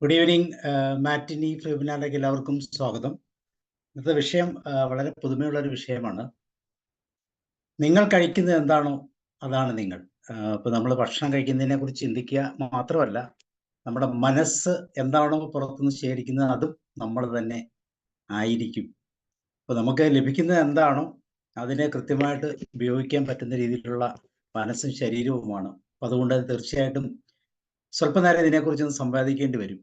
Good evening. മാറ്റിനി വെബിനാറിലേക്ക് എല്ലാവർക്കും സ്വാഗതം. ഇന്നത്തെ വിഷയം വളരെ പുതുമയുള്ള ഒരു വിഷയമാണ്. നിങ്ങൾ കഴിക്കുന്നത് എന്താണോ അതാണ് നിങ്ങൾ. ഇപ്പോൾ നമ്മൾ ഭക്ഷണം കഴിക്കുന്നതിനെ കുറിച്ച് ചിന്തിക്കുക മാത്രമല്ല, നമ്മുടെ മനസ്സ് എന്താണോ പുറത്തുനിന്ന് ശേഖരിക്കുന്നത് അതും നമ്മൾ തന്നെ ആയിരിക്കും. അപ്പോൾ നമുക്ക് ലഭിക്കുന്നത് എന്താണോ അതിനെ കൃത്യമായിട്ട് ഉപയോഗിക്കാൻ പറ്റുന്ന രീതിയിലുള്ള മനസ്സും ശരീരവുമാണ്. അപ്പോൾ അതുകൊണ്ട് തീർച്ചയായിട്ടും സ്വല്പനേരം ഇതിനെക്കുറിച്ചൊന്ന് സംവാദിക്കേണ്ടി വരും.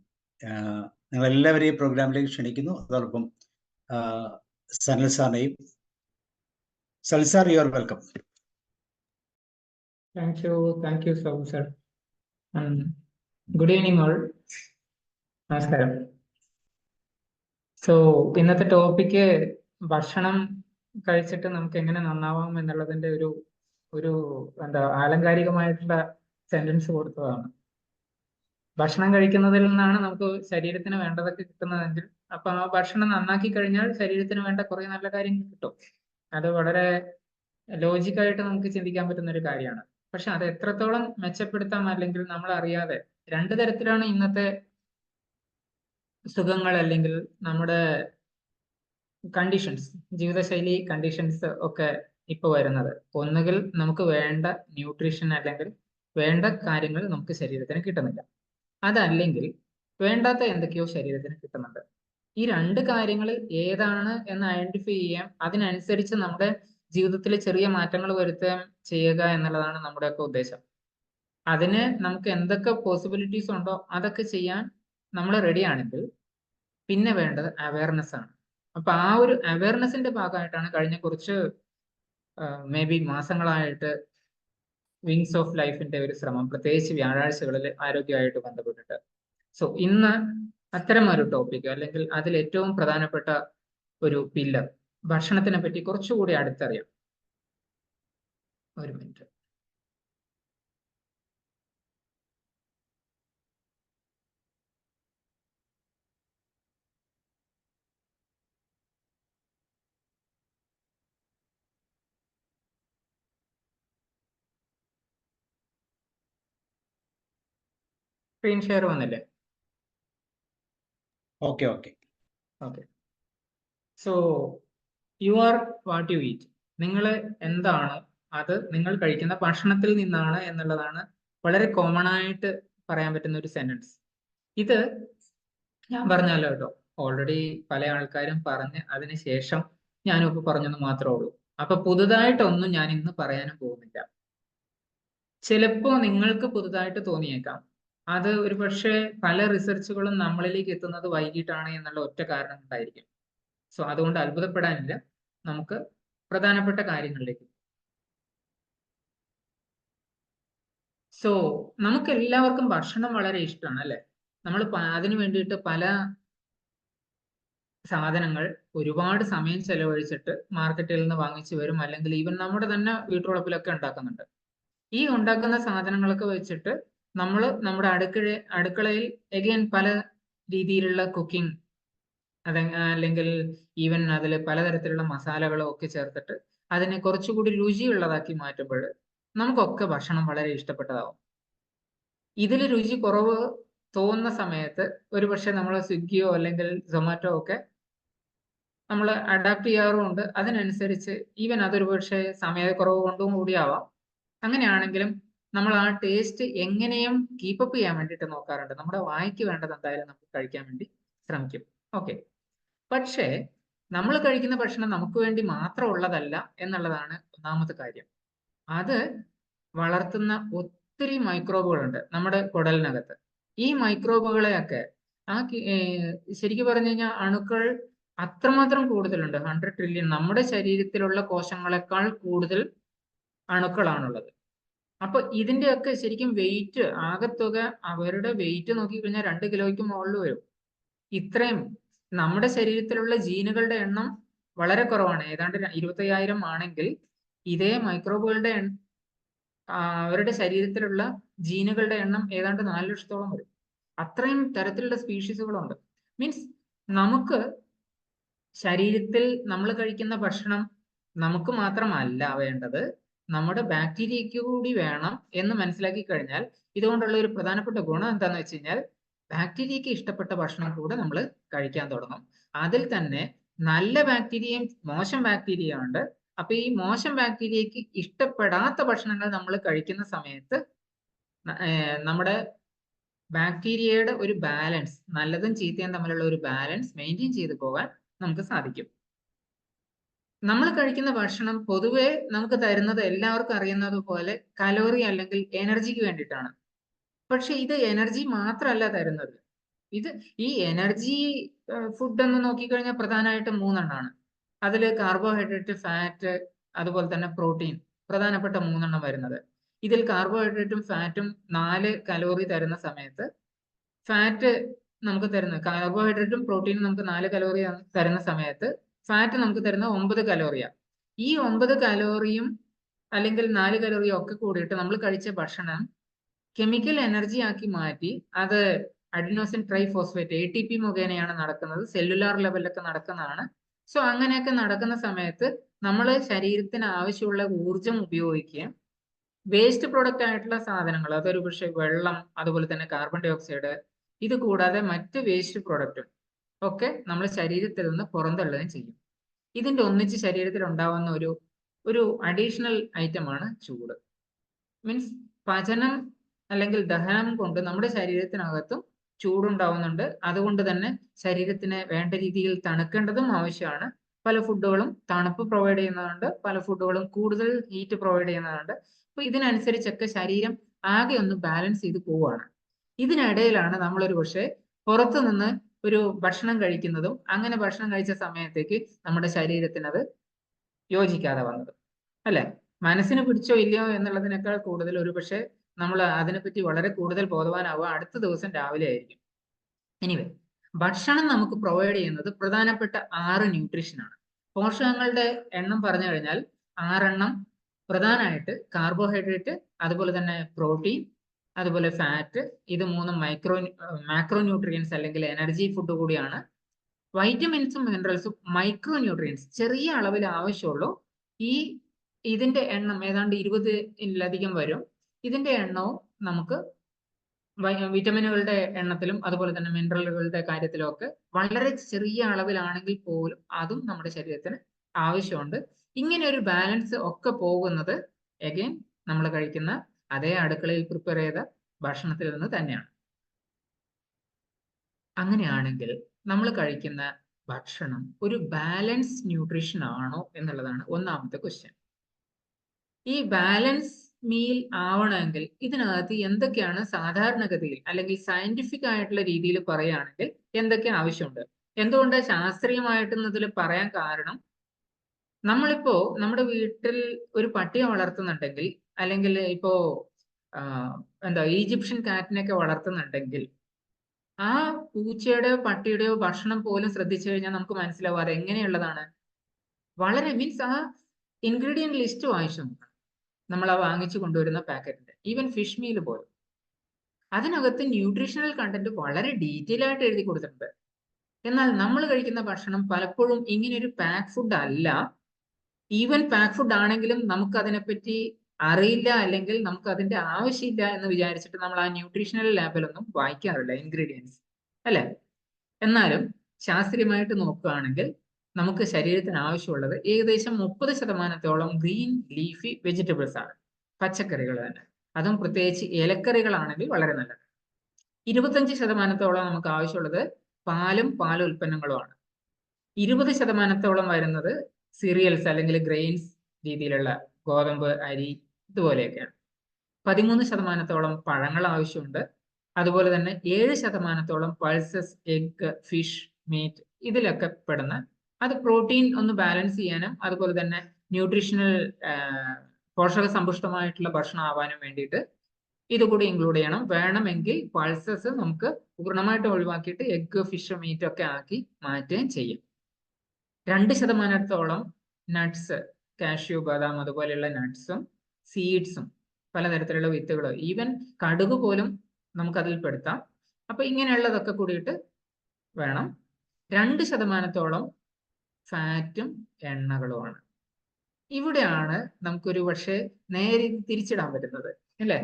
നിങ്ങളെല്ലാവരെയും പ്രോഗ്രാമിലേക്ക് ക്ഷണിക്കുന്നു. അതോടൊപ്പം സനൽ സാറിനെയും. Sanal sir, you are welcome. Thank you so much sir. Good evening all. നമസ്കാരം. സോ ഇന്നത്തെ ടോപ്പിക്ക് ഭക്ഷണം കഴിച്ചിട്ട് നമുക്ക് എങ്ങനെ നന്നാവാം എന്നുള്ളതിന്റെ ഒരു ആലങ്കാരികമായിട്ടുള്ള സെന്റൻസ് കൊടുത്തതാണ്. ഭക്ഷണം കഴിക്കുന്നതിൽ നിന്നാണ് നമുക്ക് ശരീരത്തിന് വേണ്ടതൊക്കെ കിട്ടുന്നതെങ്കിൽ അപ്പൊ ആ ഭക്ഷണം നന്നാക്കി കഴിഞ്ഞാൽ ശരീരത്തിന് വേണ്ട കുറെ നല്ല കാര്യങ്ങൾ കിട്ടും. അത് വളരെ ലോജിക്കായിട്ട് നമുക്ക് ചിന്തിക്കാൻ പറ്റുന്ന ഒരു കാര്യമാണ്. പക്ഷെ അത് എത്രത്തോളം മെച്ചപ്പെടുത്താം, അല്ലെങ്കിൽ നമ്മൾ അറിയാതെ രണ്ടു തരത്തിലാണ് ഇന്നത്തെ സുഖങ്ങൾ അല്ലെങ്കിൽ നമ്മുടെ കണ്ടീഷൻസ്, ജീവിതശൈലി കണ്ടീഷൻസ് ഒക്കെ ഇപ്പൊ വരുന്നത്. ഒന്നുകിൽ നമുക്ക് വേണ്ട ന്യൂട്രീഷൻ അല്ലെങ്കിൽ വേണ്ട കാര്യങ്ങൾ നമുക്ക് ശരീരത്തിന് കിട്ടുന്നില്ല, അതല്ലെങ്കിൽ വേണ്ടാത്ത എന്തൊക്കെയോ ശരീരത്തിന് കിട്ടുന്നുണ്ട്. ഈ രണ്ട് കാര്യങ്ങൾ ഏതാണ് എന്ന് ഐഡന്റിഫൈ ചെയ്യാം, അതിനനുസരിച്ച് നമ്മുടെ ജീവിതത്തിൽ ചെറിയ മാറ്റങ്ങൾ വരുത്തുകയും ചെയ്യുക എന്നുള്ളതാണ് നമ്മുടെയൊക്കെ ഉദ്ദേശം. അതിന് നമുക്ക് എന്തൊക്കെ പോസിബിലിറ്റീസ് ഉണ്ടോ അതൊക്കെ ചെയ്യാൻ നമ്മൾ റെഡി ആണെങ്കിൽ പിന്നെ വേണ്ടത് അവയർനെസ് ആണ്. അപ്പൊ ആ ഒരു അവയർനെസിന്റെ ഭാഗമായിട്ടാണ് കഴിഞ്ഞ കുറച്ച് മേ ബി മാസങ്ങളായിട്ട് വിങ്സ് ഓഫ് ലൈഫിന്റെ ഒരു ശ്രമം, പ്രത്യേകിച്ച് വ്യാഴാഴ്ചകളിൽ ആരോഗ്യമായിട്ട് ബന്ധപ്പെട്ടിട്ട്. സോ ഇന്ന് അത്തരം ഒരു ടോപ്പിക് അല്ലെങ്കിൽ അതിൽ ഏറ്റവും പ്രധാനപ്പെട്ട ഒരു പില്ലർ ഭക്ഷണത്തിനെ പറ്റി കുറച്ചുകൂടി അടുത്തറിയാം. ഒരു മിനിറ്റ്. സ്ക്രീൻ ഷെയർ വന്നില്ലേ? Okay okay okay. So you are what you eat. നിങ്ങൾ എന്താണ് അത് നിങ്ങൾ കഴിക്കുന്ന ഭക്ഷണത്തിൽ നിന്നാണ് എന്നുള്ളതാണ് വളരെ കോമൺ ആയിട്ട് പറയാൻ പറ്റുന്ന ഒരു സെന്റൻസ്. ഇത് ഞാൻ പറഞ്ഞല്ലോ കേട്ടോ, ഓൾറെഡി പല ആൾക്കാരും പറഞ്ഞ് അതിനുശേഷം ഞാനിപ്പോൾ പറഞ്ഞെന്ന് മാത്രമേ ഉള്ളൂ. അപ്പൊ പുതുതായിട്ടൊന്നും ഞാൻ ഇന്ന് പറയാനും പോകുന്നില്ല. ചിലപ്പോ നിങ്ങൾക്ക് പുതുതായിട്ട് തോന്നിയേക്കാം, അത് ഒരു പക്ഷേ പല റിസർച്ചുകളും നമ്മളിലേക്ക് എത്തുന്നത് വൈകിട്ടാണ് എന്നുള്ള ഒറ്റ കാരണം കൊണ്ടായിരിക്കും. സോ അതുകൊണ്ട് അത്ഭുതപ്പെടാനില്ല. നമുക്ക് പ്രധാനപ്പെട്ട കാര്യങ്ങളിലേക്ക്. സോ നമുക്ക് എല്ലാവർക്കും ഭക്ഷണം വളരെ ഇഷ്ടമാണ് അല്ലെ? നമ്മൾ അതിനു വേണ്ടിയിട്ട് പല സാധനങ്ങൾ ഒരുപാട് സമയം ചെലവഴിച്ചിട്ട് മാർക്കറ്റിൽ നിന്ന് വാങ്ങിച്ചു വരും, അല്ലെങ്കിൽ ഈവൻ നമ്മുടെ തന്നെ വീട്ടുവളപ്പിലൊക്കെ ഉണ്ടാക്കുന്നുണ്ട്. ഈ ഉണ്ടാക്കുന്ന സാധനങ്ങളൊക്കെ വെച്ചിട്ട് നമ്മൾ നമ്മുടെ അടുക്കളയിൽ എഗെയിൻ പല രീതിയിലുള്ള കുക്കിംഗ് അല്ലെങ്കിൽ ഈവൻ അതിൽ പലതരത്തിലുള്ള മസാലകളും ഒക്കെ ചേർത്തിട്ട് അതിനെ കുറച്ചുകൂടി രുചിയുള്ളതാക്കി മാറ്റുമ്പോൾ നമുക്കൊക്കെ ഭക്ഷണം വളരെ ഇഷ്ടപ്പെട്ടതാവും. ഇതിൽ രുചി കുറവ് തോന്നുന്ന സമയത്ത് ഒരുപക്ഷെ നമ്മൾ സ്വിഗ്ഗിയോ അല്ലെങ്കിൽ സൊമാറ്റോ ഒക്കെ നമ്മൾ അഡാപ്റ്റ് ചെയ്യാറുമുണ്ട്. അതിനനുസരിച്ച് ഈവൻ അതൊരു പക്ഷേ സമയക്കുറവ് കൊണ്ടും കൂടിയാവാം. അങ്ങനെയാണെങ്കിലും നമ്മൾ ആ ടേസ്റ്റ് എങ്ങനെയും കീപ്പപ്പ് ചെയ്യാൻ വേണ്ടിയിട്ട് നോക്കാറുണ്ട്. നമ്മുടെ വായിക്ക് വേണ്ടത് എന്തായാലും നമുക്ക് കഴിക്കാൻ വേണ്ടി ശ്രമിക്കും. ഓക്കെ. പക്ഷേ നമ്മൾ കഴിക്കുന്ന ഭക്ഷണം നമുക്ക് വേണ്ടി മാത്രം ഉള്ളതല്ല എന്നുള്ളതാണ് ഒന്നാമത്തെ കാര്യം. അത് വളർത്തുന്ന ഒത്തിരി മൈക്രോബുകളുണ്ട് നമ്മുടെ കുടലിനകത്ത്. ഈ മൈക്രോബുകളെയൊക്കെ ശരിക്കും പറഞ്ഞു കഴിഞ്ഞാൽ അണുക്കൾ അത്രമാത്രം കൂടുതലുണ്ട്. 100 ട്രില്യൺ നമ്മുടെ ശരീരത്തിലുള്ള കോശങ്ങളെക്കാൾ കൂടുതൽ അണുക്കളാണുള്ളത്. അപ്പൊ ഇതിന്റെയൊക്കെ ശരിക്കും വെയിറ്റ്, ആകെത്തുക അവരുടെ വെയിറ്റ് നോക്കിക്കഴിഞ്ഞാൽ 2 കിലോയ്ക്ക് മുകളിൽ വരും. ഇത്രയും നമ്മുടെ ശരീരത്തിലുള്ള ജീനുകളുടെ എണ്ണം വളരെ കുറവാണ്. ഏതാണ്ട് 25,000 ആണെങ്കിൽ ഇതേ മൈക്രോബുകളുടെ അവരുടെ ശരീരത്തിലുള്ള ജീനുകളുടെ എണ്ണം ഏതാണ്ട് 4 ലക്ഷത്തോളം വരും. അത്രയും തരത്തിലുള്ള സ്പീഷീസുകളുണ്ട്. മീൻസ് നമുക്ക് ശരീരത്തിൽ നമ്മൾ കഴിക്കുന്ന ഭക്ഷണം നമുക്ക് മാത്രമല്ല വേണ്ടത്, നമ്മുടെ ബാക്ടീരിയയ്ക്ക് കൂടി വേണം എന്ന് മനസ്സിലാക്കി കഴിഞ്ഞാൽ ഇതുകൊണ്ടുള്ള ഒരു പ്രധാനപ്പെട്ട ഗുണം എന്താന്ന് വെച്ച് കഴിഞ്ഞാൽ ബാക്ടീരിയക്ക് ഇഷ്ടപ്പെട്ട ഭക്ഷണം കൂടെ നമ്മൾ കഴിക്കാൻ തുടങ്ങും. അതിൽ തന്നെ നല്ല ബാക്ടീരിയയും മോശം ബാക്ടീരിയ ഉണ്ട്. അപ്പൊ ഈ മോശം ബാക്ടീരിയക്ക് ഇഷ്ടപ്പെടാത്ത ഭക്ഷണങ്ങൾ നമ്മൾ കഴിക്കുന്ന സമയത്ത് നമ്മുടെ ബാക്ടീരിയയുടെ ഒരു ബാലൻസ്, നല്ലതും ചീത്തയും തമ്മിലുള്ള ഒരു ബാലൻസ് മെയിൻറ്റെയിൻ ചെയ്തു പോകാൻ നമുക്ക് സാധിക്കും. നമ്മൾ കഴിക്കുന്ന ഭക്ഷണം പൊതുവെ നമുക്ക് തരുന്നത് എല്ലാവർക്കും അറിയുന്നത് പോലെ കലോറി അല്ലെങ്കിൽ എനർജിക്ക് വേണ്ടിയിട്ടാണ്. പക്ഷെ ഇത് എനർജി മാത്രമല്ല തരുന്നത്. ഈ എനർജി ഫുഡ് എന്ന് നോക്കിക്കഴിഞ്ഞാൽ പ്രധാനമായിട്ടും 3 എണ്ണമാണ്. അതിൽ കാർബോഹൈഡ്രേറ്റ്, ഫാറ്റ്, അതുപോലെ തന്നെ പ്രോട്ടീൻ, പ്രധാനപ്പെട്ട 3 എണ്ണം വരുന്നത്. ഇതിൽ കാർബോഹൈഡ്രേറ്റും ഫാറ്റും 4 കലോറി തരുന്ന സമയത്ത്, ഫാറ്റ് നമുക്ക് തരുന്ന കാർബോഹൈഡ്രേറ്റും പ്രോട്ടീനും നമുക്ക് 4 കലോറി തരുന്ന സമയത്ത് ഫാറ്റ് നമുക്ക് തരുന്ന 9 കലോറിയാണ്. ഈ 9 കലോറിയും അല്ലെങ്കിൽ 4 കലോറിയും ഒക്കെ കൂടിയിട്ട് നമ്മൾ കഴിച്ച ഭക്ഷണം കെമിക്കൽ എനർജി ആക്കി മാറ്റി അത് അഡിനോസിൻ ട്രൈഫോസ്ഫേറ്റ് ATP മുഖേനയാണ് നടക്കുന്നത്. സെല്ലുലാർ ലെവലിലൊക്കെ നടക്കുന്നതാണ്. സോ അങ്ങനെയൊക്കെ നടക്കുന്ന സമയത്ത് നമ്മൾ ശരീരത്തിന് ആവശ്യമുള്ള ഊർജം ഉപയോഗിക്കുകയും വേസ്റ്റ് പ്രൊഡക്റ്റ് ആയിട്ടുള്ള സാധനങ്ങൾ, അതൊരു പക്ഷേ വെള്ളം, അതുപോലെ തന്നെ കാർബൺ ഡൈ ഓക്സൈഡ്, ഇത് കൂടാതെ മറ്റ് വേസ്റ്റ് പ്രൊഡക്റ്റും ഒക്കെ നമ്മൾ ശരീരത്തിൽ നിന്ന് പുറന്തള്ളുകയും ചെയ്യും. ഇതിന്റെ ഒന്നിച്ച് ശരീരത്തിൽ ഉണ്ടാവുന്ന ഒരു അഡീഷണൽ ഐറ്റമാണ് ചൂട്. മീൻസ് പചനം അല്ലെങ്കിൽ ദഹനം കൊണ്ട് നമ്മുടെ ശരീരത്തിനകത്തും ചൂടുണ്ടാവുന്നുണ്ട്. അതുകൊണ്ട് തന്നെ ശരീരത്തിന് വേണ്ട രീതിയിൽ തണുക്കേണ്ടതും ആവശ്യമാണ്. പല ഫുഡുകളും തണുപ്പ് പ്രൊവൈഡ് ചെയ്യുന്നതുണ്ട്, പല ഫുഡുകളും കൂടുതൽ ഹീറ്റ് പ്രൊവൈഡ് ചെയ്യുന്നതുണ്ട്. അപ്പൊ ഇതിനനുസരിച്ചൊക്കെ ശരീരം ആകെ ഒന്ന് ബാലൻസ് ചെയ്ത് പോവുകയാണ്. ഇതിനിടയിലാണ് നമ്മളൊരു പക്ഷേ പുറത്തു നിന്ന് ഒരു ഭക്ഷണം കഴിക്കുന്നതും അങ്ങനെ ഭക്ഷണം കഴിച്ച സമയത്തേക്ക് നമ്മുടെ ശരീരത്തിന് അത് യോജിക്കാതെ വന്നത്, അല്ലെ? മനസ്സിന് പിടിച്ചോ ഇല്ലയോ എന്നുള്ളതിനേക്കാൾ കൂടുതൽ ഒരു പക്ഷേ നമ്മൾ അതിനെപ്പറ്റി വളരെ കൂടുതൽ ബോധവാനാവുക അടുത്ത ദിവസം രാവിലെ ആയിരിക്കും. എനിവേ, ഭക്ഷണം നമുക്ക് പ്രൊവൈഡ് ചെയ്യുന്നത് പ്രധാനപ്പെട്ട 6 ന്യൂട്രീഷനാണ്. പോഷകങ്ങളുടെ എണ്ണം പറഞ്ഞു കഴിഞ്ഞാൽ 6 എണ്ണം പ്രധാനമായിട്ട് കാർബോഹൈഡ്രേറ്റ്, അതുപോലെ തന്നെ പ്രോട്ടീൻ, അതുപോലെ ഫാറ്റ്, ഇത് 3 മാക്രോ ന്യൂട്രിയൻസ് അല്ലെങ്കിൽ എനർജി ഫുഡ് കൂടിയാണ്. വൈറ്റമിൻസും മിനറൽസും മൈക്രോ ന്യൂട്രിയൻസ് ചെറിയ അളവിൽ ആവശ്യമുള്ളൂ. ഇതിന്റെ എണ്ണം ഏതാണ്ട് 20-ലധികം വരും. ഇതിന്റെ എണ്ണവും നമുക്ക് വിറ്റമിനുകളുടെ എണ്ണത്തിലും അതുപോലെ തന്നെ മിനറലുകളുടെ കാര്യത്തിലും ഒക്കെ വളരെ ചെറിയ അളവിലാണെങ്കിൽ പോലും അതും നമ്മുടെ ശരീരത്തിന് ആവശ്യമുണ്ട്. ഇങ്ങനെ ഒരു ബാലൻസ് ഒക്കെ പോകുന്നത് അഗൈൻ നമ്മൾ കഴിക്കുന്ന അതേ അടുക്കളയിൽ പ്രിപ്പയർ ചെയ്ത ഭക്ഷണത്തിൽ നിന്ന് തന്നെയാണ്. അങ്ങനെയാണെങ്കിൽ നമ്മൾ കഴിക്കുന്ന ഭക്ഷണം ഒരു ബാലൻസ് ന്യൂട്രീഷൻ ആണോ എന്നുള്ളതാണ് ഒന്നാമത്തെ ക്വസ്റ്റ്യൻ. ഈ ബാലൻസ് മീൽ ആവണമെങ്കിൽ ഇതിനകത്ത് എന്തൊക്കെയാണ് സാധാരണഗതിയിൽ അല്ലെങ്കിൽ സയന്റിഫിക് ആയിട്ടുള്ള രീതിയിൽ പറയുകയാണെങ്കിൽ എന്തൊക്കെ ആവശ്യമുണ്ട്? എന്തുകൊണ്ട് ശാസ്ത്രീയമായിട്ടും ഇതിൽ പറയാൻ കാരണം, നമ്മളിപ്പോ നമ്മുടെ വീട്ടിൽ ഒരു പട്ടിയെ വളർത്തുന്നുണ്ടെങ്കിൽ അല്ലെങ്കിൽ ഇപ്പോ ഈജിപ്ഷ്യൻ കാറ്റിനെയൊക്കെ വളർത്തുന്നുണ്ടെങ്കിൽ ആ പൂച്ചയുടെയോ പട്ടിയുടെയോ ഭക്ഷണം പോലും ശ്രദ്ധിച്ചു കഴിഞ്ഞാൽ നമുക്ക് മനസ്സിലാവും അത് എങ്ങനെയുള്ളതാണ്. വളരെ മീൻസ് ആ ഇൻഗ്രീഡിയന്റ് ലിസ്റ്റ് വായിച്ചു നോക്കണം. നമ്മൾ ആ വാങ്ങിച്ചു കൊണ്ടുവരുന്ന പാക്കറ്റിന്റെ ഈവൻ ഫിഷ് മീൽ പോലും അതിനകത്ത് ന്യൂട്രീഷണൽ കണ്ടന്റ് വളരെ ഡീറ്റെയിൽ ആയിട്ട് എഴുതി കൊടുത്തിട്ടുണ്ട്. എന്നാൽ നമ്മൾ കഴിക്കുന്ന ഭക്ഷണം പലപ്പോഴും ഇങ്ങനെ ഒരു പാക്ക് ഫുഡ് അല്ല. ഈവൻ പാക്ക് ഫുഡ് ആണെങ്കിലും നമുക്ക് അതിനെപ്പറ്റി അറിയില്ല അല്ലെങ്കിൽ നമുക്ക് അതിന്റെ ആവശ്യമില്ല എന്ന് വിചാരിച്ചിട്ട് നമ്മൾ ആ ന്യൂട്രീഷണൽ ലാബിലൊന്നും വായിക്കാറില്ല ഇൻഗ്രീഡിയൻസ്, അല്ലെ? എന്നാലും ശാസ്ത്രീയമായിട്ട് നോക്കുകയാണെങ്കിൽ നമുക്ക് ശരീരത്തിന് ആവശ്യമുള്ളത് ഏകദേശം 30% ഗ്രീൻ ലീഫി വെജിറ്റബിൾസ് ആണ്, പച്ചക്കറികൾ തന്നെ. അതും പ്രത്യേകിച്ച് ഇലക്കറികളാണെങ്കിൽ വളരെ നല്ലത്. 25% നമുക്ക് ആവശ്യമുള്ളത് പാലും പാലുൽപ്പന്നങ്ങളുമാണ്. 20% വരുന്നത് സീരിയൽസ് അല്ലെങ്കിൽ ഗ്രെയിൻസ് രീതിയിലുള്ള ഗോതമ്പ്, അരി, ഇതുപോലെയൊക്കെയാണ്. 13% പഴങ്ങൾ ആവശ്യമുണ്ട്. അതുപോലെ തന്നെ 7% പൾസസ്, എഗ്, ഫിഷ്, മീറ്റ് ഇതിലൊക്കെ പെടുന്ന, അത് പ്രോട്ടീൻ ഒന്ന് ബാലൻസ് ചെയ്യാനും അതുപോലെ തന്നെ ന്യൂട്രീഷണൽ പോഷക സമ്പുഷ്ടമായിട്ടുള്ള ഭക്ഷണം ആവാനും വേണ്ടിയിട്ട് ഇതുകൂടി ഇൻക്ലൂഡ് ചെയ്യണം. വേണമെങ്കിൽ പൾസസ് നമുക്ക് പൂർണ്ണമായിട്ട് ഒഴിവാക്കിയിട്ട് എഗ്, ഫിഷ്, മീറ്റ് ഒക്കെ ആക്കി മാറ്റുകയും ചെയ്യും. 2% നട്ട്സ്, കാഷ്യൂ, ബദാം അതുപോലെയുള്ള നട്ട്സും സീഡ്സും പലതരത്തിലുള്ള വിത്തുകളും, ഈവൻ കടുക് പോലും നമുക്കതിൽ പെടുത്താം. അപ്പൊ ഇങ്ങനെയുള്ളതൊക്കെ കൂടിയിട്ട് വേണം. 2% ഫാറ്റും എണ്ണകളുമാണ്. ഇവിടെയാണ് നമുക്കൊരു പക്ഷേ നേരെ തിരിച്ചിടാൻ പറ്റുന്നത്, അല്ലേ?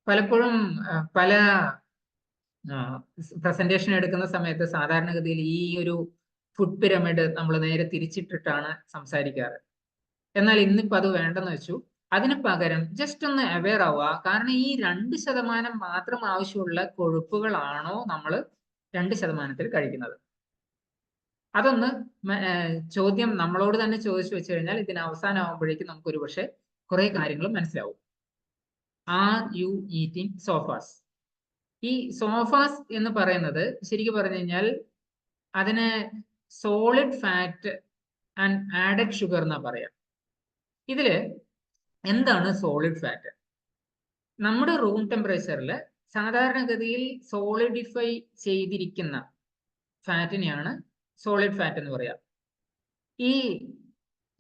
പലപ്പോഴും പല പ്രസന്റേഷൻ എടുക്കുന്ന സമയത്ത് സാധാരണഗതിയിൽ ഈ ഒരു ഫുഡ് പിരമിഡ് നമ്മൾ നേരെ തിരിച്ചിട്ടിട്ടാണ് സംസാരിക്കാറ്. എന്നാൽ ഇന്നിപ്പോ അത് വേണ്ടെന്ന് വെച്ചു. അതിന് പകരം ജസ്റ്റ് ഒന്ന് അവെയർ ആവുക. കാരണം ഈ 2% മാത്രം ആവശ്യമുള്ള കൊഴുപ്പുകളാണോ നമ്മൾ 2% കഴിക്കുന്നത്? അതൊന്ന് ചോദ്യം നമ്മളോട് തന്നെ ചോദിച്ചു വെച്ച് കഴിഞ്ഞാൽ ഇതിന് അവസാനമാകുമ്പോഴേക്കും നമുക്ക് ഒരു പക്ഷേ കുറെ കാര്യങ്ങൾ മനസ്സിലാവും. Are you eating sofas? ഈ സോഫാസ് എന്ന് പറയുന്നത് ശരിക്കും പറഞ്ഞു കഴിഞ്ഞാൽ അതിന് solid fat and added sugar എന്നാ പറയാം. ഇതില് എന്താണ് സോളിഡ് ഫാറ്റ്? നമ്മുടെ റൂം ടെമ്പറേച്ചറിൽ സാധാരണഗതിയിൽ സോളിഡിഫൈ ചെയ്തിരിക്കുന്ന ഫാറ്റിനെയാണ് സോളിഡ് ഫാറ്റ് എന്ന് പറയാം. ഈ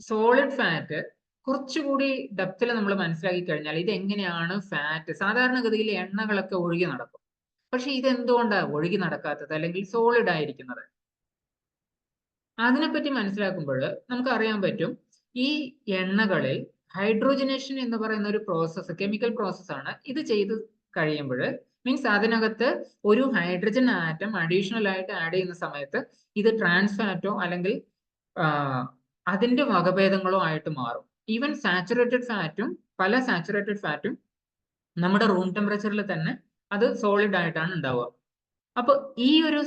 സോളിഡ് ഫാറ്റ് കുറച്ചുകൂടി ഡെപ്തിൽ നമ്മൾ മനസ്സിലാക്കി കഴിഞ്ഞാൽ ഇത് എങ്ങനെയാണ് ഫാറ്റ്? സാധാരണഗതിയിൽ എണ്ണകളൊക്കെ ഒഴുകി നടക്കും. പക്ഷെ ഇതെന്തുകൊണ്ടാണ് ഒഴുകി നടക്കാത്തത് അല്ലെങ്കിൽ സോളിഡ് ആയിരിക്കുന്നത്? അതിനെപ്പറ്റി മനസ്സിലാക്കുമ്പോൾ നമുക്ക് അറിയാൻ പറ്റും, ഈ എണ്ണകളിൽ ഹൈഡ്രോജനേഷൻ എന്ന് പറയുന്ന ഒരു പ്രോസസ്സ്, കെമിക്കൽ പ്രോസസ്സാണ്. ഇത് ചെയ്ത് കഴിയുമ്പോൾ മീൻസ് അതിനകത്ത് ഒരു ഹൈഡ്രജൻ ആറ്റം അഡീഷണൽ ആയിട്ട് ആഡ് ചെയ്യുന്ന സമയത്ത് ഇത് ട്രാൻസ് ഫാറ്റോ അല്ലെങ്കിൽ അതിന്റെ വകഭേദങ്ങളോ ആയിട്ട് മാറും. ഈവൻ സാച്ചുറേറ്റഡ് ഫാറ്റും, പല സാച്ചുറേറ്റഡ് ഫാറ്റും നമ്മുടെ റൂം ടെമ്പറേച്ചറിൽ തന്നെ അത് സോളിഡ് ആയിട്ടാണ് ഉണ്ടാവുക. അപ്പൊ ഈ ഒരു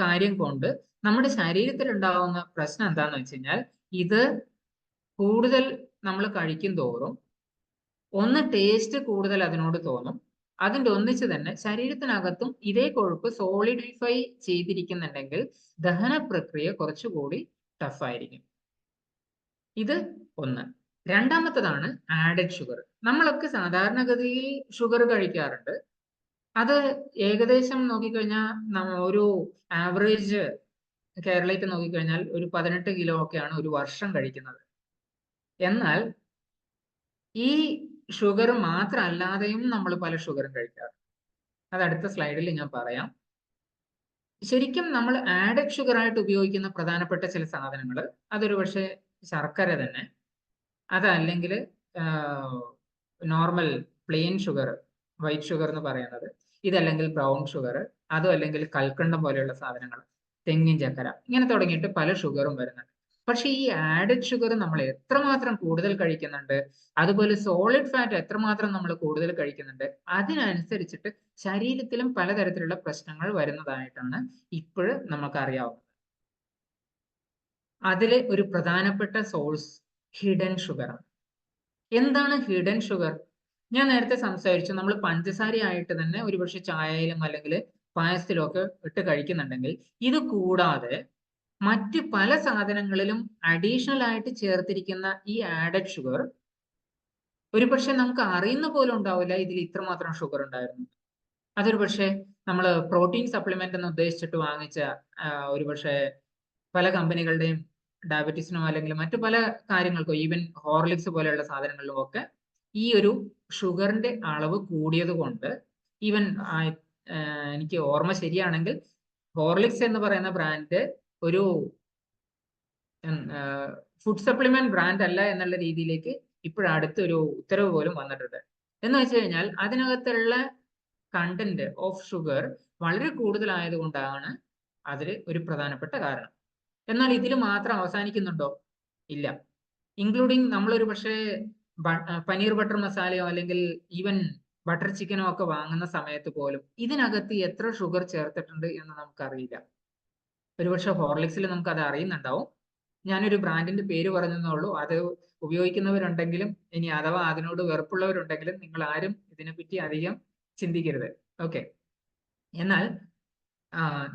കാര്യം കൊണ്ട് നമ്മുടെ ശരീരത്തിൽ ഉണ്ടാവുന്ന പ്രശ്നം എന്താണെന്ന് വെച്ച് കഴിഞ്ഞാൽ, ഇത് കൂടുതൽ നമ്മൾ കഴിക്കും തോറും ഒന്ന് ടേസ്റ്റ് കൂടുതൽ അതിനോട് തോന്നും. അതിന്റെ ഒന്നിച്ച് തന്നെ ശരീരത്തിനകത്തും ഇതേ കൊഴുപ്പ് സോളിഡിഫൈ ചെയ്തിരിക്കുന്നുണ്ടെങ്കിൽ ദഹന പ്രക്രിയ കുറച്ചുകൂടി ടഫായിരിക്കും. ഇത് ഒന്ന്. രണ്ടാമത്തതാണ് ആഡഡ് ഷുഗർ. നമ്മളൊക്കെ സാധാരണഗതിയിൽ ഷുഗർ കഴിക്കാറുണ്ട്. അത് ഏകദേശം നോക്കിക്കഴിഞ്ഞാൽ ഒരു ആവറേജ് കേരളത്തിൽ നോക്കിക്കഴിഞ്ഞാൽ ഒരു 18 കിലോ ഒക്കെയാണ് ഒരു വർഷം കഴിക്കുന്നത്. എന്നാൽ ഈ ഷുഗർ മാത്രമല്ലാതെയും നമ്മൾ പല ഷുഗറും കഴിക്കാറ്. അത് അടുത്ത സ്ലൈഡിൽ ഞാൻ പറയാം. ശരിക്കും നമ്മൾ ആഡഡ് ഷുഗർ ആയിട്ട് ഉപയോഗിക്കുന്ന പ്രധാനപ്പെട്ട ചില സാധനങ്ങൾ, അതൊരു പക്ഷേ ശർക്കര തന്നെ, അതല്ലെങ്കിൽ normal plain sugar, white sugar എന്ന് പറയുന്നത്, ഇതല്ലെങ്കിൽ ബ്രൗൺ ഷുഗർ, അതും അല്ലെങ്കിൽ കൽക്കണ്ടം പോലെയുള്ള സാധനങ്ങൾ, തെങ്ങിൻ ചക്കര, ഇങ്ങനെ തുടങ്ങിയിട്ട് പല ഷുഗറും വരുന്നുണ്ട്. പക്ഷെ ഈ ആഡഡ് ഷുഗർ നമ്മൾ എത്രമാത്രം കൂടുതൽ കഴിക്കുന്നുണ്ട്, അതുപോലെ സോളിഡ് ഫാറ്റ് എത്രമാത്രം നമ്മൾ കൂടുതൽ കഴിക്കുന്നുണ്ട്, അതിനനുസരിച്ചിട്ട് ശരീരത്തിലും പലതരത്തിലുള്ള പ്രശ്നങ്ങൾ വരുന്നതായിട്ടാണ് ഇപ്പോഴും നമുക്ക് അറിയാവുന്നത്. അതിലെ ഒരു പ്രധാനപ്പെട്ട സോഴ്സ് ഹിഡൻ ഷുഗർ ആണ്. എന്താണ് ഹിഡൻ ഷുഗർ? ഞാൻ നേരത്തെ സംസാരിച്ചു, നമ്മൾ പഞ്ചസാരയായിട്ട് തന്നെ ഒരുപക്ഷെ ചായയിലും അല്ലെങ്കിൽ പായസത്തിലും ഒക്കെ ഇട്ട് കഴിക്കുന്നുണ്ടെങ്കിൽ, ഇത് കൂടാതെ മറ്റ് പല സാധനങ്ങളിലും അഡീഷണൽ ആയിട്ട് ചേർത്തിരിക്കുന്ന ഈ ആഡഡ് ഷുഗർ ഒരുപക്ഷെ നമുക്ക് അറിയുന്ന പോലും ഉണ്ടാവില്ല ഇതിൽ ഇത്രമാത്രം ഷുഗർ ഉണ്ടായിരുന്നു. അതൊരു പക്ഷേ നമ്മൾ പ്രോട്ടീൻ സപ്ലിമെന്റ് എന്ന് ഉദ്ദേശിച്ചിട്ട് വാങ്ങിച്ച ഒരുപക്ഷെ പല കമ്പനികളുടെയും ഡയബറ്റീസിനോ അല്ലെങ്കിൽ മറ്റു പല കാര്യങ്ങൾക്കോ, ഈവൻ ഹോർലിക്സ് പോലെയുള്ള സാധനങ്ങളിലും ഒക്കെ ഈ ഒരു ഷുഗറിന്റെ അളവ് കൂടിയത് കൊണ്ട്, ഈവൻ എനിക്ക് ഓർമ്മ ശരിയാണെങ്കിൽ ഹോർലിക്സ് എന്ന് പറയുന്ന ബ്രാൻഡ് ഒരു ഫുഡ് സപ്ലിമെന്റ് ബ്രാൻഡ് അല്ല എന്നുള്ള രീതിയിലേക്ക് ഇപ്പോഴടുത്തൊരു ഉത്തരവ് പോലും വന്നിട്ടുണ്ട്. എന്ന് വെച്ച് കഴിഞ്ഞാൽ അതിനകത്തുള്ള കണ്ടന്റ് ഓഫ് ഷുഗർ വളരെ കൂടുതലായതുകൊണ്ടാണ് അതിൽ ഒരു പ്രധാനപ്പെട്ട കാരണം. എന്നാൽ ഇതിൽ മാത്രം അവസാനിക്കുന്നുണ്ടോ? ഇല്ല. ഇൻക്ലൂഡിങ് നമ്മളൊരു പക്ഷേ പനീർ ബട്ടർ മസാലയോ അല്ലെങ്കിൽ ഈവൻ ബട്ടർ ചിക്കനോ ഒക്കെ വാങ്ങുന്ന സമയത്ത് പോലും ഇതിനകത്ത് എത്ര ഷുഗർ ചേർത്തിട്ടുണ്ട് എന്ന് നമുക്കറിയില്ല. ഒരുപക്ഷെ ഹോർലിക്സിൽ നമുക്ക് അത് അറിയുന്നുണ്ടാവും. ഞാനൊരു ബ്രാൻഡിന്റെ പേര് പറഞ്ഞെന്നുള്ളൂ. അത് ഉപയോഗിക്കുന്നവരുണ്ടെങ്കിലും ഇനി അഥവാ അതിനോട് വെറുപ്പുള്ളവരുണ്ടെങ്കിലും നിങ്ങൾ ആരും ഇതിനെപ്പറ്റി അധികം ചിന്തിക്കരുത്. ഓക്കെ. എന്നാൽ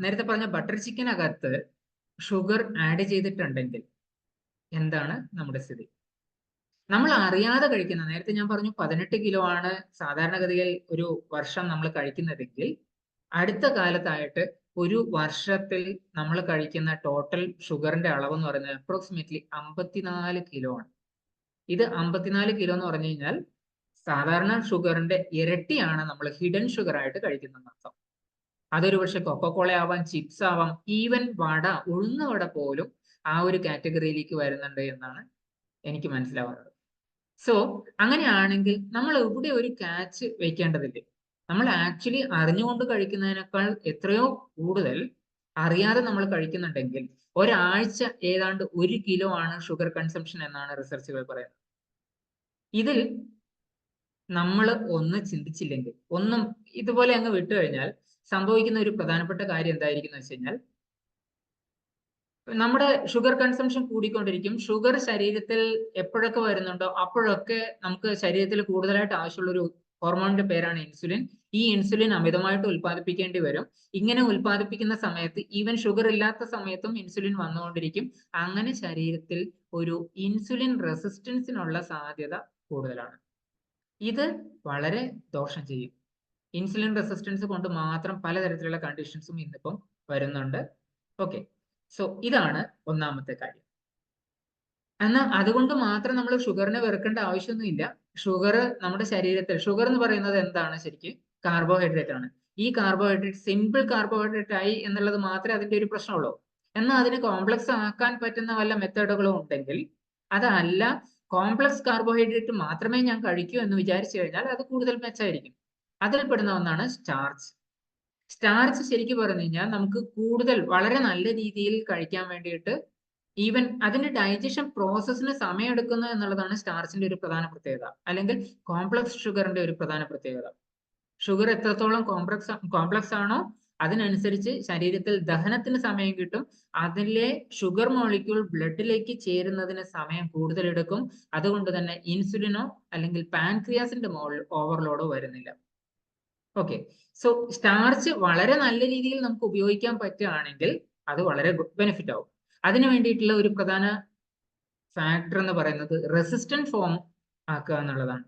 നേരത്തെ പറഞ്ഞ ബട്ടർ ചിക്കനകത്ത് ഷുഗർ ആഡ് ചെയ്തിട്ടുണ്ടെങ്കിൽ എന്താണ് നമ്മുടെ സ്ഥിതി? നമ്മൾ അറിയാതെ കഴിക്കുന്ന, നേരത്തെ ഞാൻ പറഞ്ഞു 18 കിലോ ആണ് സാധാരണഗതിയിൽ ഒരു വർഷം നമ്മൾ കഴിക്കുന്നതെങ്കിൽ, അടുത്ത കാലത്തായിട്ട് ഒരു വർഷത്തിൽ നമ്മൾ കഴിക്കുന്ന ടോട്ടൽ ഷുഗറിന്റെ അളവ് എന്ന് പറയുന്നത് അപ്രോക്സിമേറ്റ്ലി 54 കിലോ ആണ്. ഇത് 54 കിലോ എന്ന് പറഞ്ഞു കഴിഞ്ഞാൽ സാധാരണ ഷുഗറിന്റെ ഇരട്ടിയാണ് നമ്മൾ ഹിഡൻ ഷുഗർ ആയിട്ട് കഴിക്കുന്നതെന്ന് അർത്ഥം. അതൊരു പക്ഷെ കൊക്കോകോള ആവാം, ചിപ്സ് ആവാം, ഈവൻ വട, ഉഴുന്ന വട പോലും ആ ഒരു കാറ്റഗറിയിലേക്ക് വരുന്നുണ്ട് എന്നാണ് എനിക്ക് മനസ്സിലാവുന്നത്. സോ അങ്ങനെയാണെങ്കിൽ നമ്മൾ ഇവിടെ ഒരു ക്യാച്ച് വെക്കേണ്ടതില്ലേ? നമ്മൾ ആക്ച്വലി അറിഞ്ഞുകൊണ്ട് കഴിക്കുന്നതിനേക്കാൾ എത്രയോ കൂടുതൽ അറിയാതെ നമ്മൾ കഴിക്കുന്നുണ്ടെങ്കിൽ ഒരാഴ്ച ഏതാണ്ട് 1 കിലോ ആണ് ഷുഗർ കൺസംഷൻ എന്നാണ് റിസർച്ചുകൾ പറയുന്നത്. ഇതിൽ നമ്മൾ ഒന്ന് ചിന്തിച്ചില്ലെങ്കിൽ, ഒന്നും ഇതുപോലെ അങ്ങ് വിട്ടുകഴിഞ്ഞാൽ സംഭവിക്കുന്ന ഒരു പ്രധാനപ്പെട്ട കാര്യം എന്തായിരിക്കും എന്ന് വെച്ച് കഴിഞ്ഞാൽ, നമ്മുടെ ഷുഗർ കൺസംഷൻ കൂടിക്കൊണ്ടിരിക്കും. ഷുഗർ ശരീരത്തിൽ എപ്പോഴൊക്കെ വരുന്നുണ്ടോ അപ്പോഴൊക്കെ നമുക്ക് ശരീരത്തിൽ കൂടുതലായിട്ട് ആവശ്യമുള്ള ഒരു ഹോർമോണിന്റെ പേരാണ് ഇൻസുലിൻ. ഈ ഇൻസുലിൻ അമിതമായിട്ട് ഉൽപ്പാദിപ്പിക്കേണ്ടി വരും. ഇങ്ങനെ ഉൽപ്പാദിപ്പിക്കുന്ന സമയത്ത് ഈവൻ ഷുഗർ ഇല്ലാത്ത സമയത്തും ഇൻസുലിൻ വന്നുകൊണ്ടിരിക്കും. അങ്ങനെ ശരീരത്തിൽ ഒരു ഇൻസുലിൻ റെസിസ്റ്റൻസിനുള്ള സാധ്യത കൂടുതലാണ്. ഇത് വളരെ ദോഷം ചെയ്യും. ഇൻസുലിൻ റെസിസ്റ്റൻസ് കൊണ്ട് മാത്രം പലതരത്തിലുള്ള കണ്ടീഷൻസും ഇന്നിപ്പം വരുന്നുണ്ട്. ഓക്കെ, സോ ഇതാണ് ഒന്നാമത്തെ കാര്യം. എന്നാൽ അതുകൊണ്ട് മാത്രം നമ്മൾ ഷുഗറിനെ വെറുക്കേണ്ട ആവശ്യമൊന്നുമില്ല. ഷുഗർ നമ്മുടെ ശരീരത്തിൽ, ഷുഗർ എന്ന് പറയുന്നത് എന്താണ്? ശരിക്കും കാർബോഹൈഡ്രേറ്റ് ആണ്. ഈ കാർബോഹൈഡ്രേറ്റ് സിമ്പിൾ കാർബോഹൈഡ്രേറ്റ് ആയി എന്നുള്ളത് മാത്രമേ അതിന്റെ ഒരു പ്രശ്നമുള്ളൂ. എന്നാൽ അതിന് കോംപ്ലക്സ് ആക്കാൻ പറ്റുന്ന വല്ല മെത്തേഡുകളും ഉണ്ടെങ്കിൽ, അതല്ല കോംപ്ലക്സ് കാർബോഹൈഡ്രേറ്റ് മാത്രമേ ഞാൻ കഴിക്കൂ എന്ന് വിചാരിച്ചു കഴിഞ്ഞാൽ അത് കൂടുതൽ മെച്ചമായിരിക്കും. അതിൽപ്പെടുന്ന ഒന്നാണ് സ്റ്റാർച്ച്. സ്റ്റാർച്ച് ശരിക്കും പറഞ്ഞു കഴിഞ്ഞാൽ നമുക്ക് കൂടുതൽ വളരെ നല്ല രീതിയിൽ കഴിക്കാൻ വേണ്ടിയിട്ട്, ഈവൻ അതിന്റെ ഡൈജഷൻ പ്രോസസ്സിന് സമയം എടുക്കുന്നു എന്നുള്ളതാണ് സ്റ്റാർച്ചിന്റെ ഒരു പ്രധാന പ്രത്യേകത, അല്ലെങ്കിൽ കോംപ്ലക്സ് ഷുഗറിന്റെ ഒരു പ്രധാന പ്രത്യേകത. ഷുഗർ എത്രത്തോളം കോംപ്ലക്സ് ആണോ അതിനനുസരിച്ച് ശരീരത്തിൽ ദഹനത്തിന് സമയം കിട്ടും. അതിലെ ഷുഗർ മോളിക്യൂൾ ബ്ലഡിലേക്ക് ചേരുന്നതിന് സമയം കൂടുതലെടുക്കും. അതുകൊണ്ട് തന്നെ ഇൻസുലിനോ അല്ലെങ്കിൽ പാൻക്രിയാസിന്റെ ഓവർലോഡോ വരുന്നില്ല. ഓക്കെ, സോ സ്റ്റാർച്ച് വളരെ നല്ല രീതിയിൽ നമുക്ക് ഉപയോഗിക്കാൻ പറ്റുകയാണെങ്കിൽ അത് വളരെ ബെനിഫിറ്റ് ആവും. അതിനു വേണ്ടിയിട്ടുള്ള ഒരു പ്രധാന ഫാക്ടർ എന്ന് പറയുന്നത് റെസിസ്റ്റന്റ് ഫോം ആക്കുക എന്നുള്ളതാണ്.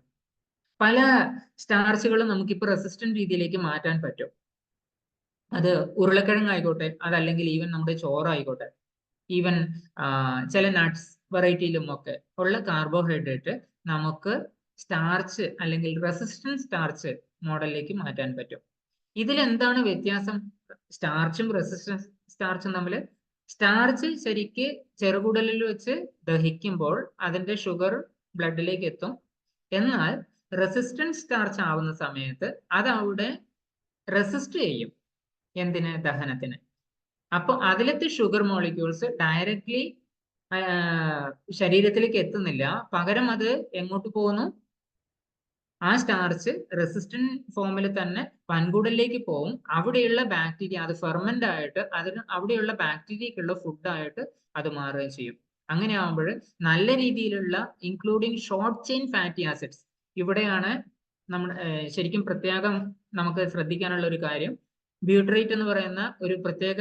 പല സ്റ്റാർച്ചുകളും നമുക്കിപ്പോൾ റെസിസ്റ്റന്റ് രീതിയിലേക്ക് മാറ്റാൻ പറ്റും. അത് ഉരുളക്കിഴങ്ങ് ആയിക്കോട്ടെ, അതല്ലെങ്കിൽ ഈവൻ നമ്മുടെ ചോറായിക്കോട്ടെ, ഈവൻ ചില നട്ട്സ് വെറൈറ്റിയിലും ഒക്കെ ഉള്ള കാർബോഹൈഡ്രേറ്റ് നമുക്ക് സ്റ്റാർച്ച് അല്ലെങ്കിൽ റെസിസ്റ്റന്റ് സ്റ്റാർച്ച് മോഡലിലേക്ക് മാറ്റാൻ പറ്റും. ഇതിൽ എന്താണ് വ്യത്യാസം സ്റ്റാർച്ചും റെസിസ്റ്റന്റ് സ്റ്റാർച്ചും തമ്മിൽ? സ്റ്റാർച്ച് ശരിക്ക് ചെറുകുടലിൽ വെച്ച് ദഹിക്കുമ്പോൾ അതിന്റെ ഷുഗർ ബ്ലഡിലേക്ക് എത്തും. എന്നാൽ റെസിസ്റ്റന്റ് സ്റ്റാർച്ച് ആവുന്ന സമയത്ത് അത് അവിടെ റെസിസ്റ്റ് ചെയ്യും. എന്തിന്? ദഹനത്തിന്. അപ്പൊ അതിലത്തെ ഷുഗർ മോളിക്യൂൾസ് ഡയറക്ട്ലി ശരീരത്തിലേക്ക് എത്തുന്നില്ല. പകരം അത് എങ്ങോട്ട് പോകുന്നു? ആ സ്റ്റാർച്ച് റെസിസ്റ്റന്റ് ഫോമിൽ തന്നെ വൻകുടലിലേക്ക് പോകും. അവിടെയുള്ള ബാക്ടീരിയ അത് ഫെർമെന്റ് ആയിട്ട് അവിടെയുള്ള ബാക്ടീരിയക്കുള്ള ഫുഡായിട്ട് അത് മാറുകയും ചെയ്യും. അങ്ങനെ ആകുമ്പോൾ നല്ല രീതിയിലുള്ള including short chain fatty acids, ഇവിടെയാണ് നമ്മൾ ശരിക്കും പ്രത്യേകം നമുക്ക് ശ്രദ്ധിക്കാനുള്ള ഒരു കാര്യം. ബ്യൂട്ടറേറ്റ് എന്ന് പറയുന്ന ഒരു പ്രത്യേക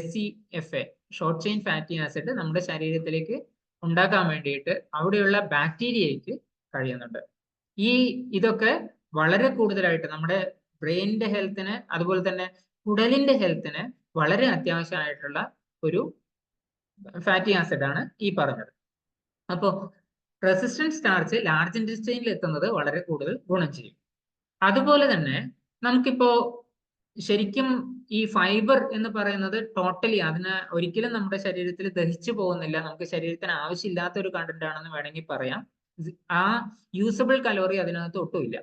SCFA short chain fatty acid നമ്മുടെ ശരീരത്തിലേക്ക് ഉണ്ടാക്കാൻ വേണ്ടിയിട്ട് അവിടെയുള്ള ബാക്ടീരിയയ്ക്ക് കഴിയുന്നുണ്ട്. ഇതൊക്കെ വളരെ കൂടുതലായിട്ട് നമ്മുടെ ബ്രെയിനിന്റെ ഹെൽത്തിന്, അതുപോലെ തന്നെ കുടലിന്റെ ഹെൽത്തിന് വളരെ അത്യാവശ്യമായിട്ടുള്ള ഒരു ഫാറ്റി ആസിഡ് ആണ് ഈ പറഞ്ഞത്. അപ്പോൾ റെസിസ്റ്റന്റ് സ്റ്റാർച്ച് ലാർജ് ഇൻറ്റസ്റ്റൈനിൽ എത്തുന്നത് വളരെ കൂടുതൽ ഗുണം ചെയ്യും. അതുപോലെ തന്നെ നമുക്കിപ്പോ ശരിക്കും ഈ ഫൈബർ എന്ന് പറയുന്നത് ടോട്ടലി അതിന് ഒരിക്കലും നമ്മുടെ ശരീരത്തിൽ ദഹിച്ചു പോകുന്നില്ല. നമുക്ക് ശരീരത്തിന് ആവശ്യമില്ലാത്ത ഒരു കണ്ടന്റ് ആണെന്ന് വേണമെങ്കിൽ പറയാം. ആ യൂസബിൾ കലോറി അതിനകത്ത് ഒട്ടുമില്ല.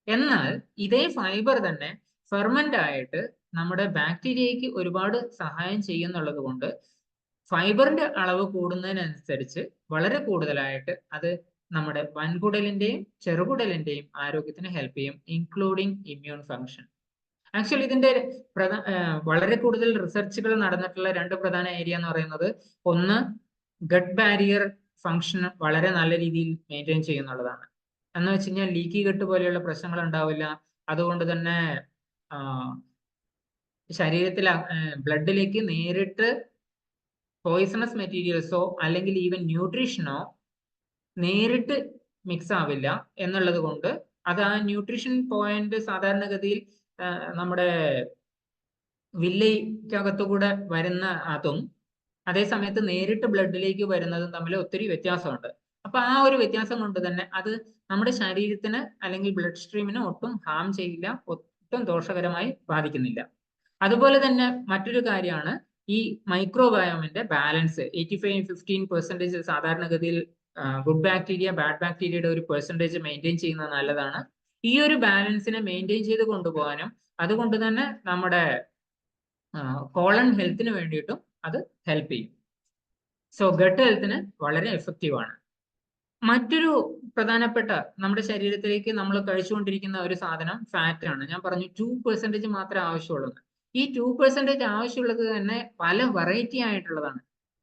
എന്നാൽ ഇതേ ഫൈബർ തന്നെ ഫെർമെന്റ് ആയിട്ട് നമ്മുടെ ബാക്ടീരിയയ്ക്ക് ഒരുപാട് സഹായം ചെയ്യുന്നുള്ളത് കൊണ്ട് ഫൈബറിന്റെ അളവ് കൂടുന്നതിനനുസരിച്ച് വളരെ കൂടുതലായിട്ട് അത് നമ്മുടെ വൻകുടലിന്റെയും ചെറുകുടലിന്റെയും ആരോഗ്യത്തിന് ഹെൽപ്പ് ചെയ്യും, ഇൻക്ലൂഡിങ് ഇമ്മ്യൂൺ ഫങ്ഷൻ. ആക്ച്വലി ഇതിന്റെ വളരെ കൂടുതൽ റിസർച്ചുകൾ നടന്നിട്ടുള്ള 2 പ്രധാന ഏരിയ എന്ന് പറയുന്നത്, ഒന്ന് ഗട്ട് ബാരിയർ ഫങ്ഷൻ വളരെ നല്ല രീതിയിൽ മെയിൻറ്റെയിൻ ചെയ്യുന്നുള്ളതാണ്. എന്ന് വെച്ച് കഴിഞ്ഞാൽ ലീക്കി ഗട്ട് പോലെയുള്ള പ്രശ്നങ്ങൾ ഉണ്ടാവില്ല. അതുകൊണ്ട് തന്നെ ശരീരത്തിൽ ബ്ലഡിലേക്ക് നേരിട്ട് പോയിസണസ് മെറ്റീരിയൽസോ അല്ലെങ്കിൽ ഈവൻ ന്യൂട്രീഷനോ നേരിട്ട് മിക്സ് ആവില്ല എന്നുള്ളത് കൊണ്ട് അത് ആ ന്യൂട്രീഷൻ പോയിന്റ് സാധാരണഗതിയിൽ നമ്മുടെ വില്ലയ്ക്കകത്തുകൂടെ വരുന്ന അതും അതേ സമയത്ത് നേരിട്ട് ബ്ലഡിലേക്ക് വരുന്നതും തമ്മിൽ ഒത്തിരി വ്യത്യാസമുണ്ട്. അപ്പൊ ആ ഒരു വ്യത്യാസം കൊണ്ട് തന്നെ അത് നമ്മുടെ ശരീരത്തിന് അല്ലെങ്കിൽ ബ്ലഡ് സ്ട്രീമിന് ഒട്ടും ഹാം ചെയ്യില്ല, ഒട്ടും ദോഷകരമായി ബാധിക്കുന്നില്ല. അതുപോലെ തന്നെ മറ്റൊരു കാര്യമാണ് ഈ മൈക്രോബയോമിന്റെ ബാലൻസ്. 85-15% സാധാരണഗതിയിൽ ഗുഡ് ബാക്ടീരിയ ബാഡ് ബാക്ടീരിയയുടെ ഒരു പെർസെൻറ്റേജ് മെയിൻറ്റെയിൻ ചെയ്യുന്നത് നല്ലതാണ്. ഈ ഒരു ബാലൻസിനെ മെയിൻറ്റെയിൻ ചെയ്ത് കൊണ്ടുപോകാനും അതുകൊണ്ട് തന്നെ നമ്മുടെ കോളൺ ഹെൽത്തിന് വേണ്ടിയിട്ടും അത് ഹെൽപ്പ് ചെയ്യും. സോ ഗട്ട് ഹെൽത്തിന് വളരെ എഫക്റ്റീവ് ആണ്. മറ്റൊരു പ്രധാനപ്പെട്ട നമ്മുടെ ശരീരത്തിലേക്ക് നമ്മൾ കഴിച്ചുകൊണ്ടിരിക്കുന്ന ഒരു സാധനം ഫാറ്റ് ആണ്. ഞാൻ പറഞ്ഞു 2% മാത്രമേ ആവശ്യമുള്ളൂ. ഈ 2% ആവശ്യമുള്ളത് തന്നെ പല വെറൈറ്റി ആയിട്ടുള്ളതാണ്.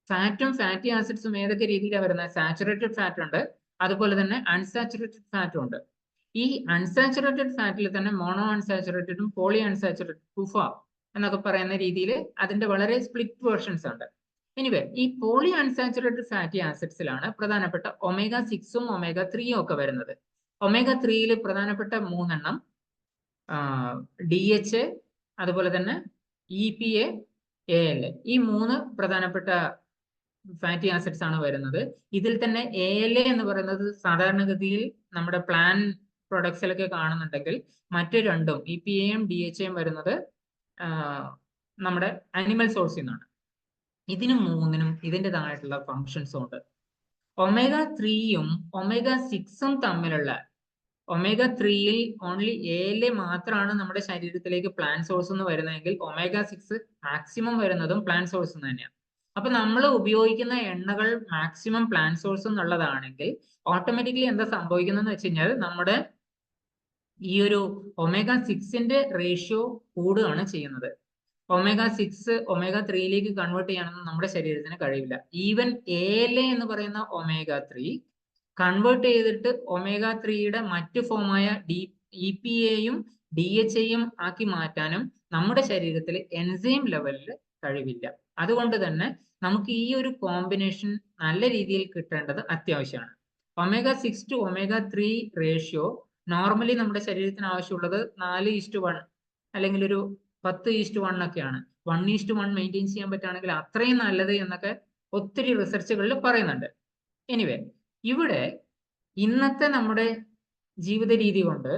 ഫാറ്റും ഫാറ്റി ആസിഡ്സും ഏതൊക്കെ രീതിയിലാണ് വരുന്നത്? സാച്ചുറേറ്റഡ് ഫാറ്റ് ഉണ്ട്, അതുപോലെ തന്നെ അൺസാച്ചുറേറ്റഡ് ഫാറ്റും ഉണ്ട്. ഈ അൺസാച്ചുറേറ്റഡ് ഫാറ്റിൽ തന്നെ മോണോ അൺസാച്ചുറേറ്റഡും പോളി അൺസാച്ചുറേറ്റഡ് കുഫ എന്നൊക്കെ പറയുന്ന രീതിയിൽ അതിന്റെ വളരെ സ്പ്ലിറ്റ് വേർഷൻസ് ഉണ്ട്. എനിവേ, ഈ പോളി അൺസാച്ചുറേറ്റഡ് ഫാറ്റി ആസിഡ്സിലാണ് പ്രധാനപ്പെട്ട ഒമേഗ 6ഉം ഒമേഗ 3യും ഒക്കെ വരുന്നത്. ഒമേഗ 3യിൽ പ്രധാനപ്പെട്ട 3 DHA, അതുപോലെ തന്നെ EPA, ALA, ഈ 3 പ്രധാനപ്പെട്ട ഫാറ്റി ആസിഡ്സ് ആണ് വരുന്നത്. ഇതിൽ തന്നെ ALA എന്ന് പറയുന്നത് സാധാരണഗതിയിൽ നമ്മുടെ പ്ലാൻ പ്രൊഡക്ട്സിലൊക്കെ കാണുന്നുണ്ടെങ്കിൽ മറ്റു രണ്ടും EPAയും DHAയും വരുന്നത് നമ്മുടെ അനിമൽ സോഴ്സിൽ നിന്നാണ്. ഇതിന് 3നും ഇതിൻ്റെതായിട്ടുള്ള ഫങ്ഷൻസും ഉണ്ട്. ഒമേഗ 3യും ഒമേഗ 6ഉം തമ്മിലുള്ള ഒമേഗ 3യിൽ ഓൺലി ALA മാത്രമാണ് നമ്മുടെ ശരീരത്തിലേക്ക് പ്ലാൻ സോഴ്സ് എന്ന് വരുന്നതെങ്കിൽ ഒമേഗ 6 മാക്സിമം വരുന്നതും പ്ലാൻ സോഴ്സ് തന്നെയാണ്. അപ്പൊ നമ്മൾ ഉപയോഗിക്കുന്ന എണ്ണകൾ മാക്സിമം പ്ലാൻ സോഴ്സ് എന്നുള്ളതാണെങ്കിൽ ഓട്ടോമാറ്റിക്കലി എന്താ സംഭവിക്കുന്നതെന്ന് വെച്ച് കഴിഞ്ഞാൽ നമ്മുടെ ഈ ഒരു ഒമേഗ 6ന്റെ റേഷ്യോ കൂടുകയാണ് ചെയ്യുന്നത്. ഒമേഗ 6 ഒമേഗ 3യിലേക്ക് കൺവേർട്ട് ചെയ്യാനൊന്നും നമ്മുടെ ശരീരത്തിന് കഴിയില്ല. ഈവൻ ALA എന്ന് പറയുന്ന ഒമേഗ 3 കൺവേർട്ട് ചെയ്തിട്ട് ഒമേഗ 3യുടെ മറ്റു ഫോമായ EPAയും DHAയും ആക്കി മാറ്റാനും നമ്മുടെ ശരീരത്തിൽ എൻസൈം ലെവലിൽ കഴിവില്ല. അതുകൊണ്ട് തന്നെ നമുക്ക് ഈ ഒരു കോമ്പിനേഷൻ നല്ല രീതിയിൽ കിട്ടേണ്ടത് അത്യാവശ്യമാണ്. Omega 6 to omega 3 ratio normally നമ്മുടെ ശരീരത്തിന് ആവശ്യമുള്ളത് 4:1 അല്ലെങ്കിൽ ഒരു 10:1 ഒക്കെയാണ്. 1:1 മെയിൻറ്റെയിൻ ചെയ്യാൻ പറ്റുകയാണെങ്കിൽ അത്രയും നല്ലത് എന്നൊക്കെ ഒത്തിരി റിസർച്ചുകളിൽ പറയുന്നുണ്ട്. എനിവേ, ഇവിടെ ഇന്നത്തെ നമ്മുടെ ജീവിത രീതി കൊണ്ട്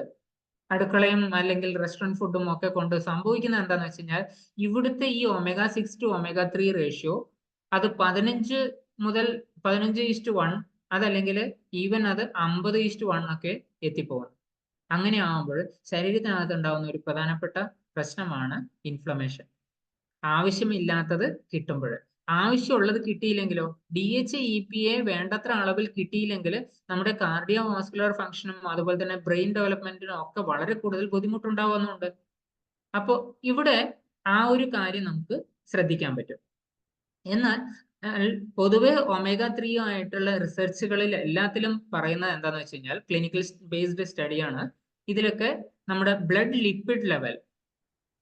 അടുക്കളയും അല്ലെങ്കിൽ റെസ്റ്റോറൻറ്റ് ഫുഡും ഒക്കെ കൊണ്ട് സംഭവിക്കുന്നത് എന്താണെന്ന് വെച്ച് കഴിഞ്ഞാൽ ഇവിടുത്തെ ഈ ഒമേഗ 6 ടു ഒമേഗ 3 റേഷ്യോ അത് 15 മുതൽ 15:1 അതല്ലെങ്കിൽ ഈവൻ അത് 50:1 ഒക്കെ എത്തിപ്പോകും. അങ്ങനെ ആകുമ്പോൾ ശരീരത്തിനകത്ത് ഉണ്ടാകുന്ന ഒരു പ്രധാനപ്പെട്ട പ്രശ്നമാണ് ഇൻഫ്ലമേഷൻ. ആവശ്യമില്ലാത്തത് കിട്ടുമ്പോൾ, ആവശ്യമുള്ളത് കിട്ടിയില്ലെങ്കിലോ, DHA EPA വേണ്ടത്ര അളവിൽ കിട്ടിയില്ലെങ്കിൽ നമ്മുടെ കാർഡിയോ വാസ്കുലർ ഫംഗ്ഷനും അതുപോലെ തന്നെ ബ്രെയിൻ ഡെവലപ്മെന്റിനും ഒക്കെ വളരെ കൂടുതൽ ബുദ്ധിമുട്ടുണ്ടാവുന്നുണ്ട്. അപ്പോൾ ഇവിടെ ആ ഒരു കാര്യം നമുക്ക് ശ്രദ്ധിക്കാൻ പറ്റും. എന്നാൽ പൊതുവെ ഒമേഗ 3 ആയിട്ടുള്ള റിസർച്ചുകളിൽ എല്ലാത്തിലും പറയുന്നത് എന്താണെന്ന് വെച്ച് കഴിഞ്ഞാൽ ക്ലിനിക്കൽ ബേസ്ഡ് സ്റ്റഡിയാണ്. ഇതിലൊക്കെ നമ്മുടെ ബ്ലഡ് ലിപ്പിഡ് ലെവൽ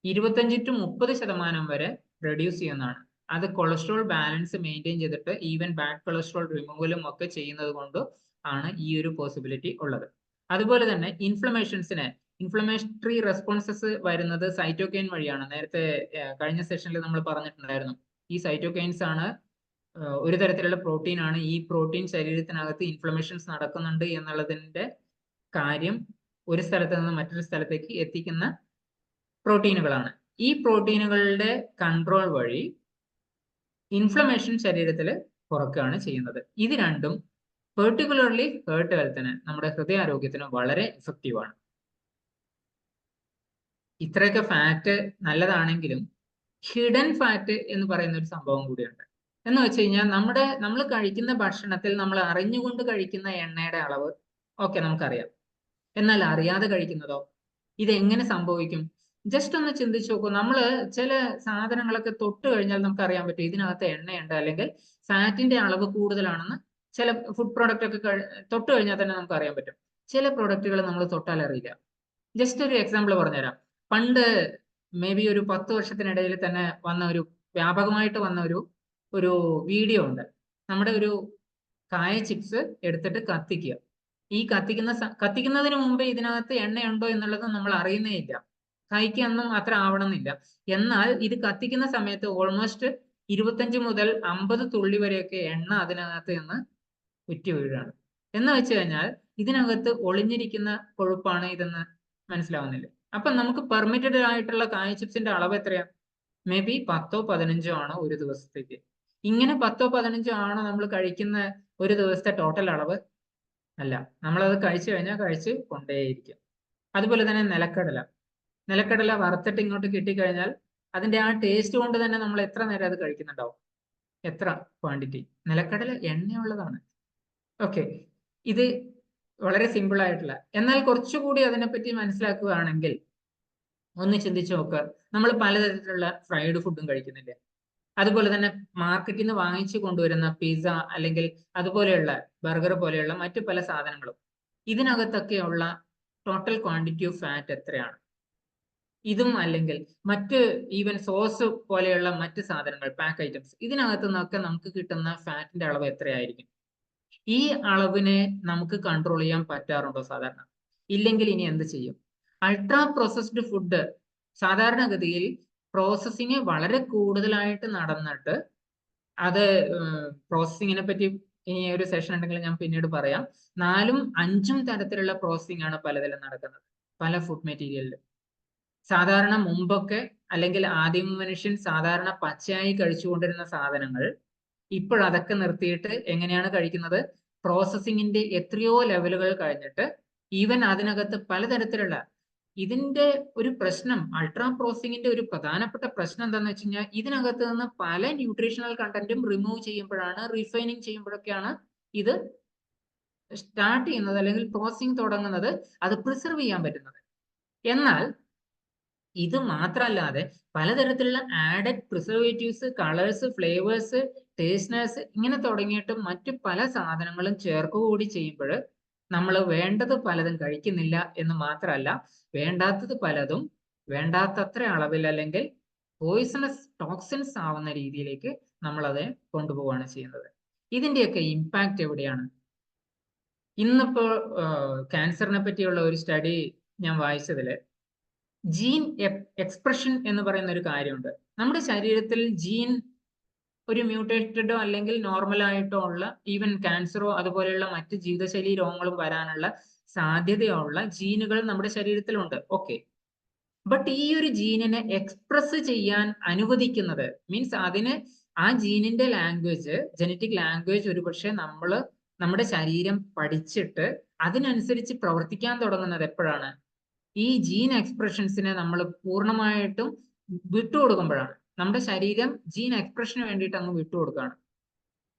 25 to 30% വരെ റെഡ്യൂസ് ചെയ്യുന്നതാണ്. അത് കൊളസ്ട്രോൾ ബാലൻസ് മെയിൻറ്റെയിൻ ചെയ്തിട്ട് ഈവൻ ബാഡ് കൊളസ്ട്രോൾ റിമൂവലും ഒക്കെ ചെയ്യുന്നത് കൊണ്ട് ആണ് ഈ ഒരു പോസിബിലിറ്റി ഉള്ളത്. അതുപോലെ തന്നെ ഇൻഫ്ലമേറ്ററി റെസ്പോൺസസ് വരുന്നത് സൈറ്റോകൈൻ വഴിയാണ്. നേരത്തെ കഴിഞ്ഞ സെഷനിൽ നമ്മൾ പറഞ്ഞിട്ടുണ്ടായിരുന്നു. ഈ സൈറ്റോകൈൻസ് ആണ് ഒരു തരത്തിലുള്ള പ്രോട്ടീൻ ആണ്. ഈ പ്രോട്ടീൻ ശരീരത്തിനകത്ത് ഇൻഫ്ലമേഷൻസ് നടക്കുന്നുണ്ട് എന്നുള്ളതിന്റെ കാര്യം ഒരു സ്ഥലത്ത് നിന്ന് മറ്റൊരു സ്ഥലത്തേക്ക് എത്തിക്കുന്ന പ്രോട്ടീനുകളാണ്. ഈ പ്രോട്ടീനുകളുടെ കൺട്രോൾ വഴി ഇൻഫ്ലമേഷൻ ശരീരത്തിൽ കുറയ്ക്കുകയാണ് ചെയ്യുന്നത്. ഇത് രണ്ടും പെർട്ടിക്കുലർലി ഹേർട്ട് ഹെൽത്തിന്, നമ്മുടെ ഹൃദയാരോഗ്യത്തിന് വളരെ എഫക്റ്റീവ് ആണ്. ഇത്രയൊക്കെ ഫാറ്റ് നല്ലതാണെങ്കിലും ഹിഡൻ ഫാറ്റ് എന്ന് പറയുന്ന ഒരു സംഭവം കൂടിയുണ്ട്. എന്ന് വെച്ച് കഴിഞ്ഞാൽ നമ്മൾ കഴിക്കുന്ന ഭക്ഷണത്തിൽ നമ്മൾ അറിഞ്ഞുകൊണ്ട് കഴിക്കുന്ന എണ്ണയുടെ അളവ് ഒക്കെ നമുക്കറിയാം. എന്നാൽ അറിയാതെ കഴിക്കുന്നതോ? ഇതെങ്ങനെ സംഭവിക്കും? ജസ്റ്റ് ഒന്ന് ചിന്തിച്ചു നോക്കൂ. നമ്മൾ ചില സാധനങ്ങളൊക്കെ തൊട്ട് കഴിഞ്ഞാൽ നമുക്ക് അറിയാൻ പറ്റും ഇതിനകത്ത് എണ്ണയുണ്ട് അല്ലെങ്കിൽ ഫാറ്റിന്റെ അളവ് കൂടുതലാണെന്ന്. ചില ഫുഡ് പ്രോഡക്റ്റ് ഒക്കെ തൊട്ട് കഴിഞ്ഞാൽ തന്നെ നമുക്ക് അറിയാൻ പറ്റും. ചില പ്രോഡക്റ്റുകൾ നമ്മൾ തൊട്ടാൽ അറിയില്ല. ജസ്റ്റ് ഒരു എക്സാമ്പിൾ പറഞ്ഞുതരാം. പണ്ട് മേ ബി ഒരു 10 വർഷത്തിനിടയിൽ തന്നെ വ്യാപകമായിട്ട് വന്ന ഒരു വീഡിയോ ഉണ്ട്. നമ്മുടെ ഒരു കായ ചിപ്സ് എടുത്തിട്ട് കത്തിക്കുക. ഈ കത്തിക്കുന്നതിന് മുമ്പേ ഇതിനകത്ത് എണ്ണയുണ്ടോ എന്നുള്ളത് നമ്മൾ അറിയുന്നേ ഇല്ല. കായ്ക്കൊന്നും അത്ര ആവണമെന്നില്ല. എന്നാൽ ഇത് കത്തിക്കുന്ന സമയത്ത് ഓൾമോസ്റ്റ് 25 മുതൽ 50 തുള്ളി വരെയൊക്കെ എണ്ണ അതിനകത്ത് നിന്ന് ഉറ്റി വീഴുകയാണ്. എന്ന് വെച്ച് കഴിഞ്ഞാൽ ഇതിനകത്ത് ഒളിഞ്ഞിരിക്കുന്ന കൊഴുപ്പാണ് ഇതെന്ന് മനസ്സിലാവുന്നില്ല. അപ്പൊ നമുക്ക് പെർമിറ്റഡ് ആയിട്ടുള്ള കായ ചിപ്സിന്റെ അളവ് എത്രയാണ്? മേ ബി 10ഓ 15ഓ ആണ് ഒരു ദിവസത്തേക്ക്. ഇങ്ങനെ 10ഓ 15ഓ ആണ് നമ്മൾ കഴിക്കുന്ന ഒരു ദിവസത്തെ ടോട്ടൽ അളവ്? അല്ല. നമ്മളത് കഴിച്ചു കഴിഞ്ഞാൽ കഴിച്ച് കൊണ്ടേയിരിക്കും. അതുപോലെ തന്നെ നിലക്കടല വറുത്തിട്ട് ഇങ്ങോട്ട് കിട്ടിക്കഴിഞ്ഞാൽ അതിന്റെ ആ ടേസ്റ്റ് കൊണ്ട് തന്നെ നമ്മൾ എത്ര നേരം അത് കഴിക്കുന്നുണ്ടാവും, എത്ര ക്വാണ്ടിറ്റി. നിലക്കടല എണ്ണയുള്ളതാണ്. ഓക്കെ, ഇത് വളരെ സിമ്പിൾ ആയിട്ടുള്ള, എന്നാൽ കുറച്ചുകൂടി അതിനെപ്പറ്റി മനസ്സിലാക്കുകയാണെങ്കിൽ ഒന്ന് ചിന്തിച്ചു നോക്കുക. നമ്മൾ പലതരത്തിലുള്ള ഫ്രൈഡ് ഫുഡും കഴിക്കുന്നില്ലേ? അതുപോലെ തന്നെ മാർക്കറ്റിൽ നിന്ന് വാങ്ങിച്ചു കൊണ്ടുവരുന്ന പിസ്സ അല്ലെങ്കിൽ അതുപോലെയുള്ള ബർഗർ പോലെയുള്ള മറ്റു പല സാധനങ്ങളും, ഇതിനകത്തൊക്കെയുള്ള ടോട്ടൽ ക്വാണ്ടിറ്റി ഓഫ് ഫാറ്റ് എത്രയാണ്? ഇതും അല്ലെങ്കിൽ മറ്റ് ഈവൻ സോസ് പോലെയുള്ള മറ്റ് സാധനങ്ങൾ, പാക്ക് ഐറ്റംസ്, ഇതിനകത്തു നിന്നൊക്കെ നമുക്ക് കിട്ടുന്ന ഫാറ്റിന്റെ അളവ് എത്രയായിരിക്കും? ഈ അളവിനെ നമുക്ക് കൺട്രോൾ ചെയ്യാൻ പറ്റാറുണ്ടോ സാധാരണ? ഇല്ലെങ്കിൽ ഇനി എന്ത് ചെയ്യും? അൾട്രാ പ്രോസസ്ഡ് ഫുഡ് സാധാരണഗതിയിൽ പ്രോസസ്സിങ് വളരെ കൂടുതലായിട്ട് നടന്നിട്ട്, അത് പ്രോസസ്സിങ്ങിനെ പറ്റി ഇനി ഒരു സെഷൻ ഉണ്ടെങ്കിൽ ഞാൻ പിന്നീട് പറയാം. 4ഉം 5ഉം തരത്തിലുള്ള പ്രോസസ്സിംഗ് ആണ് പലതിലും നടക്കുന്നത്, പല ഫുഡ് മെറ്റീരിയലിലും. സാധാരണ മുമ്പൊക്കെ അല്ലെങ്കിൽ ആദിമ മനുഷ്യൻ സാധാരണ പച്ചയായി കഴിച്ചുകൊണ്ടിരുന്ന സാധനങ്ങൾ ഇപ്പോഴതൊക്കെ നിർത്തിയിട്ട് എങ്ങനെയാണ് കഴിക്കുന്നത്? പ്രോസസ്സിങ്ങിന്റെ എത്രയോ ലെവലുകൾ കഴിഞ്ഞിട്ട്, ഈവൻ അതിനകത്ത് പലതരത്തിലുള്ള, ഇതിന്റെ ഒരു പ്രശ്നം, അൾട്രാ പ്രോസസ്സിങ്ങിന്റെ ഒരു പ്രധാനപ്പെട്ട പ്രശ്നം എന്താണെന്ന് വെച്ച് കഴിഞ്ഞാൽ, ഇതിനകത്ത് നിന്ന് പല ന്യൂട്രീഷണൽ കണ്ടന്റും റിമൂവ് ചെയ്യുമ്പോഴാണ്, റിഫൈനിങ് ചെയ്യുമ്പോഴൊക്കെയാണ് ഇത് സ്റ്റാർട്ട് ചെയ്യുന്നത് അല്ലെങ്കിൽ പ്രോസസ്സിങ് തുടങ്ങുന്നത്, അത് പ്രിസർവ് ചെയ്യാൻ പറ്റുന്നത്. എന്നാൽ ഇത് മാത്രമല്ലാതെ പലതരത്തിലുള്ള ആഡഡ് പ്രിസർവേറ്റീവ്സ്, കളേഴ്സ്, ഫ്ലേവേഴ്സ്, ടേസ്റ്റ്നേഴ്സ് ഇങ്ങനെ തുടങ്ങിയിട്ട് മറ്റു പല സാധനങ്ങളും ചേർക്കുക കൂടി ചെയ്യുമ്പോൾ നമ്മൾ വേണ്ടത് പലതും കഴിക്കുന്നില്ല എന്ന് മാത്രമല്ല, വേണ്ടാത്തത് പലതും വേണ്ടാത്തത്ര അളവിൽ അല്ലെങ്കിൽ പോയിസണസ് ടോക്സിൻസ് ആവുന്ന രീതിയിലേക്ക് നമ്മളത് കൊണ്ടുപോവുകയാണ് ചെയ്യുന്നത്. ഇതിന്റെയൊക്കെ ഇമ്പാക്റ്റ് എവിടെയാണ്? ഇന്നിപ്പോ ക്യാൻസറിനെ പറ്റിയുള്ള ഒരു സ്റ്റഡി ഞാൻ വായിച്ചതില്, ജീൻ എക്സ്പ്രഷൻ എന്ന് പറയുന്ന ഒരു കാര്യമുണ്ട്. നമ്മുടെ ശരീരത്തിൽ ജീൻ ഒരു മ്യൂട്ടേറ്റഡോ അല്ലെങ്കിൽ നോർമൽ ആയിട്ടോ ഉള്ള, ഈവൻ ക്യാൻസറോ അതുപോലെയുള്ള മറ്റ് ജീവിതശൈലി രോഗങ്ങളും വരാനുള്ള സാധ്യതയുള്ള ജീനുകൾ നമ്മുടെ ശരീരത്തിലുണ്ട്. ഓക്കെ, ബട്ട് ഈ ഒരു ജീനിനെ എക്സ്പ്രസ് ചെയ്യാൻ അനുവദിക്കുന്നത്, മീൻസ് അതിന് ആ ജീനിന്റെ ലാംഗ്വേജ്, ജനറ്റിക് ലാംഗ്വേജ് ഒരുപക്ഷെ നമ്മുടെ ശരീരം പഠിച്ചിട്ട് അതിനനുസരിച്ച് പ്രവർത്തിക്കാൻ തുടങ്ങുന്നത് എപ്പോഴാണ്? ഈ ജീൻ എക്സ്പ്രഷൻസിനെ നമ്മൾ പൂർണ്ണമായിട്ടും വിട്ടുകൊടുക്കുമ്പോഴാണ്. നമ്മുടെ ശരീരം ജീൻ എക്സ്പ്രഷന് വേണ്ടിയിട്ട് അങ്ങ് വിട്ടുകൊടുക്കുകയാണ്.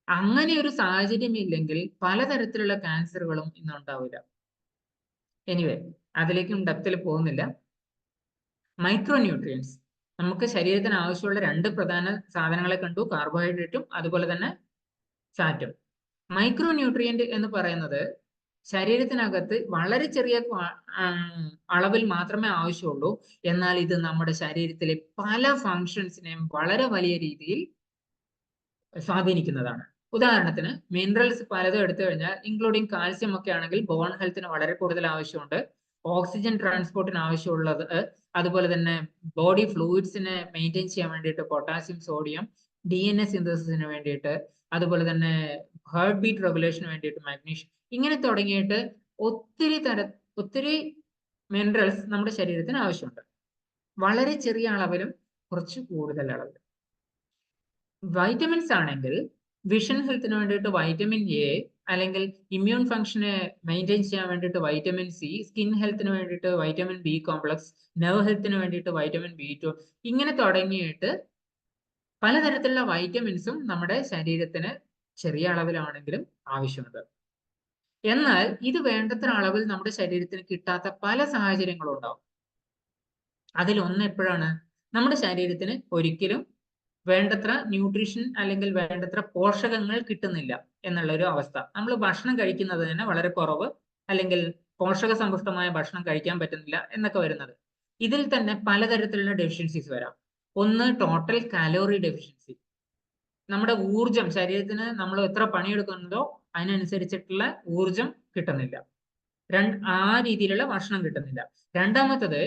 അങ്ങനെ ഒരു സാഹചര്യം ഇല്ലെങ്കിൽ പലതരത്തിലുള്ള ക്യാൻസറുകളും ഇന്നുണ്ടാവില്ല. എനിവേ, അതിലേക്കും ഡെപ്തിൽ പോകുന്നില്ല. മൈക്രോ ന്യൂട്രിയൻസ്, നമുക്ക് ശരീരത്തിന് ആവശ്യമുള്ള 2 പ്രധാന സാധനങ്ങളെ കണ്ടു, കാർബോഹൈഡ്രേറ്റും അതുപോലെ തന്നെ ഫാറ്റും. മൈക്രോ ന്യൂട്രിയന്റ് എന്ന് പറയുന്നത് ശരീരത്തിനകത്ത് വളരെ ചെറിയ അളവിൽ മാത്രമേ ആവശ്യമുള്ളൂ. എന്നാൽ ഇത് നമ്മുടെ ശരീരത്തിലെ പല ഫങ്ഷൻസിനെയും വളരെ വലിയ രീതിയിൽ സ്വാധീനിക്കുന്നതാണ്. ഉദാഹരണത്തിന് മിനറൽസ് പലതും എടുത്തു കഴിഞ്ഞാൽ, ഇൻക്ലൂഡിങ് കാൽസ്യം ഒക്കെ ആണെങ്കിൽ ബോൺ ഹെൽത്തിന് വളരെ കൂടുതൽ ആവശ്യമുണ്ട്. ഓക്സിജൻ ട്രാൻസ്പോർട്ടിന് ആവശ്യമുള്ളത്, അതുപോലെ തന്നെ ബോഡി ഫ്ലൂയിഡ്സിനെ മെയിൻറ്റെയിൻ ചെയ്യാൻ വേണ്ടിയിട്ട് പൊട്ടാസ്യം, സോഡിയം, DNA സിന്തസിസിന് വേണ്ടിയിട്ട്, അതുപോലെ തന്നെ ഹാർട്ട് ബീറ്റ് റെഗുലേഷന് വേണ്ടിയിട്ട് മാഗ്നീഷ്യം, ഇങ്ങനെ തുടങ്ങിയിട്ട് ഒത്തിരി മിനറൽസ് നമ്മുടെ ശരീരത്തിന് ആവശ്യമുണ്ട്, വളരെ ചെറിയ അളവിലും കുറച്ച് കൂടുതൽ അളവിലും. വൈറ്റമിൻസ് ആണെങ്കിൽ വിഷൻ ഹെൽത്തിന് വേണ്ടിയിട്ട് വൈറ്റമിൻ എ, അല്ലെങ്കിൽ ഇമ്മ്യൂൺ ഫംഗ്ഷനെ മെയിൻറ്റെയിൻ ചെയ്യാൻ വേണ്ടിയിട്ട് വൈറ്റമിൻ സി, സ്കിൻ ഹെൽത്തിന് വേണ്ടിയിട്ട് വൈറ്റമിൻ ബി കോംപ്ലക്സ്, നെർവ് ഹെൽത്തിന് വേണ്ടിയിട്ട് വൈറ്റമിൻ B2, ഇങ്ങനെ തുടങ്ങിയിട്ട് പലതരത്തിലുള്ള വൈറ്റമിൻസും നമ്മുടെ ശരീരത്തിന് ചെറിയ അളവിലാണെങ്കിലും ആവശ്യമുണ്ട്. എന്നാൽ ഇത് വേണ്ടത്ര അളവിൽ നമ്മുടെ ശരീരത്തിന് കിട്ടാത്ത പല സാഹചര്യങ്ങളും ഉണ്ടാവും. അതിലൊന്ന് എപ്പോഴാണ്? നമ്മുടെ ശരീരത്തിന് ഒരിക്കലും വേണ്ടത്ര ന്യൂട്രീഷൻ അല്ലെങ്കിൽ വേണ്ടത്ര പോഷകങ്ങൾ കിട്ടുന്നില്ല എന്നുള്ള ഒരു അവസ്ഥ. നമ്മൾ ഭക്ഷണം കഴിക്കുന്നത് തന്നെ വളരെ കുറവ്, അല്ലെങ്കിൽ പോഷക സമ്പുഷ്ടമായ ഭക്ഷണം കഴിക്കാൻ പറ്റുന്നില്ല എന്നൊക്കെ വരുന്നത്. ഇതിൽ തന്നെ പലതരത്തിലുള്ള ഡെഫിഷ്യൻസീസ് വരാം. ഒന്ന്, ടോട്ടൽ കാലോറി ഡെഫിഷ്യൻസി. നമ്മുടെ ഊർജം, ശരീരത്തിന് നമ്മൾ എത്ര പണിയെടുക്കുന്നതോ അതിനനുസരിച്ചിട്ടുള്ള ഊർജം കിട്ടുന്നില്ല, ആ രീതിയിലുള്ള ഭക്ഷണം കിട്ടുന്നില്ല. രണ്ടാമത്തത്,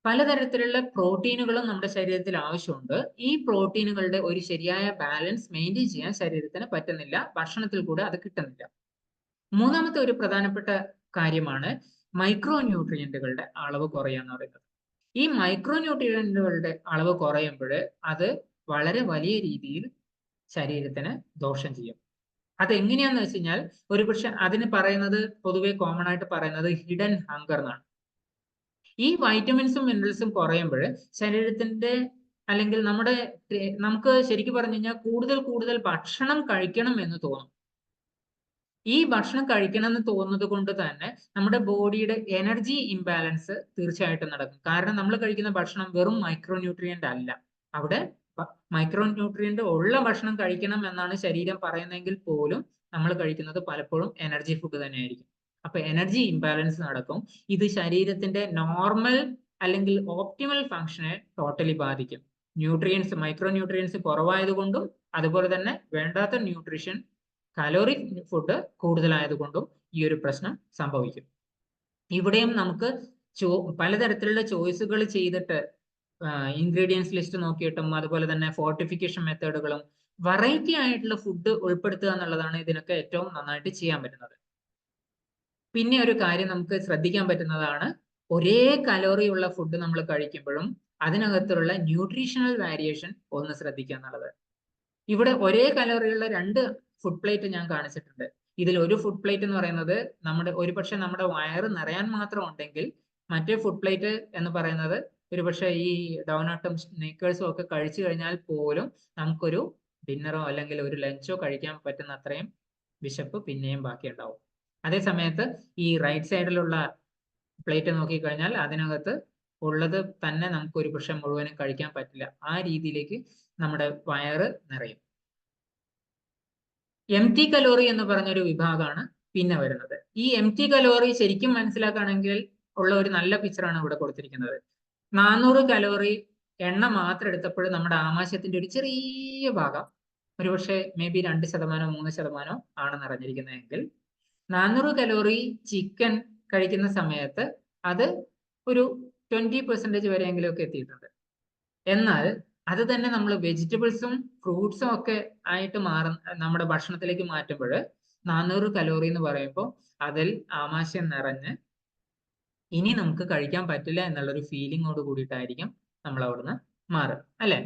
പലതരത്തിലുള്ള പ്രോട്ടീനുകളും നമ്മുടെ ശരീരത്തിൽ ആവശ്യമുണ്ട്. ഈ പ്രോട്ടീനുകളുടെ ഒരു ശരിയായ ബാലൻസ് മെയിൻറ്റെയിൻ ചെയ്യാൻ ശരീരത്തിന് പറ്റുന്നില്ല, ഭക്ഷണത്തിൽ കൂടെ അത് കിട്ടുന്നില്ല. മൂന്നാമത്തെ ഒരു പ്രധാനപ്പെട്ട കാര്യമാണ് മൈക്രോ ന്യൂട്രിയന്റുകളുടെ അളവ് കുറയുക എന്ന് പറയുന്നത്. ഈ മൈക്രോ ന്യൂട്രിയന്റുകളുടെ അളവ് കുറയുമ്പോൾ അത് വളരെ വലിയ രീതിയിൽ ശരീരത്തിന് ദോഷം ചെയ്യും. അതെങ്ങനെയാന്ന് വെച്ച് കഴിഞ്ഞാൽ, ഒരുപക്ഷെ അതിന് പറയുന്നത്, പൊതുവെ കോമൺ ആയിട്ട് പറയുന്നത് ഹിഡൻ ഹങ്കർ എന്നാണ്. ഈ വൈറ്റമിൻസും മിനറൽസും കുറയുമ്പോൾ ശരീരത്തിന്റെ അല്ലെങ്കിൽ നമുക്ക് ശരിക്കും പറഞ്ഞു കഴിഞ്ഞാൽ കൂടുതൽ ഭക്ഷണം കഴിക്കണം എന്ന് തോന്നും. ഈ ഭക്ഷണം കഴിക്കണം എന്ന് തോന്നുന്നത് കൊണ്ട് തന്നെ നമ്മുടെ ബോഡിയുടെ എനർജി ഇംബാലൻസ് തീർച്ചയായിട്ടും നടക്കും. കാരണം നമ്മൾ കഴിക്കുന്ന ഭക്ഷണം വെറും മൈക്രോന്യൂട്രിയന്റ് അല്ല. അവിടെ മൈക്രോന്യൂട്രിയന്റ് ഉള്ള ഭക്ഷണം കഴിക്കണം എന്നാണ് ശരീരം പറയുന്നതെങ്കിൽ പോലും നമ്മൾ കഴിക്കുന്നത് പലപ്പോഴും എനർജി ഫുഡ് തന്നെയായിരിക്കും. അപ്പൊ എനർജി ഇംബാലൻസ് നടക്കും. ഇത് ശരീരത്തിന്റെ നോർമൽ അല്ലെങ്കിൽ ഓപ്റ്റിമൽ ഫംഗ്ഷനെ ടോട്ടലി ബാധിക്കും. മൈക്രോന്യൂട്രിയൻസ് കുറവായതുകൊണ്ടും അതുപോലെ തന്നെ വേണ്ടാത്ത ന്യൂട്രീഷൻ കലോറിക് ഫുഡ് കൂടുതലായതുകൊണ്ടും ഈ ഒരു പ്രശ്നം സംഭവിക്കും. ഇവിടെയും നമുക്ക് പലതരത്തിലുള്ള ചോയ്സുകൾ ചെയ്തിട്ട് ഇൻഗ്രീഡിയൻസ് ലിസ്റ്റ് നോക്കിയിട്ടും അതുപോലെ തന്നെ ഫോർട്ടിഫിക്കേഷൻ മെത്തേഡുകളും വെറൈറ്റി ആയിട്ടുള്ള ഫുഡ് ഉൾപ്പെടുത്തുക എന്നുള്ളതാണ് ഇതിനൊക്കെ ഏറ്റവും നന്നായിട്ട് ചെയ്യാൻ പറ്റുന്നത്. പിന്നെ ഒരു കാര്യം നമുക്ക് ശ്രദ്ധിക്കാൻ പറ്റുന്നതാണ്, ഒരേ കലോറി ഉള്ള ഫുഡ് നമ്മൾ കഴിക്കുമ്പോഴും അതിനകത്തുള്ള ന്യൂട്രീഷണൽ വേരിയേഷൻ ഒന്ന് ശ്രദ്ധിക്കുക എന്നുള്ളത്. ഇവിടെ ഒരേ കലോറിയുള്ള 2 ഫുഡ് പ്ലേറ്റ് ഞാൻ കാണിച്ചിട്ടുണ്ട്. ഇതിൽ ഒരു ഫുഡ് പ്ലേറ്റ് എന്ന് പറയുന്നത് ഒരുപക്ഷെ നമ്മുടെ വയറ് നിറയാൻ മാത്രം ഉണ്ടെങ്കിൽ, മറ്റേ ഫുഡ് പ്ലേറ്റ് എന്ന് പറയുന്നത് ഒരുപക്ഷെ ഈ ഡോണട്ടും സ്നീക്കേഴ്സും ഒക്കെ കഴിച്ചു കഴിഞ്ഞാൽ പോലും നമുക്കൊരു ഡിന്നറോ അല്ലെങ്കിൽ ഒരു ലഞ്ചോ കഴിക്കാൻ പറ്റുന്ന അത്രയും വിശപ്പ് പിന്നെയും ബാക്കി ഉണ്ടാവും. അതേ സമയത്ത് ഈ റൈറ്റ് സൈഡിലുള്ള പ്ലേറ്റ് നോക്കിക്കഴിഞ്ഞാൽ അതിനകത്ത് ഉള്ളത് തന്നെ നമുക്ക് ഒരു പക്ഷെ മുഴുവനും കഴിക്കാൻ പറ്റില്ല. ആ രീതിയിലേക്ക് നമ്മുടെ വയറ് നിറയും. എംപ്റ്റി കലോറി എന്ന് പറഞ്ഞൊരു വിഭാഗമാണ് പിന്നെ വരുന്നത്. ഈ എംപ്റ്റി കലോറി ശരിക്കും മനസ്സിലാക്കുകയാണെങ്കിൽ ഉള്ള ഒരു നല്ല പിക്ചറാണ് ഇവിടെ കൊടുത്തിരിക്കുന്നത്. 400 കലോറി എണ്ണ മാത്രം എടുത്തപ്പോൾ നമ്മുടെ ആമാശയത്തിന്റെ ഒരു ചെറിയ ഭാഗം, ഒരുപക്ഷെ മേ ബി 2% 3% ആണ് നിറഞ്ഞിരിക്കുന്നതെങ്കിൽ 400 കലോറി ചിക്കൻ കഴിക്കുന്ന സമയത്ത് അത് ഒരു 20% വരെയെങ്കിലും ഒക്കെ എത്തിയിട്ടുണ്ട്. എന്നാൽ അത് തന്നെ നമ്മൾ വെജിറ്റബിൾസും ഫ്രൂട്ട്സും ഒക്കെ ആയിട്ട് നമ്മുടെ ഭക്ഷണത്തിലേക്ക് മാറ്റുമ്പോൾ 400 കലോറി എന്ന് പറയുമ്പോൾ അതിൽ ആമാശയം നിറഞ്ഞ് ഇനി നമുക്ക് കഴിക്കാൻ പറ്റില്ല എന്നുള്ളൊരു ഫീലിങ്ങോട് കൂടിയിട്ടായിരിക്കും നമ്മൾ അവിടുന്ന് മാറുക, അല്ലെ?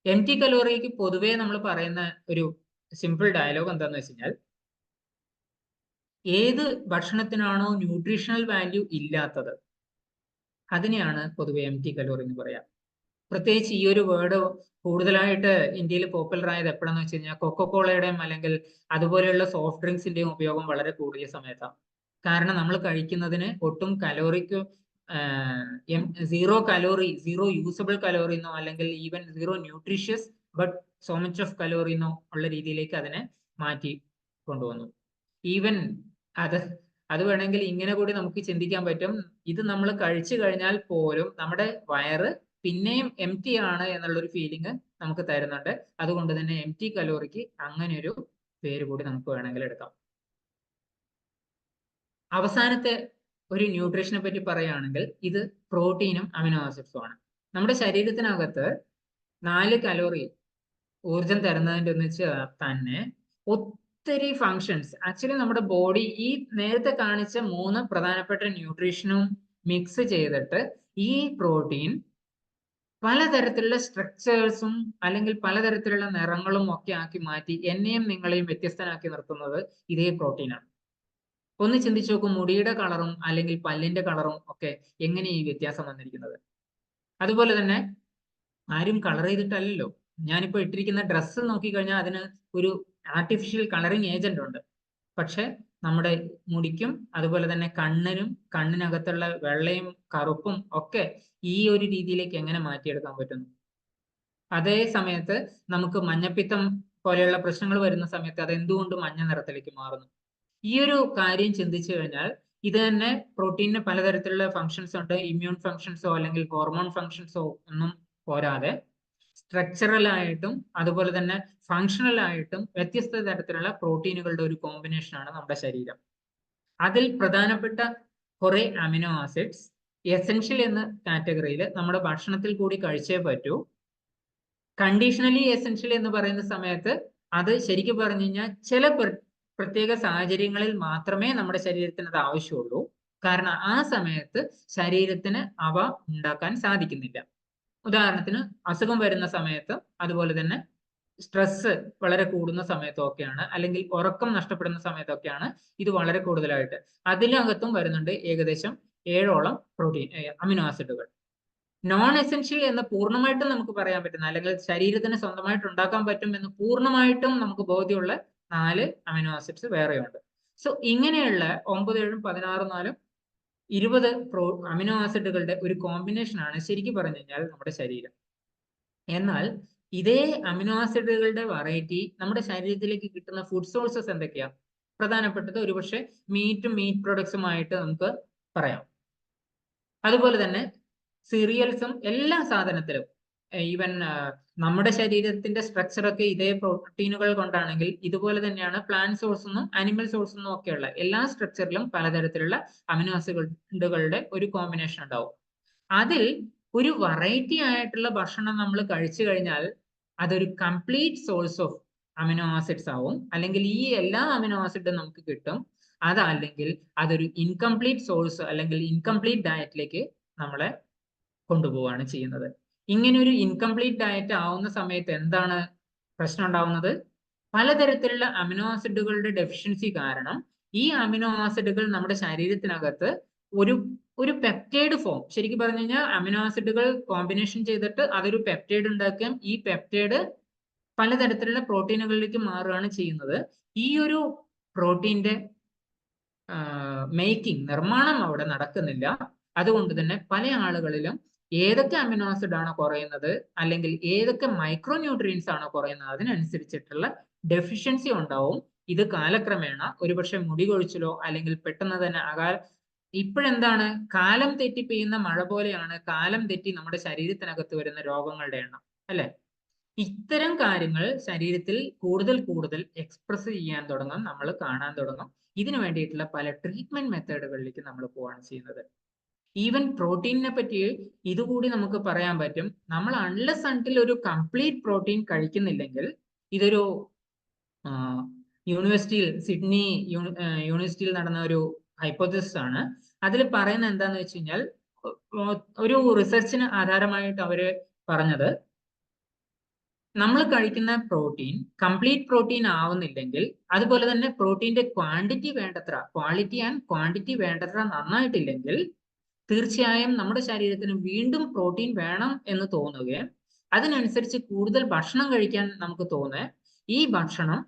എംപ്റ്റി കലോറിക്ക് പൊതുവേ നമ്മൾ പറയുന്ന ഒരു സിമ്പിൾ ഡയലോഗ് എന്താന്ന് വെച്ച് കഴിഞ്ഞാൽ, ഏത് ഭക്ഷണത്തിനാണോ ന്യൂട്രീഷണൽ വാല്യൂ ഇല്ലാത്തത് അതിനെയാണ് പൊതുവെ എംപ്റ്റി കലോറി എന്ന് പറയാം. പ്രത്യേകിച്ച് ഈ ഒരു വേർഡ് കൂടുതലായിട്ട് ഇന്ത്യയിൽ പോപ്പുലർ ആയത് എപ്പോഴാന്ന് വെച്ച് കഴിഞ്ഞാൽ കൊക്കോകോളയുടെയും അല്ലെങ്കിൽ അതുപോലെയുള്ള സോഫ്റ്റ് ഡ്രിങ്ക്സിന്റെയും ഉപയോഗം വളരെ കൂടിയ സമയത്താണ്. കാരണം നമ്മൾ കഴിക്കുന്നതിന് ഒട്ടും കലോറിക്ക് 0 കലോറി, 0 യൂസബിൾ കലോറി എന്നോ അല്ലെങ്കിൽ even 0 nutritious but so much of calorie എന്നോ ഉള്ള രീതിയിലേക്ക് അതിനെ മാറ്റി കൊണ്ടുവന്നു. ഈവൻ അത് വേണമെങ്കിൽ ഇങ്ങനെ കൂടി നമുക്ക് ചിന്തിക്കാൻ പറ്റും, ഇത് നമ്മൾ കഴിച്ചു കഴിഞ്ഞാൽ പോലും നമ്മുടെ വയറ് പിന്നെയും എംപ്റ്റി ആണ് എന്നുള്ളൊരു ഫീലിംഗ് നമുക്ക് തരുന്നുണ്ട്. അതുകൊണ്ട് തന്നെ എംപ്റ്റി കലോറിക്ക് അങ്ങനെ ഒരു പേര് കൂടി നമുക്ക് വേണമെങ്കിൽ എടുക്കാം. അവസാനത്തെ ഒരു ന്യൂട്രീഷനെ പറ്റി പറയുകയാണെങ്കിൽ ഇത് പ്രോട്ടീനും അമിനോ ആസിഡ്സും ആണ്. നമ്മുടെ ശരീരത്തിനകത്ത് 4 കലോറി ഊർജം തരുന്നതിൻ്റെ ഒന്നിച്ച് തന്നെ ഒത്തിരി ഫങ്ഷൻസ്, ആക്ച്വലി നമ്മുടെ ബോഡി ഈ നേരത്തെ കാണിച്ച 3 പ്രധാനപ്പെട്ട ന്യൂട്രീഷനും മിക്സ് ചെയ്തിട്ട് ഈ പ്രോട്ടീൻ പലതരത്തിലുള്ള സ്ട്രക്ചേഴ്സും അല്ലെങ്കിൽ പലതരത്തിലുള്ള നിറങ്ങളും ഒക്കെ ആക്കി മാറ്റി എന്നെയും നിങ്ങളെയും വ്യത്യസ്തനാക്കി നിർത്തുന്നത് ഇതേ പ്രോട്ടീനാണ്. ഒന്ന് ചിന്തിച്ചു നോക്കും, മുടിയുടെ കളറും അല്ലെങ്കിൽ പല്ലിന്റെ കളറും ഒക്കെ എങ്ങനെ ഈ വ്യത്യാസം വന്നിരിക്കുന്നത്. അതുപോലെ തന്നെ ആരും കളർ ചെയ്തിട്ടല്ലല്ലോ. ഞാനിപ്പോൾ ഇട്ടിരിക്കുന്ന ഡ്രസ്സ് നോക്കിക്കഴിഞ്ഞാൽ അതിന് ഒരു ആർട്ടിഫിഷ്യൽ കളറിങ് ഏജന്റ് ഉണ്ട്. പക്ഷെ നമ്മുടെ മുടിക്കും അതുപോലെ തന്നെ കണ്ണിനകത്തുള്ള വെള്ളയും കറുപ്പും ഒക്കെ ഈ ഒരു രീതിയിലേക്ക് എങ്ങനെ മാറ്റിയെടുക്കാൻ പറ്റുന്നു? അതേ സമയത്ത് നമുക്ക് മഞ്ഞപ്പിത്തം പോലെയുള്ള പ്രശ്നങ്ങൾ വരുന്ന സമയത്ത് അത് എന്തുകൊണ്ട് മഞ്ഞ നിറത്തിലേക്ക് മാറുന്നു? ഈ ഒരു കാര്യം ചിന്തിച്ചു കഴിഞ്ഞാൽ ഇത് തന്നെ പ്രോട്ടീനിന് പലതരത്തിലുള്ള ഫങ്ഷൻസ് ഉണ്ട്. ഇമ്മ്യൂൺ ഫങ്ഷൻസോ അല്ലെങ്കിൽ ഹോർമോൺ ഫങ്ഷൻസോ ഒന്നും പോരാതെ സ്ട്രക്ചറൽ ആയിട്ടും അതുപോലെ തന്നെ ഫങ്ഷണൽ ആയിട്ടും വ്യത്യസ്ത തരത്തിലുള്ള പ്രോട്ടീനുകളുടെ ഒരു കോമ്പിനേഷൻ ആണ് നമ്മുടെ ശരീരം. അതിൽ പ്രധാനപ്പെട്ട കുറെ അമിനോ ആസിഡ്സ് എസെൻഷ്യൽ എന്ന കാറ്റഗറിയിൽ നമ്മുടെ ഭക്ഷണത്തിൽ കൂടി കഴിച്ചേ പറ്റൂ. കണ്ടീഷണലി എസെൻഷ്യൽ എന്ന് പറയുന്ന സമയത്ത് അത് ശരിക്കും പറഞ്ഞു കഴിഞ്ഞാൽ ചില പ്രത്യേക സാഹചര്യങ്ങളിൽ മാത്രമേ നമ്മുടെ ശരീരത്തിന് അത് ആവശ്യമുള്ളൂ. കാരണം ആ സമയത്ത് ശരീരത്തിന് അവ ഉണ്ടാക്കാൻ സാധിക്കുന്നില്ല. ഉദാഹരണത്തിന് അസുഖം വരുന്ന സമയത്ത്, അതുപോലെ തന്നെ സ്ട്രെസ് വളരെ കൂടുന്ന സമയത്തൊക്കെയാണ്, അല്ലെങ്കിൽ ഉറക്കം നഷ്ടപ്പെടുന്ന സമയത്തൊക്കെയാണ് ഇത് വളരെ കൂടുതലായിട്ട്. അതിനകത്തും വരുന്നുണ്ട് ഏകദേശം 7ഓളം അമിനോ ആസിഡുകൾ. നോൺ എസെൻഷ്യൽ എന്ന് പൂർണ്ണമായിട്ടും നമുക്ക് പറയാൻ പറ്റുന്ന, അല്ലെങ്കിൽ ശരീരത്തിന് സ്വന്തമായിട്ട് ഉണ്ടാക്കാൻ പറ്റും എന്ന് പൂർണ്ണമായിട്ടും നമുക്ക് ബോധ്യമുള്ള 4 അമിനോ ആസിഡ്സ് വേറെയുണ്ട്. സോ ഇങ്ങനെയുള്ള 9, 7, 16, 4, 20 അമിനോ ആസിഡുകളുടെ ഒരു കോമ്പിനേഷൻ ആണ് ശരിക്കും പറഞ്ഞു കഴിഞ്ഞാൽ നമ്മുടെ ശരീരം. എന്നാൽ ഇതേ അമിനോ ആസിഡുകളുടെ വെറൈറ്റി നമ്മുടെ ശരീരത്തിലേക്ക് കിട്ടുന്ന ഫുഡ് സോഴ്സസ് എന്തൊക്കെയാ? പ്രധാനപ്പെട്ടത് ഒരുപക്ഷെ മീറ്റ് പ്രൊഡക്ട്സുമായിട്ട് നമുക്ക് പറയാം. അതുപോലെ തന്നെ സീരിയൽസും എല്ലാ സാധനത്തിലും, ഈവൻ നമ്മുടെ ശരീരത്തിന്റെ സ്ട്രക്ചർ ഒക്കെ ഇതേ പ്രോട്ടീനുകൾ കൊണ്ടാണെങ്കിൽ ഇതുപോലെ തന്നെയാണ് പ്ലാന്റ് സോഴ്സ് നിന്നും ആനിമൽ സോഴ്സ് നിന്നും ഒക്കെയുള്ള എല്ലാ സ്ട്രക്ചറിലും പലതരത്തിലുള്ള അമിനോ ആസിഡുകളുടെ ഒരു കോമ്പിനേഷൻ ഉണ്ടാവും. അതിൽ ഒരു വെറൈറ്റി ആയിട്ടുള്ള ഭക്ഷണം നമ്മൾ കഴിച്ചു കഴിഞ്ഞാൽ അതൊരു complete source of amino acids ആവും, അല്ലെങ്കിൽ ഈ എല്ലാ അമിനോ ആസിഡും നമുക്ക് കിട്ടും. അതല്ലെങ്കിൽ അതൊരു ഇൻകംപ്ലീറ്റ് സോഴ്സ് അല്ലെങ്കിൽ ഇൻകംപ്ലീറ്റ് ഡയറ്റിലേക്ക് നമ്മളെ കൊണ്ടുപോവുകയാണ് ചെയ്യുന്നത്. ഇങ്ങനെ ഒരു ഇൻകംപ്ലീറ്റ് ഡയറ്റ് ആവുന്ന സമയത്ത് എന്താണ് പ്രശ്നം ഉണ്ടാവുന്നത്? പലതരത്തിലുള്ള അമിനോ ആസിഡുകളുടെ ഡെഫിഷ്യൻസി കാരണം ഈ അമിനോ ആസിഡുകൾ നമ്മുടെ ശരീരത്തിനകത്ത് ഒരു പെപ്റ്റൈഡ് ഫോം, ശരിക്കും പറഞ്ഞു കഴിഞ്ഞാൽ അമിനോ ആസിഡുകൾ കോമ്പിനേഷൻ ചെയ്തിട്ട് അതൊരു പെപ്റ്റൈഡ് ഉണ്ടാക്കുകയും ഈ പെപ്റ്റൈഡ് പലതരത്തിലുള്ള പ്രോട്ടീനുകളിലേക്ക് മാറുകയാണ് ചെയ്യുന്നത്. ഈ ഒരു പ്രോട്ടീന്റെ നിർമ്മാണം അവിടെ നടക്കുന്നില്ല. അതുകൊണ്ട് തന്നെ പല ആളുകളിലും ഏതൊക്കെ അമിനോ ആസിഡ് ആണോ കുറയുന്നത്, അല്ലെങ്കിൽ ഏതൊക്കെ മൈക്രോ ന്യൂട്രിയൻസ് ആണോ കുറയുന്നത്, അതിനനുസരിച്ചിട്ടുള്ള ഡെഫിഷ്യൻസി ഉണ്ടാവും. ഇത് കാലക്രമേണ ഒരുപക്ഷെ മുടി കൊഴിച്ചിലോ അല്ലെങ്കിൽ പെട്ടെന്ന് തന്നെ ഇപ്പോഴെന്താണ്, കാലം തെറ്റി പെയ്യുന്ന മഴ പോലെയാണ് കാലം തെറ്റി നമ്മുടെ ശരീരത്തിനകത്ത് വരുന്ന രോഗങ്ങളുടെ എണ്ണം, അല്ലെ? ഇത്തരം കാര്യങ്ങൾ ശരീരത്തിൽ കൂടുതൽ എക്സ്പ്രസ് ചെയ്യാൻ തുടങ്ങും, നമ്മൾ കാണാൻ തുടങ്ങും. ഇതിനു വേണ്ടിയിട്ടുള്ള പല ട്രീറ്റ്മെന്റ് മെത്തേഡുകളിലേക്ക് നമ്മൾ പോവാണ് ചെയ്യുന്നത്. ഈവൻ പ്രോട്ടീനെ പറ്റി ഇതുകൂടി നമുക്ക് പറയാൻ പറ്റും. നമ്മൾ അൺലെസ് അൺടിൽ ഒരു കംപ്ലീറ്റ് പ്രോട്ടീൻ കഴിക്കുന്നില്ലെങ്കിൽ, ഇതൊരു സിഡ്നി യൂണിവേഴ്സിറ്റിയിൽ നടന്ന ഒരു ഹൈപ്പോത്തസിസ് ആണ്. അതിൽ പറയുന്നത് എന്താന്ന് വെച്ച് കഴിഞ്ഞാൽ, ഒരു റിസർച്ചിന് ആധാരമായിട്ട് അവര് പറഞ്ഞത്, നമ്മൾ കഴിക്കുന്ന പ്രോട്ടീൻ കംപ്ലീറ്റ് പ്രോട്ടീൻ ആവുന്നില്ലെങ്കിൽ, അതുപോലെ തന്നെ പ്രോട്ടീന്റെ ക്വാളിറ്റി ആൻഡ് ക്വാണ്ടിറ്റി വേണ്ടത്ര നന്നായിട്ടില്ലെങ്കിൽ, തീർച്ചയായും നമ്മുടെ ശരീരത്തിന് വീണ്ടും പ്രോട്ടീൻ വേണം എന്ന് തോന്നുകയും അതിനനുസരിച്ച് കൂടുതൽ ഭക്ഷണം കഴിക്കാൻ നമുക്ക് തോന്നുക. ഈ ഭക്ഷണം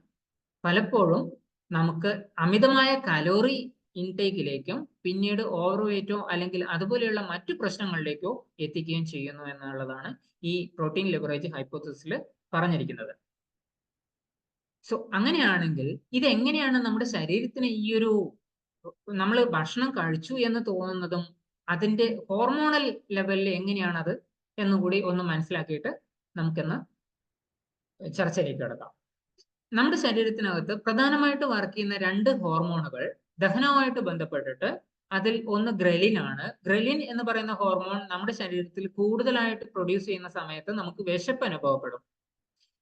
പലപ്പോഴും നമുക്ക് അമിതമായ കലോറി ഇൻടേക്കിലേക്കും പിന്നീട് ഓവർ വെയിറ്റോ അല്ലെങ്കിൽ അതുപോലെയുള്ള മറ്റു പ്രശ്നങ്ങളിലേക്കോ എത്തിക്കുകയും ചെയ്യുന്നു എന്നുള്ളതാണ് ഈ പ്രോട്ടീൻ ലിവറേജ് ഹൈപ്പോത്തസിസിൽ പറഞ്ഞിരിക്കുന്നത്. സോ അങ്ങനെയാണെങ്കിൽ ഇതെങ്ങനെയാണ് നമ്മുടെ ശരീരത്തിന് ഈ ഒരു നമ്മൾ ഭക്ഷണം കഴിച്ചു എന്ന് തോന്നുന്നതും അതിന്റെ ഹോർമോണൽ ലെവലിൽ എങ്ങനെയാണത് എന്നുകൂടി ഒന്ന് മനസ്സിലാക്കിയിട്ട് നമുക്കിന്ന് ചർച്ചയിലേക്ക് കിടക്കാം. നമ്മുടെ ശരീരത്തിനകത്ത് പ്രധാനമായിട്ട് വർക്ക് ചെയ്യുന്ന 2 ഹോർമോണുകൾ ദഹനവുമായിട്ട് ബന്ധപ്പെട്ടിട്ട്, അതിൽ ഒന്ന് ഗ്രലിൻ ആണ്. ഗ്രലിൻ എന്ന് പറയുന്ന ഹോർമോൺ നമ്മുടെ ശരീരത്തിൽ കൂടുതലായിട്ട് പ്രൊഡ്യൂസ് ചെയ്യുന്ന സമയത്ത് നമുക്ക് വിശപ്പ് അനുഭവപ്പെടും.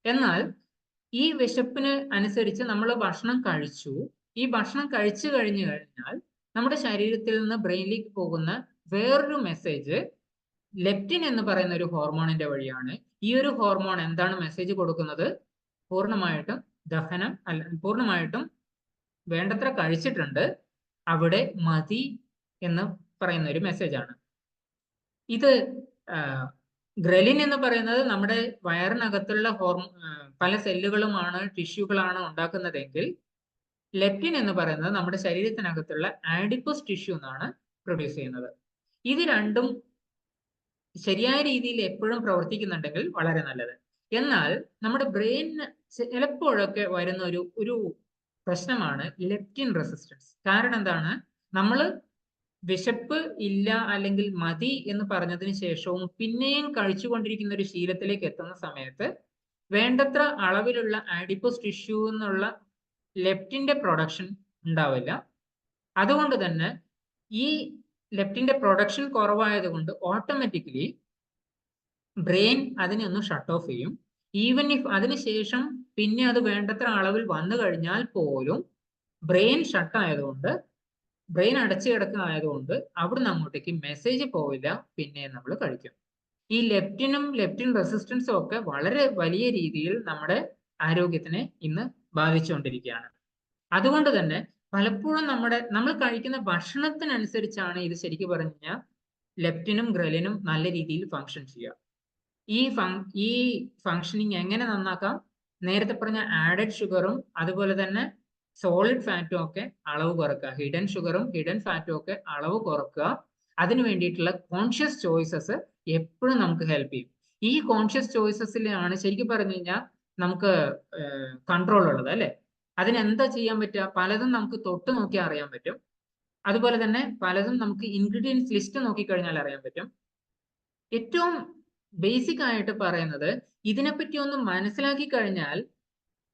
എന്നാൽ ഈ വിശപ്പിന് അനുസരിച്ച് നമ്മൾ ഭക്ഷണം കഴിച്ചു, ഈ ഭക്ഷണം കഴിച്ചു കഴിഞ്ഞാൽ നമ്മുടെ ശരീരത്തിൽ നിന്ന് ബ്രെയിനിലേക്ക് പോകുന്ന വേറൊരു മെസ്സേജ് ലെപ്റ്റിൻ എന്ന് പറയുന്ന ഒരു ഹോർമോണിന്റെ വഴിയാണ്. ഈ ഒരു ഹോർമോൺ എന്താണ് മെസ്സേജ് കൊടുക്കുന്നത്? പൂർണ്ണമായിട്ടും വേണ്ടത്ര കഴിച്ചിട്ടുണ്ട്, അവിടെ മതി എന്ന് പറയുന്ന ഒരു മെസ്സേജ് ആണ് ഇത്. ഗ്രലിൻ എന്ന് പറയുന്നത് നമ്മുടെ വയറിനകത്തുള്ള പല സെല്ലുകളുമാണ്, ടിഷ്യൂകളാണ് ഉണ്ടാക്കുന്നതെങ്കിൽ, ലെപ്റ്റിൻ എന്ന് പറയുന്നത് നമ്മുടെ ശരീരത്തിനകത്തുള്ള ആഡിപ്പോസ് ടിഷ്യൂ എന്നാണ് പ്രൊഡ്യൂസ് ചെയ്യുന്നത്. ഇത് രണ്ടും ശരിയായ രീതിയിൽ എപ്പോഴും പ്രവർത്തിക്കുന്നുണ്ടെങ്കിൽ വളരെ നല്ലത്. എന്നാൽ നമ്മുടെ ബ്രെയിനിന് ചിലപ്പോഴൊക്കെ വരുന്ന ഒരു പ്രശ്നമാണ് ലെപ്റ്റിൻ റെസിസ്റ്റൻസ്. കാരണം എന്താണ്? നമ്മൾ വിശപ്പ് ഇല്ല അല്ലെങ്കിൽ മതി എന്ന് പറഞ്ഞതിന് ശേഷവും പിന്നെയും കഴിച്ചുകൊണ്ടിരിക്കുന്ന ഒരു ശീലത്തിലേക്ക് എത്തുന്ന സമയത്ത് വേണ്ടത്ര അളവിലുള്ള ആഡിപ്പോസ് ടിഷ്യൂ എന്നുള്ള ലെപ്റ്റിന്റെ പ്രൊഡക്ഷൻ ഉണ്ടാവില്ല. അതുകൊണ്ട് തന്നെ ഈ ലെപ്റ്റിന്റെ പ്രൊഡക്ഷൻ കുറവായതുകൊണ്ട് ഓട്ടോമാറ്റിക്കലി ബ്രെയിൻ അതിനെ ഒന്ന് ഷട്ട് ഓഫ് ചെയ്യും. ഈവൻ ഇഫ് അതിനുശേഷം പിന്നെ അത് വേണ്ടത്ര അളവിൽ വന്നു കഴിഞ്ഞാൽ പോലും ബ്രെയിൻ ഷട്ട് ആയതുകൊണ്ട്, ബ്രെയിൻ അടച്ചു കിടക്കായതുകൊണ്ട് അവിടുന്ന് അങ്ങോട്ടേക്ക് മെസ്സേജ് പോവില്ല, പിന്നെ നമ്മൾ കഴിക്കും. ഈ ലെപ്റ്റിൻ റെസിസ്റ്റൻസും ഒക്കെ വളരെ വലിയ രീതിയിൽ നമ്മുടെ ആരോഗ്യത്തിനെ ഇന്ന് ബാധിച്ചുകൊണ്ടിരിക്കുകയാണ്. അതുകൊണ്ട് തന്നെ പലപ്പോഴും നമ്മൾ കഴിക്കുന്ന ഭക്ഷണത്തിനനുസരിച്ചാണ് ഇത് ശരിക്കും പറഞ്ഞു കഴിഞ്ഞാൽ ലെപ്റ്റിനും ഗ്രലിനും നല്ല രീതിയിൽ ഫങ്ഷൻ ചെയ്യുക. ഈ ഫങ്ഷനിങ് എങ്ങനെ നന്നാക്കാം? നേരത്തെ പറഞ്ഞ ആഡഡ് ഷുഗറും അതുപോലെ തന്നെ സോളിഡ് ഫാറ്റും ഒക്കെ അളവ് കുറക്കുക, ഹിഡൻ ഷുഗറും ഹിഡൻ ഫാറ്റും ഒക്കെ അളവ് കുറക്കുക. അതിന് വേണ്ടിയിട്ടുള്ള കോൺഷ്യസ് ചോയ്സസ് എപ്പോഴും നമുക്ക് ഹെൽപ്പ് ചെയ്യും. ഈ കോൺഷ്യസ് ചോയ്സസിലാണ് ശരിക്കും പറഞ്ഞു കഴിഞ്ഞാൽ നമുക്ക് കൺട്രോൾ ഉള്ളത്, അല്ലെ? അതിനെന്താ ചെയ്യാൻ പറ്റുക? പലതും നമുക്ക് തൊട്ട് നോക്കി അറിയാൻ പറ്റും. അതുപോലെ തന്നെ പലതും നമുക്ക് ഇൻഗ്രീഡിയൻസ് ലിസ്റ്റ് നോക്കിക്കഴിഞ്ഞാൽ അറിയാൻ പറ്റും. ഏറ്റവും ബേസിക് ആയിട്ട് പറയുന്നത്, ഇതിനെപ്പറ്റി ഒന്ന് മനസ്സിലാക്കി കഴിഞ്ഞാൽ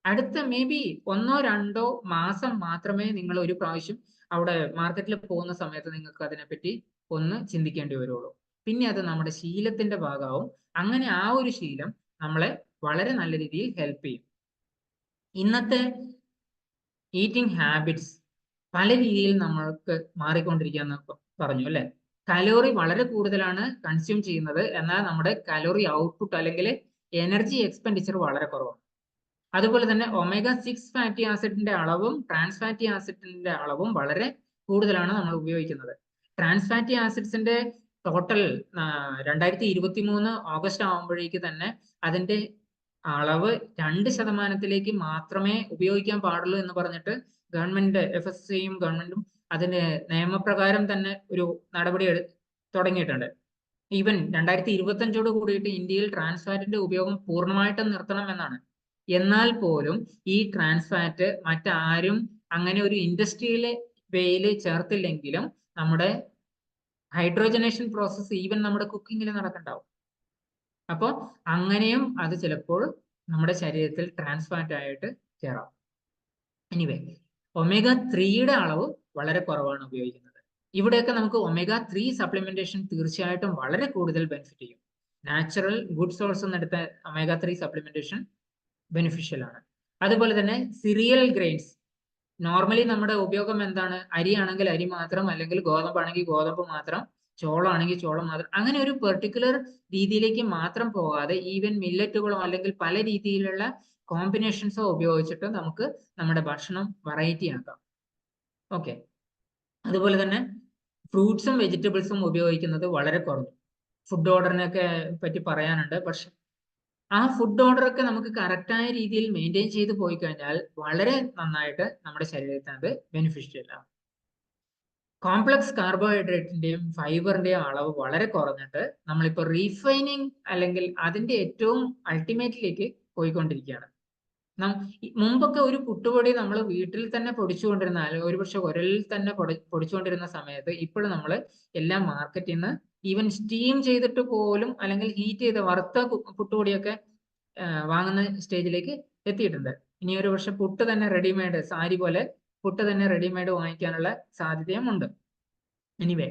അടുത്ത മേ ബി 1-2 മാസം മാത്രമേ നിങ്ങൾ ഒരു പ്രാവശ്യം അവിടെ മാർക്കറ്റിൽ പോകുന്ന സമയത്ത് നിങ്ങൾക്ക് അതിനെപ്പറ്റി ഒന്ന് ചിന്തിക്കേണ്ടി വരുള്ളൂ. പിന്നെ അത് നമ്മുടെ ശീലത്തിന്റെ ഭാഗമാവും. അങ്ങനെ ആ ഒരു ശീലം നമ്മളെ വളരെ നല്ല രീതിയിൽ ഹെൽപ്പ് ചെയ്യും. ഇന്നത്തെ ഈറ്റിംഗ് ഹാബിറ്റ്സ് പല രീതിയിൽ നമ്മൾക്ക് മാറിക്കൊണ്ടിരിക്കുകയെന്ന് പറഞ്ഞു, അല്ലെ? കലോറി വളരെ കൂടുതലാണ് കൺസ്യൂം ചെയ്യുന്നത്, എന്നാൽ നമ്മുടെ കലോറി ഔട്ട്പുട്ട് അല്ലെങ്കിൽ എനർജി എക്സ്പെൻഡിച്ചർ വളരെ കുറവാണ്. അതുപോലെ തന്നെ omega-6 ഫാറ്റി ആസിഡിന്റെ അളവും ട്രാൻസ് ഫാറ്റി ആസിഡിന്റെ അളവും വളരെ കൂടുതലാണ് നമ്മൾ ഉപയോഗിക്കുന്നത്. ട്രാൻസ് ഫാറ്റി ആസിഡ്സിന്റെ ടോട്ടൽ 2023 ഓഗസ്റ്റ് ആകുമ്പോഴേക്ക് തന്നെ അതിന്റെ അളവ് 2% മാത്രമേ ഉപയോഗിക്കാൻ പാടുള്ളൂ എന്ന് പറഞ്ഞിട്ട് ഗവൺമെന്റ്, FSSAയും ഗവൺമെന്റും അതിന്റെ നിയമപ്രകാരം തന്നെ ഒരു നടപടി തുടങ്ങിയിട്ടുണ്ട്. ഈവൻ 2025 കൂടിയിട്ട് ഇന്ത്യയിൽ ട്രാൻസ് ഫാറ്റിന്റെ ഉപയോഗം പൂർണ്ണമായിട്ടും നിർത്തണം എന്നാണ്. എന്നാൽ പോലും ഈ ട്രാൻസ് ഫാറ്റ് മറ്റാരും അങ്ങനെ ഒരു ഇൻഡസ്ട്രിയിലെ വേയിൽ ചേർത്തില്ലെങ്കിലും നമ്മുടെ ഹൈഡ്രോജനേഷൻ പ്രോസസ്സ് ഈവൻ നമ്മുടെ കുക്കിങ്ങിൽ നടക്കണ്ടാവും. അപ്പോൾ അങ്ങനെയും അത് ചിലപ്പോൾ നമ്മുടെ ശരീരത്തിൽ ട്രാൻസ് ഫാറ്റ് ആയിട്ട് ചേരാം. എനിവേ, omega-3യുടെ അളവ് വളരെ കുറവാണ് ഉപയോഗിക്കുന്നത്. ഇവിടെയൊക്കെ നമുക്ക് omega-3 സപ്ലിമെന്റേഷൻ തീർച്ചയായിട്ടും വളരെ കൂടുതൽ ബെനിഫിറ്റ് ചെയ്യും. നാച്ചുറൽ ഗുഡ് സോഴ്സ് എന്നെടുത്ത omega-3 സപ്ലിമെന്റേഷൻ ബെനിഫിഷ്യൽ ആണ്. അതുപോലെ തന്നെ സിറിയൽ ഗ്രെയിൻസ്, നോർമലി നമ്മുടെ ഉപയോഗം എന്താണ്? അരിയാണെങ്കിൽ അരി മാത്രം, അല്ലെങ്കിൽ ഗോതമ്പാണെങ്കിൽ ഗോതമ്പ് മാത്രം, ചോളമാണെങ്കിൽ ചോളം മാത്രം, അങ്ങനെ ഒരു പെർട്ടിക്കുലർ രീതിയിലേക്ക് മാത്രം പോകാതെ ഈവൻ മില്ലറ്റുകളോ അല്ലെങ്കിൽ പല രീതിയിലുള്ള കോമ്പിനേഷൻസോ ഉപയോഗിച്ചിട്ട് നമുക്ക് നമ്മുടെ ഭക്ഷണം വെറൈറ്റി ആക്കാം. ഓക്കെ. അതുപോലെ തന്നെ ഫ്രൂട്ട്സും വെജിറ്റബിൾസും ഉപയോഗിക്കുന്നത് വളരെ കുറഞ്ഞു. ഫുഡ് ഓർഡറിനൊക്കെ പറ്റി പറയാനുണ്ട്. പക്ഷെ ആ ഫുഡ് ഓർഡർ ഒക്കെ നമുക്ക് കറക്റ്റായ രീതിയിൽ മെയിൻറ്റെയിൻ ചെയ്ത് പോയി കഴിഞ്ഞാൽ വളരെ നന്നായിട്ട് നമ്മുടെ ശരീരത്തിന് അത് ബെനിഫിഷ്യൽ ആണ്. കോംപ്ലക്സ് കാർബോഹൈഡ്രേറ്റിന്റെയും ഫൈബറിന്റെയും അളവ് വളരെ കുറഞ്ഞിട്ട് നമ്മളിപ്പോൾ റീഫൈനിങ് അല്ലെങ്കിൽ അതിന്റെ ഏറ്റവും അൾട്ടിമേറ്റിലേക്ക് പോയിക്കൊണ്ടിരിക്കുകയാണ്. മുമ്പൊക്കെ ഒരു പുട്ടുപൊടി നമ്മൾ വീട്ടിൽ തന്നെ പൊടിച്ചുകൊണ്ടിരുന്ന, അല്ലെങ്കിൽ ഒരുപക്ഷെ ഉരലിൽ തന്നെ പൊടിച്ചുകൊണ്ടിരുന്ന സമയത്ത് ഇപ്പോൾ നമ്മൾ എല്ലാം മാർക്കറ്റിൽ നിന്ന് ഈവൻ സ്റ്റീം ചെയ്തിട്ട് പോലും അല്ലെങ്കിൽ ഹീറ്റ് ചെയ്ത് വറുത്ത പുട്ടുപൊടിയൊക്കെ വാങ്ങുന്ന സ്റ്റേജിലേക്ക് എത്തിയിട്ടുണ്ട്. ഇനി ഒരു പക്ഷെ പുട്ട് തന്നെ റെഡിമെയ്ഡ്, സാരി പോലെ പുട്ട് തന്നെ റെഡിമെയ്ഡ് വാങ്ങിക്കാനുള്ള സാധ്യതയും ഉണ്ട്. എനിവേ,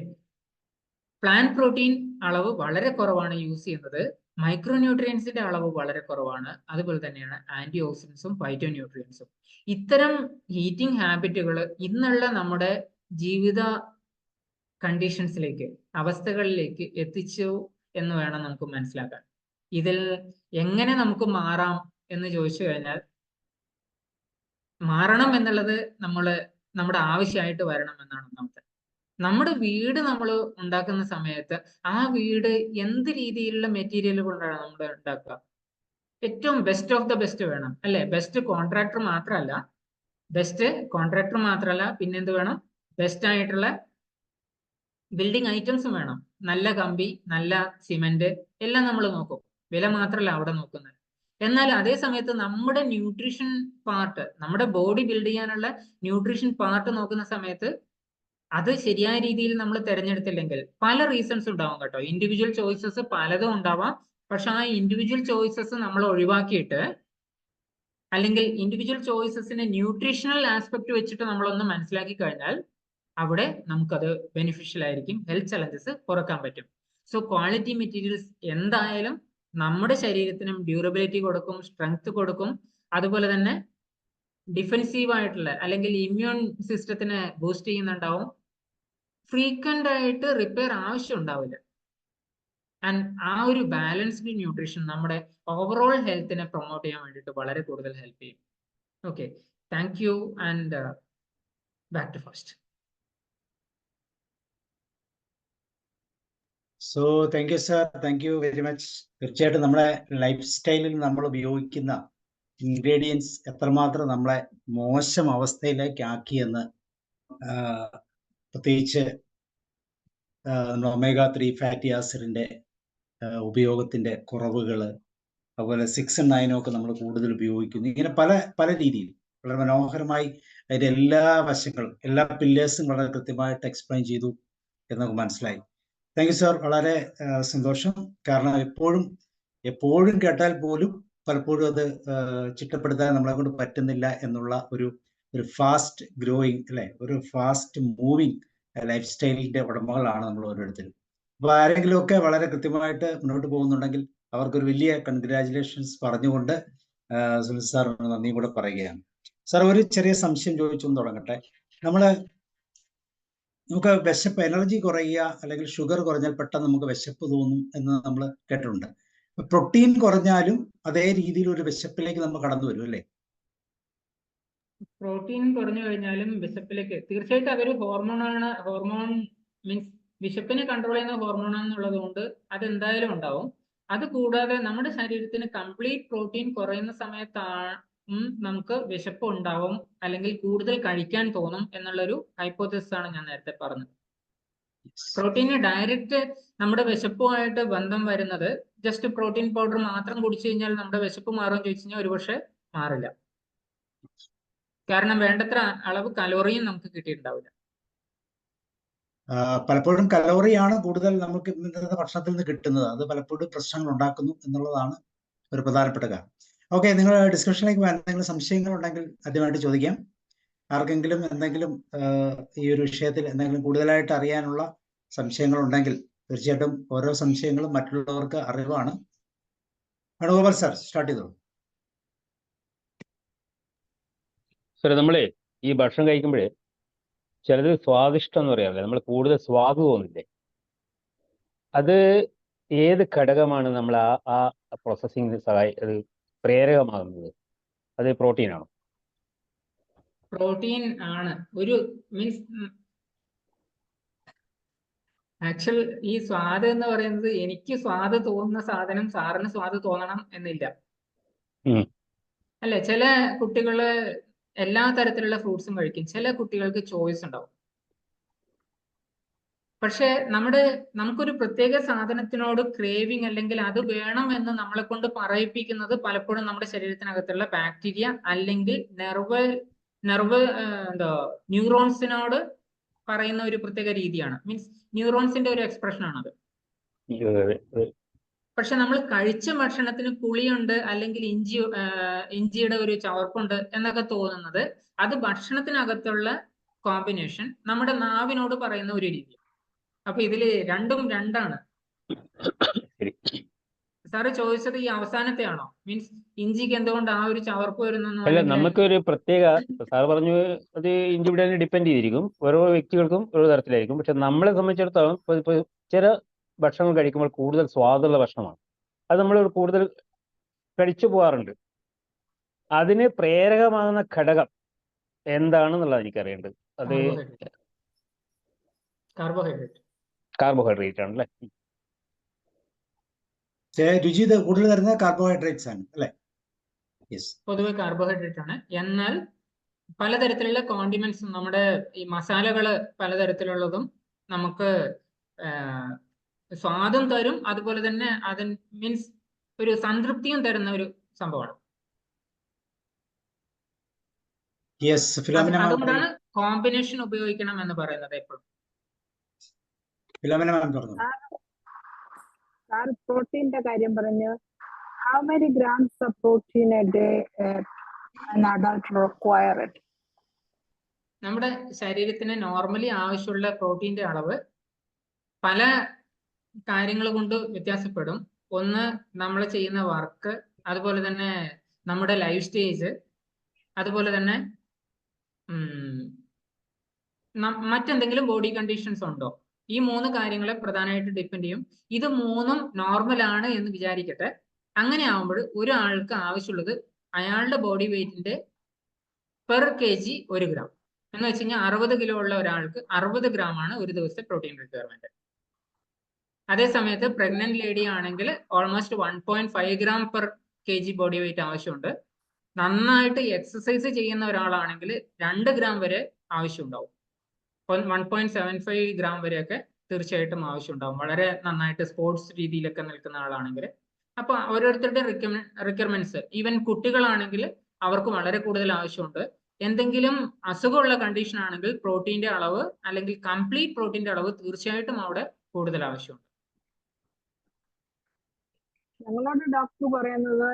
പ്ലാന്റ് പ്രോട്ടീൻ അളവ് വളരെ കുറവാണ് യൂസ് ചെയ്യുന്നത്. മൈക്രോന്യൂട്രിയൻസിന്റെ അളവ് വളരെ കുറവാണ്. അതുപോലെ തന്നെയാണ് ആന്റി ഓക്സിഡൻസും ഫൈറ്റോ ന്യൂട്രിയൻസും. ഇത്തരം ഹീറ്റിംഗ് ഹാബിറ്റുകൾ ഇന്നുള്ള നമ്മുടെ ജീവിത കണ്ടീഷൻസിലേക്ക്, അവസ്ഥകളിലേക്ക് എത്തിച്ചു എന്ന് വേണം നമുക്ക് മനസ്സിലാക്കാൻ. ഇതിൽ എങ്ങനെ നമുക്ക് മാറാം എന്ന് ചോദിച്ചു കഴിഞ്ഞാൽ, മാറണം എന്നുള്ളത് നമ്മുടെ ആവശ്യമായിട്ട് വരണം എന്നാണ് ഒന്നാമത്തെ. നമ്മുടെ വീട് നമ്മൾ ഉണ്ടാക്കുന്ന സമയത്ത് ആ വീട് എന്ത് രീതിയിലുള്ള മെറ്റീരിയൽ കൊണ്ടാണ് നമ്മൾ ഉണ്ടാക്കുക? ഏറ്റവും ബെസ്റ്റ് ഓഫ് ദ ബെസ്റ്റ് വേണം, അല്ലെ? ബെസ്റ്റ് കോൺട്രാക്ടർ മാത്രമല്ല, പിന്നെന്ത് വേണം? ബെസ്റ്റ് ആയിട്ടുള്ള ബിൽഡിംഗ് ഐറ്റംസും വേണം. നല്ല കമ്പി, നല്ല സിമെന്റ് എല്ലാം നമ്മൾ നോക്കും. വില മാത്രമല്ല അവിടെ നോക്കുന്നത്. എന്നാൽ അതേ സമയത്ത് നമ്മുടെ ന്യൂട്രീഷൻ പാർട്ട്, നമ്മുടെ ബോഡി ബിൽഡ് ചെയ്യാനുള്ള ന്യൂട്രീഷൻ പാർട്ട് നോക്കുന്ന സമയത്ത് അത് ശരിയായ രീതിയിൽ നമ്മൾ തിരഞ്ഞെടുത്തില്ലെങ്കിൽ പല റീസൺസ് ഉണ്ടാവും കേട്ടോ. ഇൻഡിവിജ്വൽ ചോയ്സസ് പലതും ഉണ്ടാവാം. പക്ഷെ ആ ഇൻഡിവിജ്വൽ ചോയ്സസ് നമ്മൾ ഒഴിവാക്കിയിട്ട്, അല്ലെങ്കിൽ ഇൻഡിവിജ്വൽ ചോയ്സസിന്റെ ന്യൂട്രീഷണൽ ആസ്പെക്ട് വെച്ചിട്ട് നമ്മളൊന്ന് മനസ്സിലാക്കി കഴിഞ്ഞാൽ അവിടെ നമുക്കത് ബെനിഫിഷ്യൽ ആയിരിക്കും. ഹെൽത്ത് ചലഞ്ചസ് കുറക്കാൻ പറ്റും. സോ ക്വാളിറ്റി മെറ്റീരിയൽസ് എന്തായാലും നമ്മുടെ ശരീരത്തിനും ഡ്യൂറബിലിറ്റി കൊടുക്കും, സ്ട്രെങ്ത് കൊടുക്കും. അതുപോലെ തന്നെ ഡിഫെൻസീവ് ആയിട്ടുള്ള അല്ലെങ്കിൽ ഇമ്മ്യൂൺ സിസ്റ്റത്തിനെ ബൂസ്റ്റ് ചെയ്യുന്നുണ്ടാവും. ഫ്രീക്വന്റ് ആയിട്ട് റിപ്പയർ ആവശ്യം ഉണ്ടാവില്ല. ആൻഡ് ആ ഒരു ബാലൻസ്ഡ് ന്യൂട്രീഷൻ നമ്മുടെ ഓവറോൾ ഹെൽത്തിനെ പ്രൊമോട്ട് ചെയ്യാൻ വേണ്ടിയിട്ട് വളരെ കൂടുതൽ ഹെൽപ്പ് ചെയ്യും. Okay, thank U. And back to first. So thank you sir, thank you very much. തീർച്ചയായിട്ടും നമ്മുടെ ലൈഫ് സ്റ്റൈലിൽ നമ്മൾ ഉപയോഗിക്കുന്ന ഇൻഗ്രീഡിയൻസ് എത്രമാത്രം നമ്മളെ മോശം അവസ്ഥയിലേക്ക് ആക്കിയെന്ന്, പ്രത്യേകിച്ച് ഒമേഗ 3 ഫാറ്റി ആസിഡിന്റെ ഉപയോഗത്തിന്റെ കുറവുകൾ, അതുപോലെ 6 and 9 ഒക്കെ നമ്മൾ കൂടുതൽ ഉപയോഗിക്കുന്നു. ഇങ്ങനെ പല പല രീതിയിൽ വളരെ മനോഹരമായി അതിന്റെ എല്ലാ വശങ്ങളും, എല്ലാ പില്ലേഴ്സും വളരെ കൃത്യമായിട്ട് എക്സ്പ്ലെയിൻ ചെയ്തു എന്നൊക്കെ മനസ്സിലായി. താങ്ക് യു സാർ, വളരെ സന്തോഷം. കാരണം എപ്പോഴും കേട്ടാൽ പോലും പലപ്പോഴും അത് ചിട്ടപ്പെടുത്താൻ നമ്മളെ കൊണ്ട് പറ്റുന്നില്ല എന്നുള്ള ഒരു ഫാസ്റ്റ് ഗ്രോയിങ് അല്ലെ, ഒരു ഫാസ്റ്റ് മൂവിങ് ലൈഫ് സ്റ്റൈലിന്റെ ഉടമകളാണ് നമ്മൾ ഓരോരുത്തരും. അപ്പൊ ആരെങ്കിലുമൊക്കെ വളരെ കൃത്യമായിട്ട് മുന്നോട്ട് പോകുന്നുണ്ടെങ്കിൽ അവർക്കൊരു വലിയ കൺഗ്രാജുലേഷൻസ് പറഞ്ഞുകൊണ്ട് സുനിൽ സാർ നന്ദി കൂടെ പറയുകയാണ്. സാർ, ഒരു ചെറിയ സംശയം ചോദിച്ചൊന്ന് തുടങ്ങട്ടെ. നമുക്ക് വിശപ്പ്, എനർജി കുറയുക അല്ലെങ്കിൽ ഷുഗർ കുറഞ്ഞാൽ പെട്ടെന്ന് നമുക്ക് വിശപ്പ് തോന്നും എന്ന് നമ്മൾ കേട്ടിട്ടുണ്ട്. പ്രോട്ടീൻ കുറഞ്ഞാലും അതേ രീതിയിൽ ഒരു വിശപ്പിലേക്ക് നമ്മൾ കടന്നു വരും അല്ലേ? പ്രോട്ടീൻ കുറഞ്ഞു കഴിഞ്ഞാലും വിശപ്പിലേക്ക് തീർച്ചയായിട്ടും അതൊരു ഹോർമോണാണ്. ഹോർമോൺ മീൻസ് വിശപ്പിനെ കൺട്രോൾ ചെയ്യുന്ന ഹോർമോൺ എന്നുള്ളത് കൊണ്ട് അതെന്തായാലും ഉണ്ടാവും. അത് കൂടാതെ നമ്മുടെ ശരീരത്തിന് കംപ്ലീറ്റ് പ്രോട്ടീൻ കുറയുന്ന സമയത്താണ് നമുക്ക് വിശപ്പ് ഉണ്ടാവും, അല്ലെങ്കിൽ കൂടുതൽ കഴിക്കാൻ തോന്നും എന്നുള്ളൊരു ഹൈപ്പോത്തസിസ് ആണ് ഞാൻ നേരത്തെ പറഞ്ഞത്. പ്രോട്ടീന് ഡയറക്റ്റ് നമ്മുടെ വിശപ്പുമായിട്ട് ബന്ധം വരുന്നത് ജസ്റ്റ് പ്രോട്ടീൻ പൗഡർ മാത്രം കുടിച്ചു കഴിഞ്ഞാൽ നമ്മുടെ വിശപ്പ് മാറുമെന്ന് ചോദിച്ചു കഴിഞ്ഞാൽ ഒരുപക്ഷെ മാറില്ല. കാരണം വേണ്ടത്ര അളവ് കലോറിയും നമുക്ക് കിട്ടിയിട്ടുണ്ടാവില്ല. പലപ്പോഴും കലോറിയാണ് കൂടുതൽ നമുക്ക് ഇന്നത്തെ ഭക്ഷണത്തിൽ നിന്ന് കിട്ടുന്നത്. അത് പലപ്പോഴും പ്രശ്നങ്ങൾ ഉണ്ടാക്കുന്നു എന്നുള്ളതാണ് ഒരു പ്രധാനപ്പെട്ട കാര്യം. ഓക്കെ, നിങ്ങൾ ഡിസ്കഷനിലേക്ക് എന്തെങ്കിലും സംശയങ്ങൾ ഉണ്ടെങ്കിൽ ആദ്യമായിട്ട് ചോദിക്കാം. ആർക്കെങ്കിലും എന്തെങ്കിലും ഈ ഒരു വിഷയത്തിൽ എന്തെങ്കിലും കൂടുതലായിട്ട് അറിയാനുള്ള സംശയങ്ങൾ ഉണ്ടെങ്കിൽ തീർച്ചയായിട്ടും ഓരോ സംശയങ്ങളും മറ്റുള്ളവർക്ക് അറിവാണ്. വേണുഗോപാൽ സാർ, സ്റ്റാർട്ട് ചെയ്തോളൂ. സാറേ, നമ്മളെ ഈ ഭക്ഷണം കഴിക്കുമ്പോഴേ ചിലത് സ്വാദിഷ്ടം എന്ന് പറയാറില്ലേ, നമ്മൾ കൂടുതൽ സ്വാദ് തോന്നില്ലേ, അത് ഏത് ഘടകമാണ് നമ്മൾ ആ പ്രോസസ്സിംഗ് അത് പ്രേരകമാകുന്നത്? അത് പ്രോട്ടീൻ ആണോ? പ്രോട്ടീൻ ആണ്. ഒരു മീൻസ് ആക്ച്വൽ ഈ സ്വാദ് എന്ന് പറയുന്നത്, എനിക്ക് സ്വാദ് തോന്നുന്ന സാധനം സാറിന് സ്വാദ് തോന്നണം എന്നില്ല അല്ലെ. ചില കുട്ടികള് എല്ലാ തരത്തിലുള്ള ഫ്രൂട്ട്സും കഴിക്കും, ചില കുട്ടികൾക്ക് ചോയ്സ് ഉണ്ടാവും. പക്ഷെ നമുക്കൊരു പ്രത്യേക സാധനത്തിനോട് ക്രേവിങ് അല്ലെങ്കിൽ അത് വേണം എന്ന് നമ്മളെ കൊണ്ട് പറയിപ്പിക്കുന്നത് പലപ്പോഴും നമ്മുടെ ശരീരത്തിനകത്തുള്ള ബാക്ടീരിയ അല്ലെങ്കിൽ ന്യൂറോൺസിനോട് പറയുന്ന ഒരു പ്രത്യേക രീതിയാണ്. മീൻസ് ന്യൂറോൺസിന്റെ ഒരു എക്സ്പ്രഷൻ ആണത്. പക്ഷെ നമ്മൾ കഴിച്ച ഭക്ഷണത്തിന് പുളിയുണ്ട് അല്ലെങ്കിൽ ഇഞ്ചിയുടെ ഒരു ചവർപ്പുണ്ട് എന്നൊക്കെ തോന്നുന്നത് അത് ഭക്ഷണത്തിനകത്തുള്ള കോമ്പിനേഷൻ നമ്മുടെ നാവിനോട് പറയുന്ന ഒരു രീതി. അപ്പൊ ഇതില് രണ്ടും രണ്ടാണ്. സാറ് ചോദിച്ചത് ഈ അവസാനത്തെ ആണോ? മീൻസ് ഇഞ്ചിക്ക് എന്തുകൊണ്ട് ആ ഒരു ചവർപ്പ് വരുന്നു? അല്ല, നമുക്കൊരു പ്രത്യേക, സാർ പറഞ്ഞു അത് ഇഞ്ചിയുടെ ഡിപ്പെൻഡ് ചെയ്തിരിക്കും, ഓരോ വ്യക്തികൾക്കും ഓരോ തരത്തിലായിരിക്കും. പക്ഷെ നമ്മളെ സംബന്ധിച്ചിടത്തോളം ഇപ്പൊ ചില ഭക്ഷണം കഴിക്കുമ്പോൾ കൂടുതൽ സ്വാദുള്ള ഭക്ഷണമാണ്, അത് നമ്മൾ കൂടുതൽ കഴിച്ചു പോകാറുണ്ട്. അതിന് പ്രേരകമാകുന്ന ഘടകം എന്താണെന്നുള്ളത് എനിക്കറിയേണ്ടത്. അത് കാർബോഹൈഡ്രേറ്റ് ആണല്ലേ? രുചി കൂടുതൽ തരുന്നത് കാർബോഹൈഡ്രേറ്റ്സ് ആണ് അല്ലെ? പൊതുവെ കാർബോഹൈഡ്രേറ്റ് ആണ്. എന്നാൽ പലതരത്തിലുള്ള കോണ്ടിമെന്റ്സ്, നമ്മുടെ ഈ മസാലകള് പലതരത്തിലുള്ളതും നമുക്ക് സ്വാദും തരും, അതുപോലെ തന്നെ മീൻസ് ഒരു സംതൃപ്തിയും തരുന്ന ഒരു സംഭവമാണ്. അതുകൊണ്ടാണ് കോമ്പിനേഷൻ ഉപയോഗിക്കണം എന്ന് പറയുന്നത് എപ്പോഴും. പ്രോട്ടീന്റെ കാര്യം പറഞ്ഞു. How many grams of protein a day an adult require it? നമ്മുടെ ശരീരത്തിന് നോർമലി ആവശ്യമുള്ള പ്രോട്ടീന്റെ അളവ് പല കാര്യങ്ങൾ കൊണ്ട് വ്യത്യാസപ്പെടും. ഒന്ന് നമ്മൾ ചെയ്യുന്ന വർക്ക്, അതുപോലെ തന്നെ നമ്മുടെ ലൈഫ് സ്റ്റേജ്, അതുപോലെ തന്നെ മറ്റെന്തെങ്കിലും ബോഡി കണ്ടീഷൻസ് ഉണ്ടോ, ഈ 3 കാര്യങ്ങളെ പ്രധാനമായിട്ട് ഡിപ്പെൻഡ് ചെയ്യും. ഇത് 3ഉം നോർമൽ ആണ് എന്ന് വിചാരിക്കട്ടെ. അങ്ങനെ ആവുമ്പോൾ ഒരാൾക്ക് ആവശ്യമുള്ളത് അയാളുടെ ബോഡി വെയിറ്റിന്റെ പെർ kg 1 gram. എന്ന് വെച്ച് കഴിഞ്ഞാൽ 60 കിലോ ഉള്ള ഒരാൾക്ക് 60 gram ആണ് ഒരു ദിവസത്തെ പ്രോട്ടീൻ റിക്വയർമെന്റ്. അതേ സമയത്ത് പ്രഗ്നന്റ് ലേഡി ആണെങ്കിൽ almost 1.5 gram per kg body weight ആവശ്യമുണ്ട്. നന്നായിട്ട് എക്സസൈസ് ചെയ്യുന്ന ഒരാളാണെങ്കിൽ 2 gram വരെ ആവശ്യമുണ്ടാവും. 1.75 gram വരെയൊക്കെ തീർച്ചയായിട്ടും ആവശ്യമുണ്ടാവും, വളരെ നന്നായിട്ട് സ്പോർട്സ് രീതിയിലൊക്കെ നിൽക്കുന്ന ആളാണെങ്കിൽ. അപ്പൊ ഓരോരുത്തരുടെ റിക്വയർമെന്റ്സ്, ഈവൻ കുട്ടികളാണെങ്കിൽ അവർക്ക് വളരെ കൂടുതൽ ആവശ്യമുണ്ട്. എന്തെങ്കിലും അസുഖമുള്ള കണ്ടീഷൻ ആണെങ്കിൽ പ്രോട്ടീന്റെ അളവ് അല്ലെങ്കിൽ കംപ്ലീറ്റ് പ്രോട്ടീന്റെ അളവ് തീർച്ചയായിട്ടും അവിടെ കൂടുതൽ ആവശ്യമുണ്ട്. ഞങ്ങളോട് ഡോക്ടർ പറയുന്നത്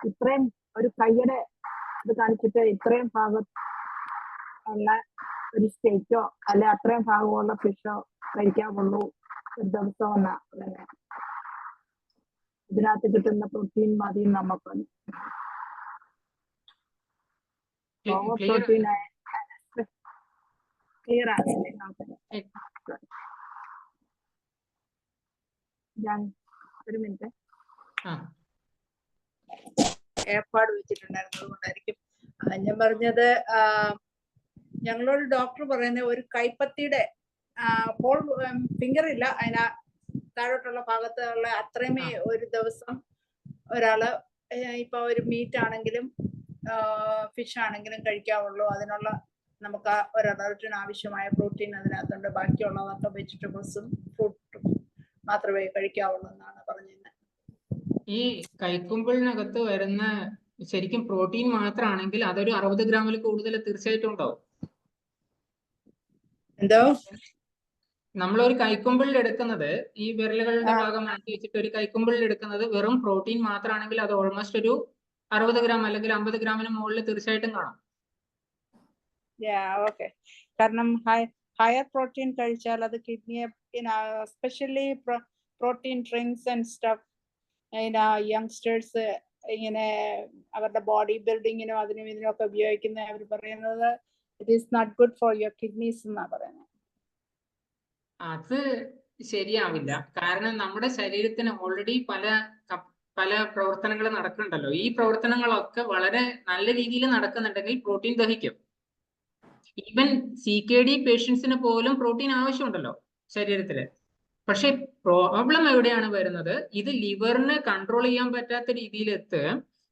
ഇത്രയും ഒരു കയ്യുടെ ഇത് കാണിച്ചിട്ട് ഇത്രയും ഭാഗത്തുള്ള ഒരു സ്റ്റേക്കോ അല്ലെ അത്രയും ഭാഗമുള്ള ഫിഷോ കഴിക്കാവുള്ളൂ ഒരു ദിവസം എന്നാ പറയുന്നത്. ഇതിനകത്ത് കിട്ടുന്ന പ്രോട്ടീൻ മതി നമുക്ക്. പ്രോട്ടീൻ ക്ലിയർ ആണല്ലേ? ഞാൻ ഒരു മിനിറ്റ് ഏർപ്പാട് വെച്ചിട്ടുണ്ടായിരുന്നു, അതുകൊണ്ടായിരിക്കും. ഞാൻ പറഞ്ഞത് ഞങ്ങളോട് ഡോക്ടർ പറയുന്ന ഒരു കൈപ്പത്തിയുടെ ഹോൾ ഫിംഗർ ഇല്ല, അതിന് താഴോട്ടുള്ള ഭാഗത്തുള്ള അത്രയുമേ ഒരു ദിവസം ഒരാള് ഇപ്പൊ ഒരു മീറ്റ് ആണെങ്കിലും ഫിഷ് ആണെങ്കിലും കഴിക്കാവുള്ളൂ. അതിനുള്ള നമുക്ക് ഒരു അഡൾട്ടിന് ആവശ്യമായ പ്രോട്ടീൻ അതിനകത്തുണ്ട്. ബാക്കിയുള്ളതൊക്കെ വെജിറ്റബിൾസും ഫ്രൂട്ടും മാത്രമേ കഴിക്കാവുള്ളൂ എന്നാണ് പറഞ്ഞിരുന്നത്. ഈ കൈക്കുമ്പിളിനകത്ത് വരുന്ന ശരിക്കും പ്രോട്ടീൻ മാത്രമാണെങ്കിൽ അതൊരു 60 ഗ്രാമിൽ കൂടുതൽ തീർച്ചയായിട്ടും ഉണ്ടാവും. എന്തോ നമ്മളൊരു കൈക്കുമ്പിളിൽ എടുക്കുന്നത്, ഈ വിരലുകളുടെ ഭാഗം മാറ്റി വെച്ചിട്ട് ഒരു കൈക്കുമ്പിളിൽ എടുക്കുന്നത് വെറും പ്രോട്ടീൻ മാത്രമാണെങ്കിൽ അത് ഓൾമോസ്റ്റ് ഒരു 60 gram അല്ലെങ്കിൽ 50 ഗ്രാമിന് മുകളിൽ തീർച്ചയായിട്ടും കാണും. ഓക്കെ. കാരണം ഹയർ പ്രോട്ടീൻ കഴിച്ചാൽ അത് കിഡ്നിയെ, specially protein drinks and stuff, youngsters ഇങ്ങനെ അവരുടെ ബോഡി ബിൽഡിങ്ങിനും അതിനും ഇതിനൊക്കെ ഉപയോഗിക്കുന്ന അവർ പറയുന്നത് it is not good for your kidneys എന്നാ പറയുന്നത്. അത് ശരിയാവില്ല. കാരണം നമ്മുടെ ശരീരത്തിന് ഓൾറെഡി പല പ്രവർത്തനങ്ങൾ നടക്കുന്നുണ്ടല്ലോ. ഈ പ്രവർത്തനങ്ങളൊക്കെ വളരെ നല്ല രീതിയിൽ നടക്കുന്നുണ്ടെങ്കിൽ പ്രോട്ടീൻ ദഹിക്കും. ഈവൻ CKD പേഷ്യൻസിന് പോലും പ്രോട്ടീൻ ആവശ്യമുണ്ടല്ലോ ശരീരത്തില്. പക്ഷെ പ്രോബ്ലം എവിടെയാണ് വരുന്നത്? ഇത് ലിവറിന് കൺട്രോൾ ചെയ്യാൻ പറ്റാത്ത രീതിയിലെത്ത്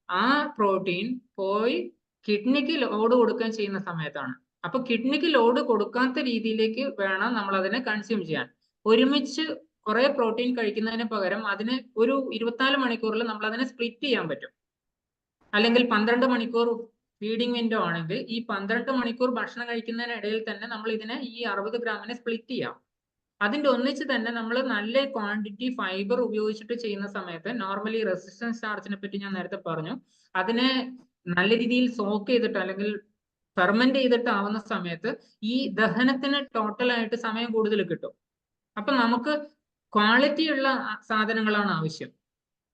ആ പ്രോട്ടീൻ പോയി കിഡ്നിക്ക് ലോഡ് കൊടുക്കാൻ ചെയ്യുന്ന സമയത്താണ്. അപ്പൊ കിഡ്നിക്ക് ലോഡ് കൊടുക്കാത്ത രീതിയിലേക്ക് വേണം നമ്മൾ അതിനെ കൺസ്യൂം ചെയ്യാൻ. ഒരുമിച്ച് കുറെ പ്രോട്ടീൻ കഴിക്കുന്നതിന് പകരം അതിന് ഒരു 24 മണിക്കൂറിൽ നമ്മൾ അതിനെ സ്പ്ലിറ്റ് ചെയ്യാൻ പറ്റും. അല്ലെങ്കിൽ 12 മണിക്കൂർ ഫീഡിംഗ് വിൻഡോ ആണെങ്കിൽ ഈ 12 മണിക്കൂർ ഭക്ഷണം കഴിക്കുന്നതിനിടയിൽ തന്നെ നമ്മൾ ഇതിനെ ഈ 60 ഗ്രാമിനെ സ്പ്ലിറ്റ് ചെയ്യാം. അതിന്റെ ഒന്നിച്ച് തന്നെ നമ്മൾ നല്ല ക്വാണ്ടിറ്റി ഫൈബർ ഉപയോഗിച്ചിട്ട് ചെയ്യുന്ന സമയത്ത്, നോർമലി റെസിസ്റ്റൻസ് ചാർജിനെ പറ്റി ഞാൻ നേരത്തെ പറഞ്ഞു, അതിനെ നല്ല രീതിയിൽ സോക്ക് ചെയ്തിട്ട് അല്ലെങ്കിൽ ഫെർമെന്റ് ചെയ്തിട്ട് ആവുന്ന സമയത്ത് ഈ ദഹനത്തിന് ടോട്ടലായിട്ട് സമയം കൂടുതൽ കിട്ടും. അപ്പൊ നമുക്ക് ക്വാളിറ്റി ഉള്ള സാധനങ്ങളാണ് ആവശ്യം.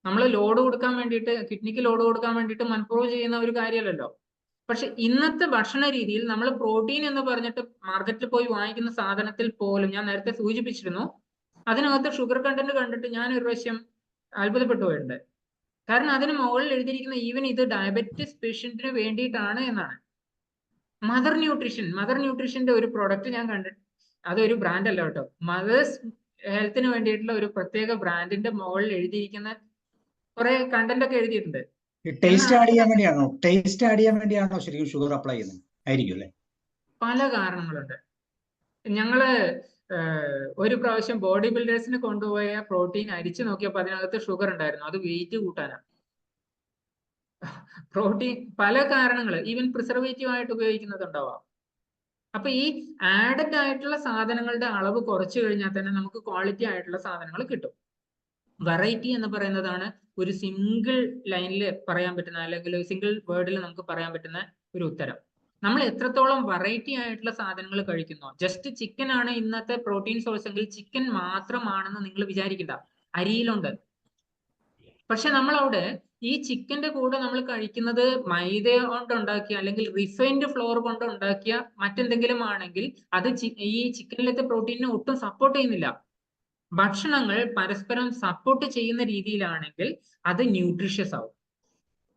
നമ്മൾ ലോഡ് കൊടുക്കാൻ വേണ്ടിയിട്ട്, കിഡ്നിക്ക് ലോഡ് കൊടുക്കാൻ വേണ്ടിയിട്ട് മനഃപൂർവ്വം ചെയ്യുന്ന ഒരു കാര്യമല്ലല്ലോ. പക്ഷെ ഇന്നത്തെ ഭക്ഷണ രീതിയിൽ നമ്മൾ പ്രോട്ടീൻ എന്ന് പറഞ്ഞിട്ട് മാർക്കറ്റിൽ പോയി വാങ്ങിക്കുന്ന സാധനത്തിൽ പോലും, ഞാൻ നേരത്തെ സൂചിപ്പിച്ചിരുന്നു, അതിനകത്ത് ഷുഗർ കണ്ടന്റ് കണ്ടിട്ട് ഞാൻ ഒരു പ്രാവശ്യം അത്ഭുതപ്പെട്ടു പോയിട്ടുണ്ട്. കാരണം അതിന് മുകളിൽ എഴുതിയിരിക്കുന്ന ഈവൻ ഇത് ഡയബറ്റിസ് പേഷ്യന്റിന് വേണ്ടിയിട്ടാണ് എന്നാണ്. മദർ ന്യൂട്രീഷന്റെ ഒരു പ്രോഡക്റ്റ് ഞാൻ കണ്ടിട്ട്, അതൊരു ബ്രാൻഡ് അല്ല കേട്ടോ, മദേഴ്സ് ഹെൽത്തിന് വേണ്ടിയിട്ടുള്ള ഒരു പ്രത്യേക ബ്രാൻഡിന്റെ മുകളിൽ എഴുതിയിരിക്കുന്ന കുറെ കണ്ടന്റ് ഒക്കെ എഴുതിയിട്ടുണ്ട്. ടേസ്റ്റ് ആഡ് ചെയ്യാൻ വേണ്ടിയാണോ ശരിക്കും ഷുഗർ അപ്ലൈ ചെയ്യുന്നത്? ആയിരിക്കും അല്ലേ? പല കാരണങ്ങളുണ്ട്. ഞങ്ങള് ഒരു പ്രാവശ്യം ബോഡി ബിൽഡേഴ്സിന് കൊണ്ടുപോയ പ്രോട്ടീൻ അരിച്ചു നോക്കിയപ്പോൾ അതിനകത്ത് ഷുഗർ ഉണ്ടായിരുന്നു. അത് വെയിറ്റ് കൂട്ടാനാണ്. പ്രോട്ടീൻ പല കാരണങ്ങൾ, ഈവൻ പ്രിസർവേറ്റീവ് ആയിട്ട് ഉപയോഗിക്കുന്നതുണ്ടാവാം. അപ്പൊ ഈ ആഡഡ് ആയിട്ടുള്ള സാധനങ്ങളുടെ അളവ് കുറച്ചു കഴിഞ്ഞാൽ തന്നെ നമുക്ക് ക്വാളിറ്റി ആയിട്ടുള്ള സാധനങ്ങൾ കിട്ടും. വെറൈറ്റി എന്ന് പറയുന്നതാണ് ഒരു സിംഗിൾ ലൈനിൽ പറയാൻ പറ്റുന്ന, അല്ലെങ്കിൽ സിംഗിൾ വേർഡിൽ നമുക്ക് പറയാൻ പറ്റുന്ന ഒരു ഉത്തരം. നമ്മൾ എത്രത്തോളം വെറൈറ്റി ആയിട്ടുള്ള സാധനങ്ങൾ കഴിക്കുന്നോ, ജസ്റ്റ് ചിക്കൻ ആണ് ഇന്നത്തെ പ്രോട്ടീൻ സോഴ്സ് എങ്കിൽ ചിക്കൻ മാത്രമാണെന്ന് നിങ്ങൾ വിചാരിക്കണ്ട, അരിയിലുണ്ട്. പക്ഷെ നമ്മളവിടെ ഈ ചിക്കന്റെ കൂടെ നമ്മൾ കഴിക്കുന്നത് മൈദ കൊണ്ടുണ്ടാക്കിയ അല്ലെങ്കിൽ റിഫൈൻഡ് ഫ്ലോർ കൊണ്ട് ഉണ്ടാക്കിയ മറ്റെന്തെങ്കിലും ആണെങ്കിൽ അത് ഈ ചിക്കനിലത്തെ പ്രോട്ടീനിനെ ഒട്ടും സപ്പോർട്ട് ചെയ്യുന്നില്ല. ഭക്ഷണങ്ങൾ പരസ്പരം സപ്പോർട്ട് ചെയ്യുന്ന രീതിയിലാണെങ്കിൽ അത് ന്യൂട്രീഷ്യസ് ആവും.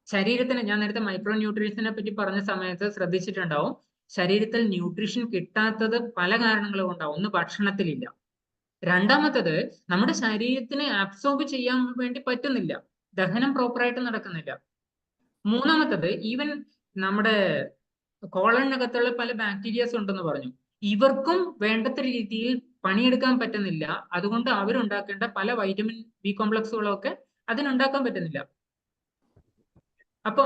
ശരീരത്തിന്, ഞാൻ നേരത്തെ മൈക്രോ ന്യൂട്രീഷനെ പറ്റി പറഞ്ഞ സമയത്ത് ശ്രദ്ധിച്ചിട്ടുണ്ടാവും, ശരീരത്തിൽ ന്യൂട്രീഷൻ കിട്ടാത്തത് പല കാരണങ്ങൾ കൊണ്ടാണ്. ഒന്ന്, ഭക്ഷണത്തിലില്ല. രണ്ടാമത്തത്, നമ്മുടെ ശരീരത്തിന് അബ്സോർബ് ചെയ്യാൻ വേണ്ടി പറ്റുന്നില്ല, ദഹനം പ്രോപ്പറായിട്ട് നടക്കുന്നില്ല. മൂന്നാമത്തത്, ഈവൻ നമ്മുടെ കോളനകത്തുള്ള പല ബാക്ടീരിയാസ് ഉണ്ടെന്ന് പറഞ്ഞു, ഇവർക്കും വേണ്ടത്ര രീതിയിൽ പണിയെടുക്കാൻ പറ്റുന്നില്ല. അതുകൊണ്ട് അവരുണ്ടാക്കേണ്ട പല വൈറ്റമിൻ ബി കോംപ്ലക്സുകളൊക്കെ അതിനുണ്ടാക്കാൻ പറ്റുന്നില്ല. അപ്പൊ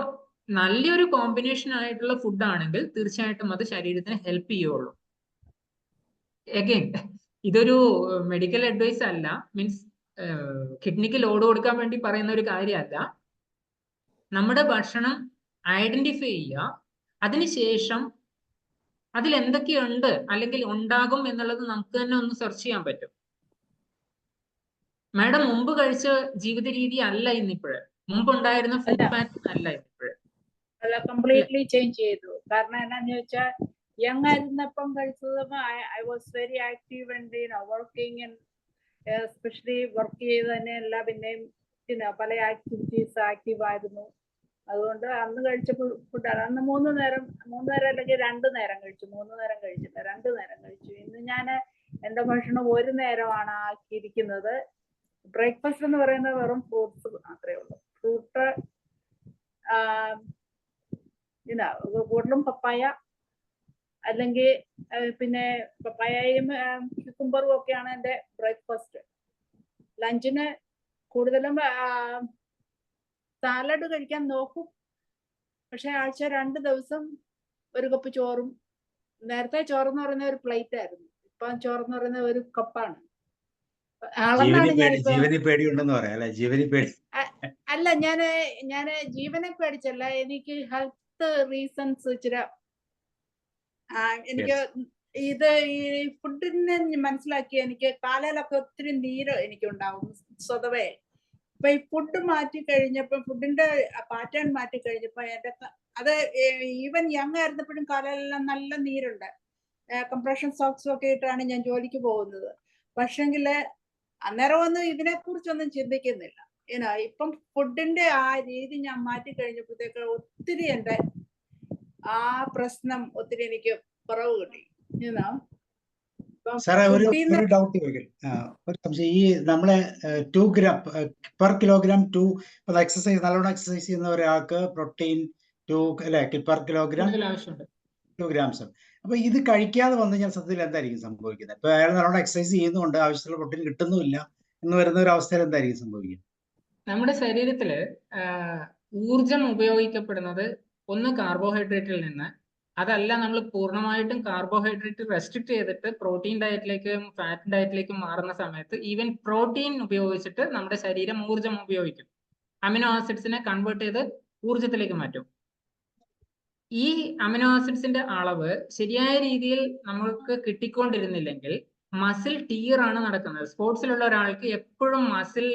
നല്ലൊരു കോമ്പിനേഷൻ ആയിട്ടുള്ള ഫുഡ് ആണെങ്കിൽ തീർച്ചയായിട്ടും അത് ശരീരത്തിന് ഹെൽപ്പ് ചെയ്യുള്ളൂ. അഗൈൻ, ഇതൊരു മെഡിക്കൽ അഡ്വൈസ് അല്ല, മീൻസ് കിഡ്നിക്ക് ലോഡ് കൊടുക്കാൻ വേണ്ടി പറയുന്ന ഒരു കാര്യമല്ല. നമ്മുടെ ഭക്ഷണം ഐഡന്റിഫൈ ചെയ്യുക, അതിനുശേഷം അതിൽ എന്തൊക്കെയുണ്ട് അല്ലെങ്കിൽ ഉണ്ടാകും എന്നുള്ളത് നമുക്ക് തന്നെ ഒന്ന് സെർച്ച് ചെയ്യാൻ പറ്റും. മാഡം മുമ്പ് കഴിച്ച ജീവിത രീതി അല്ല ഇന്നിപ്പോഴ്, മുമ്പുണ്ടായിരുന്ന ഫുഡ് പാറ്റേൺ അല്ല ഇന്നിപ്പോഴ്. അല്ല, കംപ്ലീറ്റ്ലി ചേഞ്ച് ചെയ്തു. കാരണം എന്നാന്ന് ചോദിച്ചാൽ യങ് ആയിരുന്നപ്പം കഴിച്ചത് I was very active and working, especially work ചെയ്ത് തന്നെ എല്ലാ പിന്നെയും പല ആക്ടിവിറ്റീസ് ആക്റ്റീവ് ആയിരുന്നു. അതുകൊണ്ട് അന്ന് കഴിച്ച ഫുഡാണ്. അന്ന് 3 നേരം അല്ലെങ്കിൽ 2 നേരം കഴിച്ചു. 3 നേരം കഴിച്ചില്ല, 2 നേരം കഴിച്ചു. ഇന്ന് ഞാൻ എൻ്റെ ഭക്ഷണം 1 നേരമാണ് ആക്കിയിരിക്കുന്നത്. ബ്രേക്ക്ഫാസ്റ്റ് എന്ന് പറയുന്നത് വെറും ഫ്രൂട്ട്സ് മാത്രമേ ഉള്ളൂ. ഫ്രൂട്ട് കൂടുതലും പപ്പായ, അല്ലെങ്കിൽ പിന്നെ പപ്പായയും ക്യുക്കുംബറും ഒക്കെയാണ് എൻ്റെ ബ്രേക്ക്ഫാസ്റ്റ്. ലഞ്ചിന് കൂടുതലും സാലഡ് കഴിക്കാൻ നോക്കും, പക്ഷെ ആഴ്ച 2 ദിവസം 1 കപ്പ് ചോറും. നേരത്തെ ചോറെന്ന് പറയുന്ന ഒരു പ്ലേറ്റ് ആയിരുന്നു, ഇപ്പൊ ചോറെന്ന് പറയുന്ന ഒരു കപ്പാണ്. ജീവനി പേടിയുണ്ടെന്ന് പറയാം അല്ലെ? ജീവനി പേടി അല്ല, ഞാന് ജീവനെ പേടിച്ചല്ല, എനിക്ക് ഹെൽത്ത് റീസൺസ് ഇച്ചിരി എനിക്ക് ഇത് ഈ ഫുഡിനെ മനസ്സിലാക്കി എനിക്ക് കാലയിലൊക്കെ ഒത്തിരി നീര് എനിക്കുണ്ടാവും സ്വതവേ. അപ്പൊ ഈ ഫുഡ് മാറ്റി കഴിഞ്ഞപ്പോ, ഫുഡിന്റെ പാറ്റേൺ മാറ്റി കഴിഞ്ഞപ്പോ എന്റെ അത് ഈവൻ യങ് ആയിരുന്നപ്പോഴും കാലയിലെല്ലാം നല്ല നീരുണ്ട്. കംപ്രഷൻ സോക്സും ഒക്കെ ഇട്ടാണ് ഞാൻ ജോലിക്ക് പോകുന്നത്. പക്ഷെങ്കില് അന്നേരം ഒന്നും ഇതിനെ കുറിച്ചൊന്നും ചിന്തിക്കുന്നില്ല. ഇപ്പം ഫുഡിന്റെ ആ രീതി ഞാൻ മാറ്റി കഴിഞ്ഞപ്പോഴത്തേക്ക് ഒത്തിരി എന്റെ ആ പ്രശ്നം ഒത്തിരി എനിക്ക് കുറവ് കിട്ടി. സാറേ, ഒരു ഡൗട്ട് ഈ നമ്മളെ 2 ഗ്രാം പെർ കിലോഗ്രാം എക്സസൈസ് നല്ലോണം എക്സസൈസ് ചെയ്യുന്ന ഒരാൾക്ക് പ്രോട്ടീൻ 2 അല്ലെ പെർ കിലോഗ്രാം 2 ഗ്രാംസ്. അപ്പൊ ഇത് കഴിക്കാതെ വന്നു കഴിഞ്ഞാൽ സത്യത്തിൽ എന്തായിരിക്കും സംഭവിക്കുന്നത്? ഇപ്പൊ അയാൾ നല്ലോണം എക്സസൈസ് ചെയ്യുന്നുണ്ട്, ആവശ്യമുള്ള പ്രോട്ടീൻ കിട്ടുന്നുമില്ല എന്ന് വരുന്ന ഒരു അവസ്ഥയിൽ എന്തായിരിക്കും സംഭവിക്കുന്നത്? നമ്മുടെ ശരീരത്തില് ഊർജം ഉപയോഗിക്കപ്പെടുന്നത് ഒന്ന് കാർബോഹൈഡ്രേറ്റിൽ നിന്ന്, അതല്ല നമ്മൾ പൂർണ്ണമായിട്ടും കാർബോഹൈഡ്രേറ്റ് റെസ്ട്രിക്ട് ചെയ്തിട്ട് പ്രോട്ടീൻ ഡയറ്റിലേക്കും ഫാറ്റ് ഡയറ്റിലേക്കും മാറുന്ന സമയത്ത് ഈവൻ പ്രോട്ടീൻ ഉപയോഗിച്ചിട്ട് നമ്മുടെ ശരീരം ഊർജം ഉപയോഗിക്കും. അമിനോ ആസിഡ്സിനെ കൺവേർട്ട് ചെയ്ത് ഊർജത്തിലേക്ക് മാറ്റും. ഈ അമിനോ ആസിഡ്സിന്റെ അളവ് ശരിയായ രീതിയിൽ നമ്മൾക്ക് കിട്ടിക്കൊണ്ടിരുന്നില്ലെങ്കിൽ മസിൽ ടീർ ആണ് നടക്കുന്നത്. സ്പോർട്സിലുള്ള ഒരാൾക്ക് എപ്പോഴും മസിൽ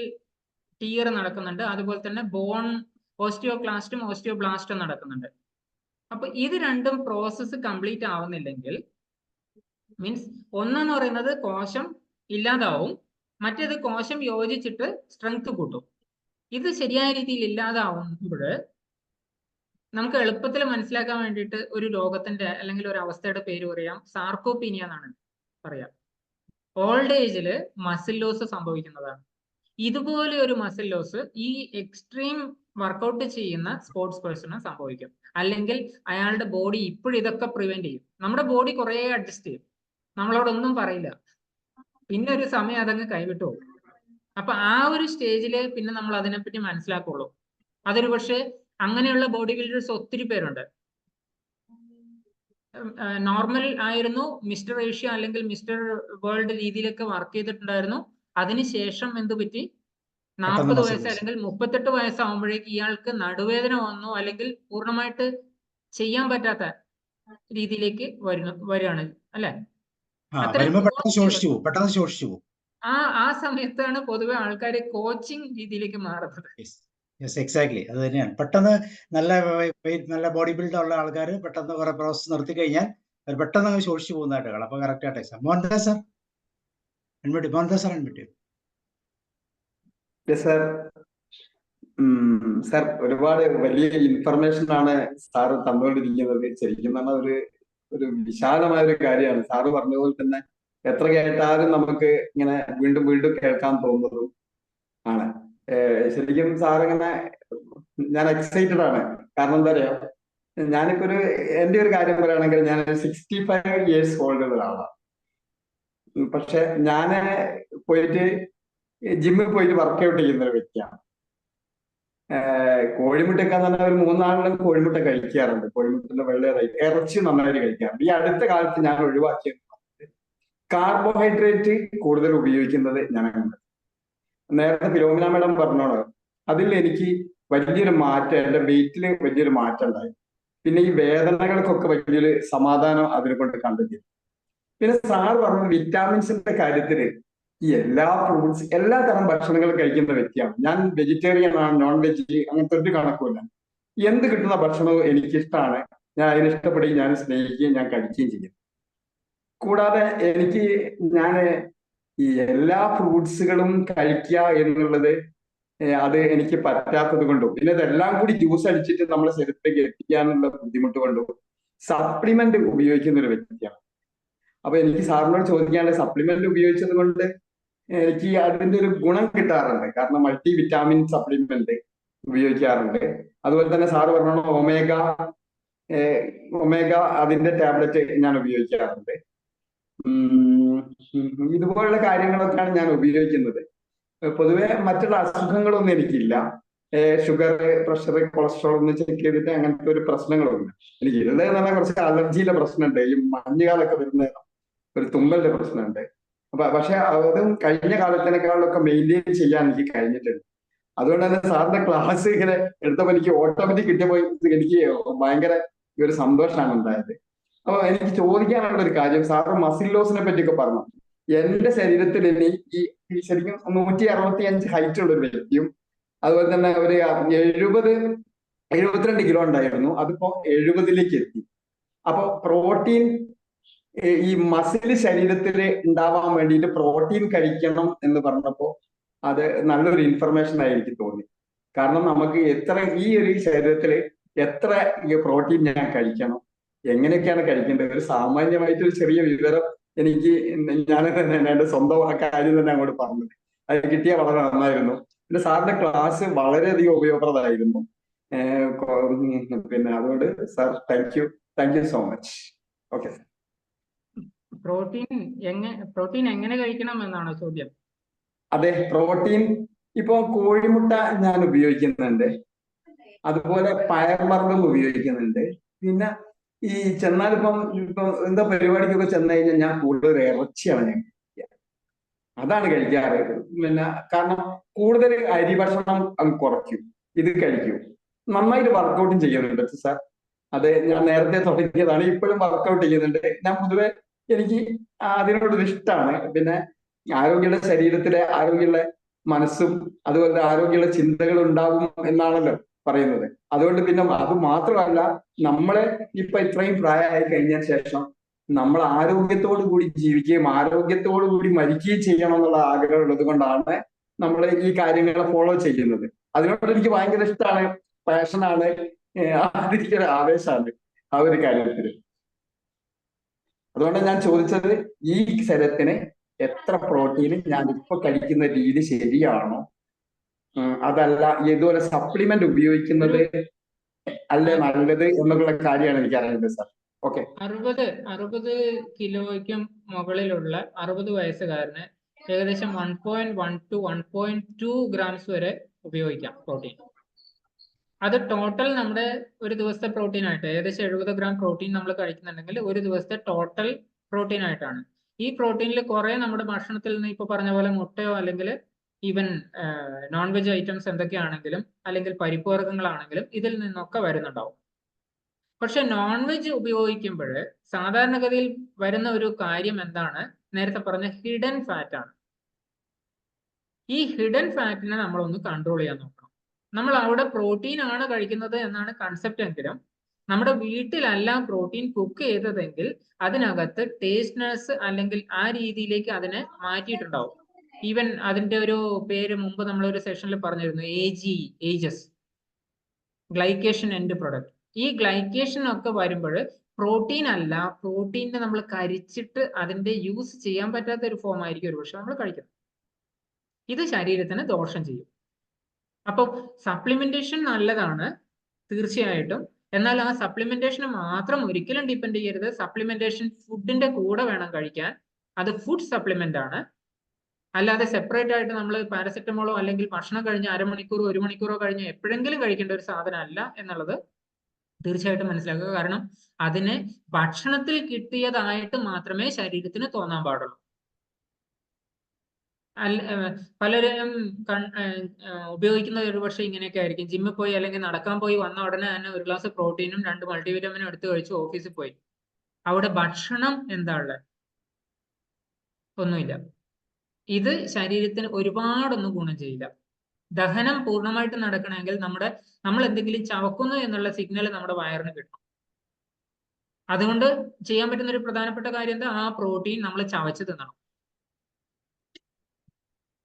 ടീർ നടക്കുന്നുണ്ട്, അതുപോലെ തന്നെ ബോൺ ഓസ്റ്റിയോക്ലാസ്റ്റും ഓസ്റ്റിയോബ്ലാസ്റ്റും നടക്കുന്നുണ്ട്. അപ്പൊ ഇത് രണ്ടും പ്രോസസ്സ് കംപ്ലീറ്റ് ആവുന്നില്ലെങ്കിൽ, മീൻസ് ഒന്നെന്ന് പറയുന്നത് കോശം ഇല്ലാതാവും, മറ്റേത് കോശം യോജിച്ചിട്ട് സ്ട്രെങ്ത് കൂട്ടും. ഇത് ശരിയായ രീതിയിൽ ഇല്ലാതാവുമ്പോൾ നമുക്ക് എളുപ്പത്തിൽ മനസ്സിലാക്കാൻ വേണ്ടിയിട്ട് ഒരു രോഗത്തിന്റെ അല്ലെങ്കിൽ ഒരു അവസ്ഥയുടെ പേര് പറയാം, സാർക്കോപീനിയ എന്നാണ് പറയാം. ഓൾഡ് ഏജില് മസിൽ ലോസ് സംഭവിക്കുന്നതാണ്. ഇതുപോലെ ഒരു മസിൽ ലോസ് ഈ എക്സ്ട്രീം വർക്കൗട്ട് ചെയ്യുന്ന സ്പോർട്സ് പേഴ്സണ് സംഭവിക്കും. അല്ലെങ്കിൽ അയാളുടെ ബോഡി ഇപ്പോഴും ഇതൊക്കെ പ്രിവെന്റ് ചെയ്യും. നമ്മുടെ ബോഡി കുറെ അഡ്ജസ്റ്റ് ചെയ്യും, നമ്മളോടൊന്നും പറയില്ല, പിന്നെ ഒരു സമയം അതങ്ങ് കൈവിട്ടു പോകും. അപ്പൊ ആ ഒരു സ്റ്റേജില് പിന്നെ നമ്മൾ അതിനെപ്പറ്റി മനസ്സിലാക്കുള്ളൂ. അതൊരു പക്ഷേ അങ്ങനെയുള്ള ബോഡി ബിൽഡേഴ്സ് ഒത്തിരി പേരുണ്ട്. നോർമൽ ആയിരുന്നു, മിസ്റ്റർ ഏഷ്യ അല്ലെങ്കിൽ മിസ്റ്റർ വേൾഡ് രീതിയിലൊക്കെ വർക്ക് ചെയ്തിട്ടുണ്ടായിരുന്നു. അതിനുശേഷം എന്ത് പറ്റി? 40 വയസ്സ് അല്ലെങ്കിൽ 38 വയസ്സാവുമ്പോഴേക്ക് ഇയാൾക്ക് നടുവേദന വന്നു, അല്ലെങ്കിൽ പൂർണ്ണമായിട്ട് ചെയ്യാൻ പറ്റാത്ത രീതിയിലേക്ക് വരികയാണ് അല്ലെ? ആ സമയത്താണ് പൊതുവെ ആൾക്കാർ കോച്ചിങ് രീതിയിലേക്ക് മാറുന്നത്. എക്സാക്ട്ലി അത് തന്നെയാണ്. പെട്ടെന്ന് നല്ല ബോഡി ബിൽഡ് ഉള്ള ആൾക്കാർ പെട്ടെന്ന് കുറെ പ്രോസസ് നിർത്തി കഴിഞ്ഞാൽ അവർ പെട്ടെന്ന് അങ്ങ് ശോഷിച്ചു പോകുന്നതായിട്ട് കാണാം. അപ്പൊ കറക്റ്റ് ആയിട്ട് മോഹൻദാസ് സാർ അൺമ്യൂട്ട്. സാർ ഒരുപാട് വലിയ ഇൻഫർമേഷൻ ആണ് സാറ് തന്നുകൊണ്ടിരിക്കുന്നത്. ശരിക്കും പറഞ്ഞാൽ ഒരു വിശാലമായ ഒരു കാര്യമാണ്. സാറ് പറഞ്ഞ പോലെ തന്നെ എത്ര കേട്ടാലും നമുക്ക് ഇങ്ങനെ വീണ്ടും വീണ്ടും കേൾക്കാൻ തോന്നുന്നതും ആണ്. ശരിക്കും സാറിങ്ങനെ ഞാൻ എക്സൈറ്റഡ് ആണ്. കാരണം എന്താ പറയാ, ഞാനിപ്പോ എന്റെ ഒരു കാര്യം പറയുകയാണെങ്കിൽ ഞാൻ 65 years ഓൾഡ് ഒരാളാണ്. പക്ഷെ ഞാന് പോയിട്ട് ജിമ്മിൽ പോയിട്ട് വർക്ക്ഔട്ട് ചെയ്യുന്ന ഒരു വ്യക്തിയാണ്. കോഴിമുട്ടയൊക്കെ തന്നെ ഒരു 3 നാളിലും കോഴിമുട്ട കഴിക്കാറുണ്ട്. കോഴിമുട്ടന്റെ വെള്ള ഇറച്ചി നന്നായിട്ട് കഴിക്കാറുണ്ട്. ഈ അടുത്ത കാലത്ത് ഞാൻ ഒഴിവാക്കിയത് കാർബോഹൈഡ്രേറ്റ് കൂടുതൽ ഉപയോഗിക്കുന്നത് ഞാൻ കണ്ടത്. നേരത്തെ ഫിലോമിന മേഡം പറഞ്ഞോളൂ, അതിൽ എനിക്ക് വലിയൊരു മാറ്റം, എന്റെ വെയിറ്റിൽ വലിയൊരു മാറ്റം ഉണ്ടായി. പിന്നെ ഈ വേദനകൾക്കൊക്കെ വലിയൊരു സമാധാനം അതിനെ കൊണ്ട് കണ്ടെത്തി. പിന്നെ സാർ പറഞ്ഞ വിറ്റാമിൻസിന്റെ കാര്യത്തില് ഈ എല്ലാ ഫ്രൂട്ട്സ്, എല്ലാ തരം ഭക്ഷണങ്ങളും കഴിക്കുന്ന വ്യക്തിയാണ് ഞാൻ. വെജിറ്റേറിയൻ ആണ്, നോൺ വെജ് അങ്ങനത്തെ ഒരു കണക്കുമില്ല. എന്ത് കിട്ടുന്ന ഭക്ഷണവും എനിക്കിഷ്ടമാണ്. ഞാൻ അതിന് ഇഷ്ടപ്പെടുകയും ഞാൻ സ്നേഹിക്കുകയും ഞാൻ കഴിക്കുകയും ചെയ്യും. കൂടാതെ ഞാൻ ഈ എല്ലാ ഫ്രൂട്ട്സുകളും കഴിക്കുക എന്നുള്ളത് അത് എനിക്ക് പറ്റാത്തത് കൊണ്ടും, പിന്നെ ഇതെല്ലാം കൂടി ജ്യൂസ് അടിച്ചിട്ട് നമ്മളെ ശരീരത്തിലേക്ക് എത്തിക്കാനുള്ള ബുദ്ധിമുട്ട് കൊണ്ടും സപ്ലിമെന്റ് ഉപയോഗിക്കുന്ന ഒരു വ്യക്തിയാണ്. അപ്പൊ എനിക്ക് സാറിനോട് ചോദിക്കാനുള്ള, സപ്ലിമെന്റ് ഉപയോഗിച്ചത് കൊണ്ട് എനിക്ക് അതിന്റെ ഒരു ഗുണം കിട്ടാറുണ്ട്. കാരണം മൾട്ടി വിറ്റാമിൻ സപ്ലിമെന്റ് ഉപയോഗിക്കാറുണ്ട്. അതുപോലെ തന്നെ സാറ് പറഞ്ഞ ഒമേഗ അതിന്റെ ടാബ്ലറ്റ് ഞാൻ ഉപയോഗിക്കാറുണ്ട്. ഇതുപോലുള്ള കാര്യങ്ങളൊക്കെയാണ് ഞാൻ ഉപയോഗിക്കുന്നത്. പൊതുവെ മറ്റുള്ള അസുഖങ്ങളൊന്നും എനിക്കില്ല. ഷുഗർ, പ്രഷർ, കൊളസ്ട്രോൾ ഒന്നും ചെക്ക് ചെയ്തിട്ട് അങ്ങനത്തെ ഒരു പ്രശ്നങ്ങളൊന്നും. എനിക്ക് ഉള്ളത് തന്നെ കുറച്ച് അലർജിയുടെ പ്രശ്നമുണ്ട്. ഈ മഞ്ഞുകാലൊക്കെ വരുന്ന ഒരു തുമ്മലിന്റെ പ്രശ്നമുണ്ട്. പക്ഷെ അതും കഴിഞ്ഞ കാലത്തിനേക്കാളൊക്കെ മെയിൻറ്റെയിൻ ചെയ്യാൻ എനിക്ക് കഴിഞ്ഞിട്ടുണ്ട്. അതുകൊണ്ട് തന്നെ സാറിന്റെ ക്ലാസ് ഇങ്ങനെ എടുത്തപ്പോൾ എനിക്ക് ഓട്ടോമാറ്റിക് കിട്ടിയപ്പോൾ എനിക്ക് ഭയങ്കര ഒരു സന്തോഷമാണ് ഉണ്ടായത്. അപ്പൊ എനിക്ക് ചോദിക്കാനുള്ള ഒരു കാര്യം, സാറ് മസിൽ ലോസിനെ പറ്റിയൊക്കെ പറഞ്ഞു. എന്റെ ശരീരത്തിൽ ഇനി ഈ ശരിക്കും 165 ഹൈറ്റ് ഉള്ള ഒരു വ്യക്തിയും, അതുപോലെ തന്നെ ഒരു 72 കിലോ ഉണ്ടായിരുന്നു, അതിപ്പോ 70ലേക്ക് എത്തി. അപ്പൊ പ്രോട്ടീൻ, ഈ മസിൽ ശരീരത്തിൽ ഉണ്ടാവാൻ വേണ്ടിയിട്ട് പ്രോട്ടീൻ കഴിക്കണം എന്ന് പറഞ്ഞപ്പോ അത് നല്ലൊരു ഇൻഫർമേഷൻ ആയി എനിക്ക് തോന്നി. കാരണം നമുക്ക് ഈ ഒരു ശരീരത്തിൽ എത്ര പ്രോട്ടീൻ ഞാൻ കഴിക്കണം, എങ്ങനെയൊക്കെയാണ് കഴിക്കേണ്ടത്, ഒരു സാമാന്യമായിട്ടൊരു ചെറിയ വിവരം എനിക്ക് ഞാൻ എന്റെ സ്വന്തം കാര്യം തന്നെ അങ്ങോട്ട് പറഞ്ഞത്. അത് കിട്ടിയ വളരെ നന്നായിരുന്നു. പിന്നെ സാറിന്റെ ക്ലാസ് വളരെയധികം ഉപയോഗപ്രദമായിരുന്നു. പിന്നെ അതുകൊണ്ട് sir thank you so much. Okay. Protein എങ്ങനെ കഴിക്കണം എന്നാണോ ചോദ്യം? അതെ, പ്രോട്ടീൻ ഇപ്പൊ കോഴിമുട്ട ഞാൻ ഉപയോഗിക്കുന്നുണ്ട്, അതുപോലെ പയർവർഗ്ഗം ഉപയോഗിക്കുന്നുണ്ട്. പിന്നെ ഈ ചെന്നാലിപ്പം എന്താ പരിപാടിക്കൊക്കെ ചെന്ന് കഴിഞ്ഞാൽ ഞാൻ കൂടുതൽ ഇറച്ചിയാണ് ഞാൻ കഴിക്കുക. അതാണ് കഴിക്കാറ്. പിന്നെ കാരണം കൂടുതൽ അരി ഭക്ഷണം കുറയ്ക്കും, ഇത് കഴിക്കും. നന്നായിട്ട് വർക്കൗട്ടും ചെയ്യുന്നുണ്ട് സാർ. അത് ഞാൻ നേരത്തെ തുടങ്ങിയതാണ്, ഇപ്പോഴും വർക്കൗട്ട് ചെയ്യുന്നുണ്ട്. ഞാൻ പൊതുവെ എനിക്ക് അതിനോടൊരു ഇഷ്ടമാണ്. പിന്നെ ആരോഗ്യമുള്ള ശരീരത്തിലെ ആരോഗ്യമുള്ള മനസ്സും അതുപോലെ ആരോഗ്യമുള്ള ചിന്തകൾ ഉണ്ടാവും എന്നാണല്ലോ പറയുന്നത്. അതുകൊണ്ട് പിന്നെ അത് മാത്രമല്ല, നമ്മളെ ഇപ്പൊ ഇത്രയും പ്രായമായി കഴിഞ്ഞ ശേഷം നമ്മൾ ആരോഗ്യത്തോടു കൂടി ജീവിക്കുകയും ആരോഗ്യത്തോടു കൂടി മരിക്കുകയും ചെയ്യണം എന്നുള്ള ആഗ്രഹം ഉള്ളത് കൊണ്ടാണ് നമ്മൾ ഈ കാര്യങ്ങളെ ഫോളോ ചെയ്യുന്നത്. അതിനോട് എനിക്ക് ഭയങ്കര ഇഷ്ടമാണ്, പാഷനാണ്, അതെനിക്കൊരു ആവേശമാണ് ആ ഒരു കാര്യത്തിൽ. അതുകൊണ്ട് ഞാൻ ചോദിച്ചത്, ഈ ശരീരത്തിന് എത്ര പ്രോട്ടീൻ ഞാൻ ഇപ്പൊ കഴിക്കുന്ന രീതി ശരിയാണോ, അതല്ല ഇതുപോലെ സപ്ലിമെന്റ് ഉപയോഗിക്കുന്നത് അല്ലേ നല്ലത് എന്നുള്ള കാര്യമാണ് എനിക്ക് അറിയേണ്ടത് സാർ. ഓക്കെ. 60 കിലോയ്ക്കും മുകളിലുള്ള 60 വയസ്സുകാരന് ഏകദേശം 1.1 to 1.2 ഗ്രാംസ് വരെ ഉപയോഗിക്കാം പ്രോട്ടീൻ. അത് ടോട്ടൽ നമ്മുടെ ഒരു ദിവസത്തെ പ്രോട്ടീൻ ആയിട്ട് ഏകദേശം 70 ഗ്രാം പ്രോട്ടീൻ നമ്മൾ കഴിക്കുന്നുണ്ടെങ്കിൽ ഒരു ദിവസത്തെ ടോട്ടൽ പ്രോട്ടീൻ ആയിട്ടാണ്. ഈ പ്രോട്ടീനിൽ കുറെ നമ്മുടെ ഭക്ഷണത്തിൽ നിന്ന് ഇപ്പൊ പറഞ്ഞ പോലെ മുട്ടയോ അല്ലെങ്കിൽ ഈവൻ നോൺ വെജ് ഐറ്റംസ് എന്തൊക്കെയാണെങ്കിലും അല്ലെങ്കിൽ പരിപ്പ് വർഗ്ഗങ്ങളാണെങ്കിലും ഇതിൽ നിന്നൊക്കെ വരുന്നുണ്ടാവും. പക്ഷെ നോൺ വെജ് ഉപയോഗിക്കുമ്പോൾ സാധാരണഗതിയിൽ വരുന്ന ഒരു കാര്യം എന്താണ്, നേരത്തെ പറഞ്ഞ ഹിഡൻ ഫാറ്റ് ആണ്. ഈ ഹിഡൻ ഫാറ്റിനെ നമ്മളൊന്ന് കൺട്രോൾ ചെയ്യാൻ നോക്കണം. നമ്മൾ അവിടെ പ്രോട്ടീൻ ആണ് കഴിക്കുന്നത് എന്നാണ് കൺസെപ്റ്റ് എങ്കിലും നമ്മുടെ വീട്ടിലല്ല പ്രോട്ടീൻ കുക്ക് ചെയ്തതെങ്കിൽ അതിനകത്ത് ടേസ്റ്റ്നെസ് അല്ലെങ്കിൽ ആ രീതിയിലേക്ക് അതിനെ മാറ്റിയിട്ടുണ്ടാവും. ഈവൻ അതിന്റെ ഒരു പേര് മുമ്പ് നമ്മൾ ഒരു സെഷനിൽ പറഞ്ഞിരുന്നു, ഏജസ്, ഗ്ലൈക്കേഷൻ എൻഡ് പ്രൊഡക്റ്റ്. ഈ ഗ്ലൈക്കേഷൻ ഒക്കെ വരുമ്പോൾ പ്രോട്ടീൻ അല്ല, പ്രോട്ടീനെ നമ്മൾ കരിച്ചിട്ട് അതിന്റെ യൂസ് ചെയ്യാൻ പറ്റാത്ത ഒരു ഫോം ആയിരിക്കും ഒരു പക്ഷെ നമ്മൾ കഴിക്കുന്നത്. ഇത് ശരീരത്തിന് ദോഷം ചെയ്യും. അപ്പോൾ സപ്ലിമെന്റേഷൻ നല്ലതാണ് തീർച്ചയായിട്ടും. എന്നാൽ ആ സപ്ലിമെന്റേഷന് മാത്രം ഒരിക്കലും ഡിപ്പെൻഡ് ചെയ്യരുത്. സപ്ലിമെന്റേഷൻ ഫുഡിന്റെ കൂടെ വേണം കഴിക്കാൻ. അത് ഫുഡ് സപ്ലിമെന്റ് ആണ്. അല്ലാതെ സെപ്പറേറ്റ് ആയിട്ട് നമ്മൾ പാരസെറ്റമോളോ അല്ലെങ്കിൽ ഭക്ഷണം കഴിഞ്ഞ് അരമണിക്കൂറോ 1 മണിക്കൂറോ കഴിഞ്ഞ് എപ്പോഴെങ്കിലും കഴിക്കേണ്ട ഒരു സാധനം അല്ല എന്നുള്ളത് തീർച്ചയായിട്ടും മനസ്സിലാക്കുക. കാരണം അതിനെ ഭക്ഷണത്തിൽ കിട്ടിയതായിട്ട് മാത്രമേ ശരീരത്തിന് തോന്നാൻ പാടുള്ളൂ. പലരും ഉപയോഗിക്കുന്ന ഒരു പക്ഷേ ഇങ്ങനെയൊക്കെ ആയിരിക്കും. ജിമ്മിൽ പോയി അല്ലെങ്കിൽ നടക്കാൻ പോയി വന്ന ഉടനെ തന്നെ 1 ഗ്ലാസ് പ്രോട്ടീനും 2 മൾട്ടിവിറ്റമിനും എടുത്ത് കഴിച്ച് ഓഫീസിൽ പോയി. അവിടെ ഭക്ഷണം എന്താ ഉള്ളത്? ഒന്നുമില്ല. ഇത് ശരീരത്തിന് ഒരുപാടൊന്നും ഗുണം ചെയ്യില്ല. ദഹനം പൂർണ്ണമായിട്ട് നടക്കണമെങ്കിൽ നമ്മൾ എന്തെങ്കിലും ചവക്കുന്നു എന്നുള്ള സിഗ്നൽ നമ്മുടെ വയറിന് കിട്ടണം. അതുകൊണ്ട് ചെയ്യാൻ പറ്റുന്ന ഒരു പ്രധാനപ്പെട്ട കാര്യം എന്താ? ആ പ്രോട്ടീൻ നമ്മൾ ചവച്ച് തിന്നണം.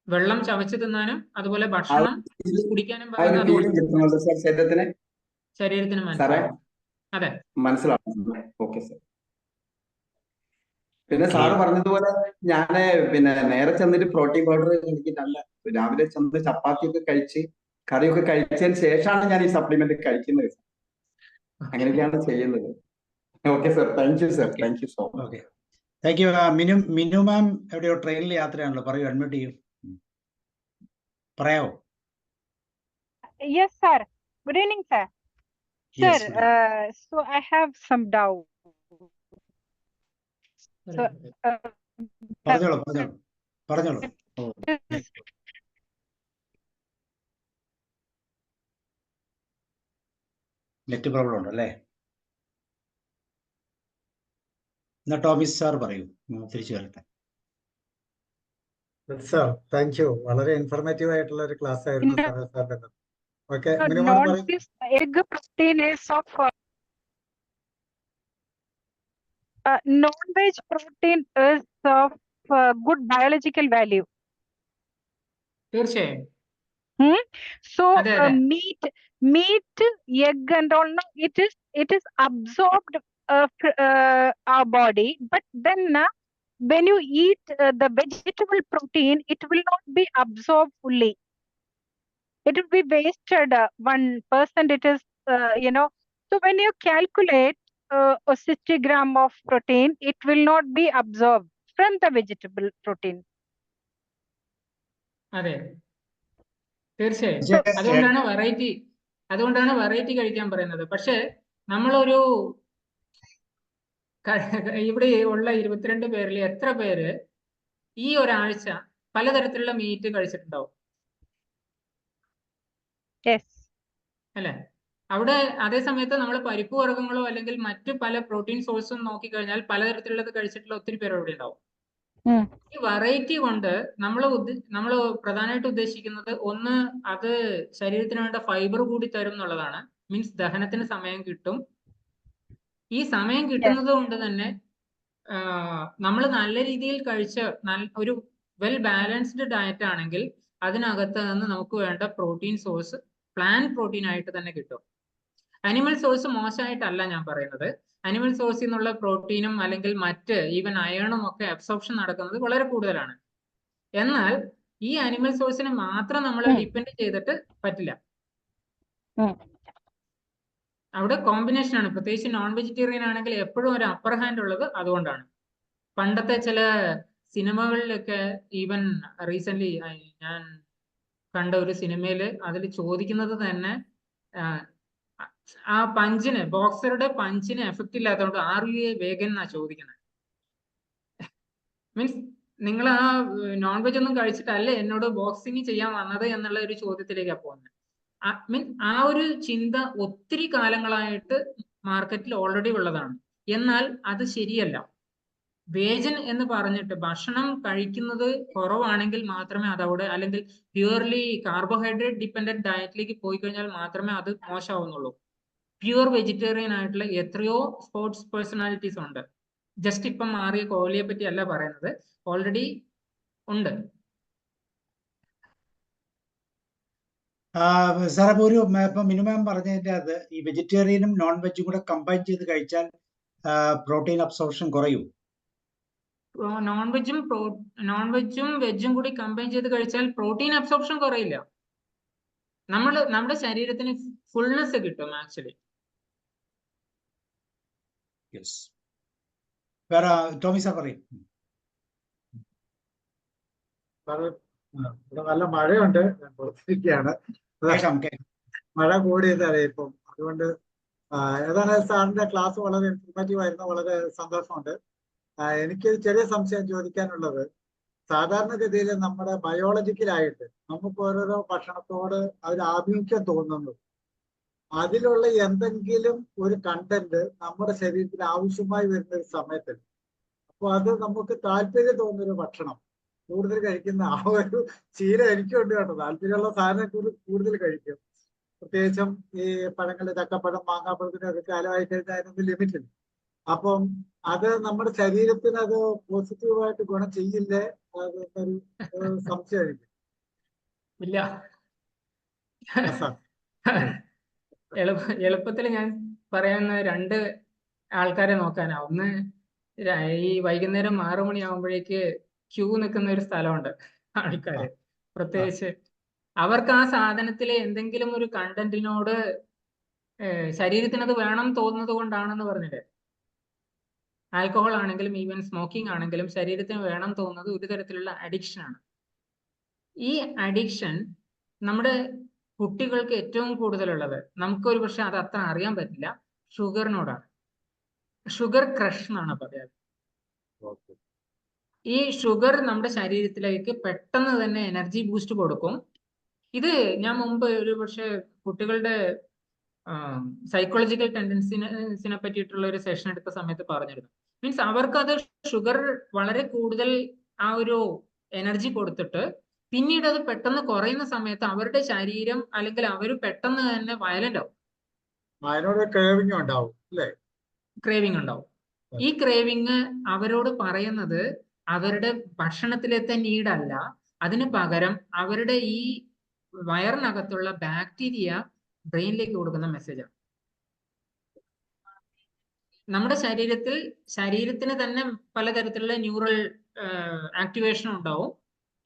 വെള്ളം ചവച്ച് തിന്നാനും അതുപോലെ ഭക്ഷണം കുടിക്കാനും പറയുന്നത് അതുകൊണ്ട് ശരീരത്തിന് മനസ്സിലാവും. അതെ, മനസ്സിലാവും. Okay sir. പിന്നെ സാറ് പറഞ്ഞതുപോലെ ഞാന് നേരെ ചെന്നിട്ട് പ്രോട്ടീൻ പൗഡർ എനിക്ക് രാവിലെ ചെന്ന് ചപ്പാത്തിയൊക്കെ കഴിച്ച് കറിയൊക്കെ കഴിച്ചതിന് ശേഷമാണ് ഞാൻ ഈ സപ്ലിമെന്റ് കഴിക്കുന്നത്. അങ്ങനെയൊക്കെയാണ് ചെയ്യുന്നത്. Okay sir, thank you sir, thank you so much. Okay, thank you. Minu ma'am എവിടെയോ ട്രെയിനിൽ യാത്രയാണല്ലോ, പറയൂ, അഡ്മിറ്റ് ചെയ്യൂ, പറയാവോ? Yes, sir. Good evening, sir. Sir, so I have some doubt. So, പറഞ്ഞോളൂ. നെറ്റ് പ്രോബ്ലം ഉണ്ടല്ലേ? എന്നാ ടോമിസ് സാർ പറയൂ, തിരിച്ചു വരട്ടെ. Sir, thank U. വളരെ ഇൻഫോർമേറ്റീവ് ആയിട്ടുള്ള ഒരു ക്ലാസ് ആയിരുന്നു സാറിന്റെ. Okay, egg protein is of non-veg protein is of good biological value. തീർച്ചയായും. So meat, egg and all, no, it is absorbed our body, but then when you eat the vegetable protein, it will not be absorbed fully. It will be wasted. 1% it is, so when you calculate 60 gram of protein, it will not be absorbed from the vegetable protein. അതെ, തീർച്ചയായും. അതുകൊണ്ടാണ് variety കഴിക്കാൻ പറയുന്നത്. പക്ഷെ നമ്മളൊരു ഇവിടെ ഉള്ള 22 പേരിൽ എത്ര പേര് ഈ ഒരാഴ്ച പലതരത്തിലുള്ള മീറ്റ് കഴിച്ചിട്ടുണ്ടാവും? അല്ലെ? അവിടെ അതേ സമയത്ത് നമ്മൾ പരിപ്പ് വർഗ്ഗങ്ങളോ അല്ലെങ്കിൽ മറ്റു പല പ്രോട്ടീൻ സോഴ്സും നോക്കിക്കഴിഞ്ഞാൽ പലതരത്തിലുള്ളത് കഴിച്ചിട്ടുള്ള ഒത്തിരി പേര് അവിടെ ഉണ്ടാവും. ഈ വെറൈറ്റി കൊണ്ട് നമ്മൾ പ്രധാനമായിട്ട് ഉദ്ദേശിക്കുന്നത് ഒന്ന്, അത് ശരീരത്തിന് വേണ്ട ഫൈബർ കൂടി തരും എന്നുള്ളതാണ്. മീൻസ് ദഹനത്തിന് സമയം കിട്ടും. ഈ സമയം കിട്ടുന്നത് കൊണ്ട് തന്നെ നമ്മൾ നല്ല രീതിയിൽ കഴിച്ച് ഒരു വെൽ ബാലൻസ്ഡ് ഡയറ്റ് ആണെങ്കിൽ അതിനകത്ത് നിന്ന് നമുക്ക് വേണ്ട പ്രോട്ടീൻ സോഴ്സ് പ്ലാന്റ് പ്രോട്ടീൻ ആയിട്ട് തന്നെ കിട്ടും. അനിമൽ സോഴ്സ് മോശമായിട്ടല്ല ഞാൻ പറയുന്നത്. അനിമൽ സോഴ്സിൽ നിന്നുള്ള പ്രോട്ടീനും അല്ലെങ്കിൽ മറ്റ് ഈവൻ അയണും ഒക്കെ അബ്സോർപ്ഷൻ നടക്കുന്നത് വളരെ കൂടുതലാണ്. എന്നാൽ ഈ അനിമൽ സോഴ്സിനെ മാത്രം നമ്മൾ ഡിപ്പെൻഡ് ചെയ്തിട്ട് പറ്റില്ല. അവിടെ കോമ്പിനേഷൻ ആണ്. പ്രത്യേകിച്ച് നോൺ വെജിറ്റേറിയൻ ആണെങ്കിൽ എപ്പോഴും ഒരു അപ്പർ ഹാൻഡ് ഉള്ളത് അതുകൊണ്ടാണ്. പണ്ടത്തെ ചില സിനിമകളിലൊക്കെ ഈവൻ റീസെന്റ് ഞാൻ കണ്ട ഒരു സിനിമയിൽ അതിൽ ചോദിക്കുന്നത് തന്നെ ആ ബോക്സറുടെ പഞ്ചിന് എഫക്റ്റ് ഇല്ലാത്തതുകൊണ്ട് ആർ യു എ വേഗൻ എന്നാ ചോദിക്കുന്നത്. മീൻസ് നിങ്ങൾ ആ നോൺ വെജ് ഒന്നും കഴിച്ചിട്ടല്ലേ എന്നോട് ബോക്സിങ് ചെയ്യാൻ വന്നത് എന്നുള്ള ഒരു ചോദ്യത്തിലേക്കാണ് പോകുന്നത്. ആ ഒരു ചിന്ത ഒത്തിരി കാലങ്ങളായിട്ട് മാർക്കറ്റിൽ ഓൾറെഡി ഉള്ളതാണ്. എന്നാൽ അത് ശരിയല്ല. വേജൻ എന്ന് പറഞ്ഞിട്ട് ഭക്ഷണം കഴിക്കുന്നത് കുറവാണെങ്കിൽ മാത്രമേ അതവിടെ, അല്ലെങ്കിൽ പ്യുവർലി കാർബോഹൈഡ്രേറ്റ് ഡിപ്പെൻഡന്റ് ഡയറ്റിലേക്ക് പോയി കഴിഞ്ഞാൽ മാത്രമേ അത് മോശമാവുന്നുള്ളൂ. പ്യുവർ വെജിറ്റേറിയൻ ആയിട്ടുള്ള എത്രയോ സ്പോർട്സ് പേഴ്സണാലിറ്റീസ് ഉണ്ട്. ജസ്റ്റ് ഇപ്പം മാറിയ കോഹ്ലിയെ പറ്റി അല്ല പറയുന്നത്, ഓൾറെഡി ഉണ്ട്. സാർ, അപ്പോൾ ഇപ്പൊ മിനിമം പറഞ്ഞതിന്റെ അത് ഈ വെജിറ്റേറിയനും നോൺ വെജും കൂടെ കമ്പൈൻ ചെയ്ത് കഴിച്ചാൽ പ്രോട്ടീൻ അബ്സോർപ്ഷൻ കുറയും? നോൺ വെജും വെജും കൂടി കമ്പൈൻ ചെയ്ത് കഴിച്ചാൽ പ്രോട്ടീൻ അബ്സോർപ്ഷൻ കുറയില്ല. നമ്മുടെ ശരീരത്തിന് ഫുൾനെസ് കിട്ടും ആക്ച്വലി. യെസ്. വേറെ ടോമി സാർ പറയും. ഇവിടെ നല്ല മഴയുണ്ട്, ഞാൻ പുറത്തിരിക്കുകയാണ്. മഴ കൂടിയതല്ലേ ഇപ്പം, അതുകൊണ്ട് ഏതാണ് സാറിന്റെ ക്ലാസ് വളരെ ഇൻഫോർമേറ്റീവ് ആയിരുന്നു, വളരെ സന്തോഷമുണ്ട്. എനിക്ക് ചെറിയ സംശയം ചോദിക്കാനുള്ളത്, സാധാരണഗതിയിൽ നമ്മുടെ ബയോളജിക്കലായിട്ട് നമുക്ക് ഓരോരോ ഭക്ഷണത്തോട് ഒരു ആഭിമുഖ്യം തോന്നുന്നു, അതിലുള്ള എന്തെങ്കിലും ഒരു കണ്ടന്റ് നമ്മുടെ ശരീരത്തിൽ ആവശ്യമായി വരുന്ന ഒരു സമയത്ത്, അപ്പോൾ അത് നമുക്ക് താല്പര്യം തോന്നുന്നൊരു ഭക്ഷണം കൂടുതൽ കഴിക്കുന്ന ആ ഒരു ശീലം എനിക്കുണ്ട് കേട്ടോ. താല്പര്യമുള്ള സാധനം കൂടുതൽ കഴിക്കും. പ്രത്യേകിച്ചും ഈ പഴങ്ങൾ, ചക്കപ്പഴം, മാങ്ങാപ്പഴത്തിനൊക്കെ കാലമായി കഴിഞ്ഞാൽ അതിനൊന്നും ലിമിറ്റില്ല. അപ്പം അത് നമ്മുടെ ശരീരത്തിന് അത് പോസിറ്റീവായിട്ട് ഗുണം ചെയ്യില്ലേ? അതൊരു സംശയം എനിക്ക്. ഇല്ല. എളുപ്പത്തിൽ ഞാൻ പറയുന്ന 2 ആൾക്കാരെ നോക്കാനാ. ഒന്ന്, ഈ വൈകുന്നേരം 6 മണിയാകുമ്പോഴേക്ക് ക്യൂ നിൽക്കുന്ന ഒരു സ്ഥലമുണ്ട് ആൾക്കാര്. പ്രത്യേകിച്ച് അവർക്ക് ആ സാധനത്തിലെ എന്തെങ്കിലും ഒരു കണ്ടന്റിനോട് ശരീരത്തിനത് വേണം തോന്നുന്നത് കൊണ്ടാണെന്ന് പറഞ്ഞില്ലേ. ആൽക്കഹോൾ ആണെങ്കിലും ഈവൻ സ്മോക്കിംഗ് ആണെങ്കിലും ശരീരത്തിന് വേണം തോന്നുന്നത് ഒരു തരത്തിലുള്ള അഡിക്ഷൻ ആണ്. ഈ അഡിക്ഷൻ നമ്മുടെ കുട്ടികൾക്ക് ഏറ്റവും കൂടുതലുള്ളത്, നമുക്കൊരു പക്ഷെ അത് അത്ര അറിയാൻ പറ്റില്ല, ഷുഗറിനോടാണ്. ഷുഗർ ക്രഷ് എന്നാണ് പറയാറ്. ഈ ഷുഗർ നമ്മുടെ ശരീരത്തിലേക്ക് പെട്ടെന്ന് തന്നെ എനർജി ബൂസ്റ്റ് കൊടുക്കും. ഇത് ഞാൻ മുമ്പ് ഒരു പക്ഷെ കുട്ടികളുടെ സൈക്കോളജിക്കൽ ടെൻഡൻസിനെ പറ്റിയിട്ടുള്ള ഒരു സെഷൻ എടുത്ത സമയത്ത് പറഞ്ഞിരുന്നു. മീൻസ് അവർക്കത് ഷുഗർ വളരെ കൂടുതൽ ആ ഒരു എനർജി കൊടുത്തിട്ട് പിന്നീട് അത് പെട്ടെന്ന് കുറയുന്ന സമയത്ത് അവരുടെ ശരീരം അല്ലെങ്കിൽ അവർ പെട്ടെന്ന് തന്നെ വയലന്റ് ആവും. ക്രേവിംഗ് ഉണ്ടാവും. ഈ ക്രേവിംഗ് അവരോട് പറയുന്നത് അവരുടെ ഭക്ഷണത്തിലത്തെ നീഡല്ല, അതിന് പകരം അവരുടെ ഈ വയറിനകത്തുള്ള ബാക്ടീരിയ ബ്രെയിനിലേക്ക് കൊടുക്കുന്ന മെസ്സേജാണ്. നമ്മുടെ ശരീരത്തിന് തന്നെ പലതരത്തിലുള്ള ന്യൂറൽ ആക്ടിവേഷൻ ഉണ്ടാവും.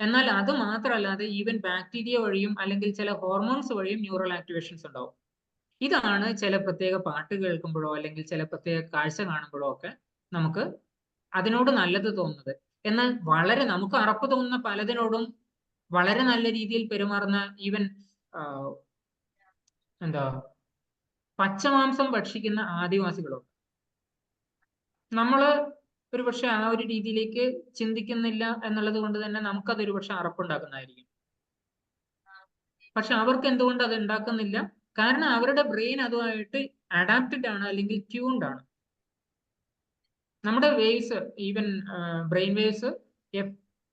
എന്നാൽ അത് മാത്രമല്ലാതെ ഈവൻ ബാക്ടീരിയ വഴിയും അല്ലെങ്കിൽ ചില ഹോർമോൺസ് വഴിയും ന്യൂറൽ ആക്ടിവേഷൻസ് ഉണ്ടാവും. ഇതാണ് ചില പ്രത്യേക പാട്ട് കേൾക്കുമ്പോഴോ അല്ലെങ്കിൽ ചില പ്രത്യേക കാഴ്ച കാണുമ്പോഴോ ഒക്കെ നമുക്ക് അതിനോട് നല്ലത് തോന്നുന്നത്. എന്നാൽ വളരെ നമുക്ക് അറപ്പ് തോന്നുന്ന പലതിനോടും വളരെ നല്ല രീതിയിൽ പെരുമാറുന്ന ഈവൻ പച്ചമാംസം ഭക്ഷിക്കുന്ന ആദിവാസികളുണ്ട്. നമ്മള് ഒരുപക്ഷെ ആ ഒരു രീതിയിലേക്ക് ചിന്തിക്കുന്നില്ല എന്നുള്ളത് കൊണ്ട് തന്നെ നമുക്കതൊരു പക്ഷെ അറപ്പുണ്ടാക്കുന്നതായിരിക്കും. പക്ഷെ അവർക്ക് എന്തുകൊണ്ട് അത് ഉണ്ടാക്കുന്നില്ല? കാരണം അവരുടെ ബ്രെയിൻ അതുമായിട്ട് അഡാപ്റ്റഡ് ആണ് അല്ലെങ്കിൽ ട്യൂൺഡ് ആണ്. നമ്മുടെ വേവ്സ്, ഈവൻ ബ്രെയിൻ വേവ്സ്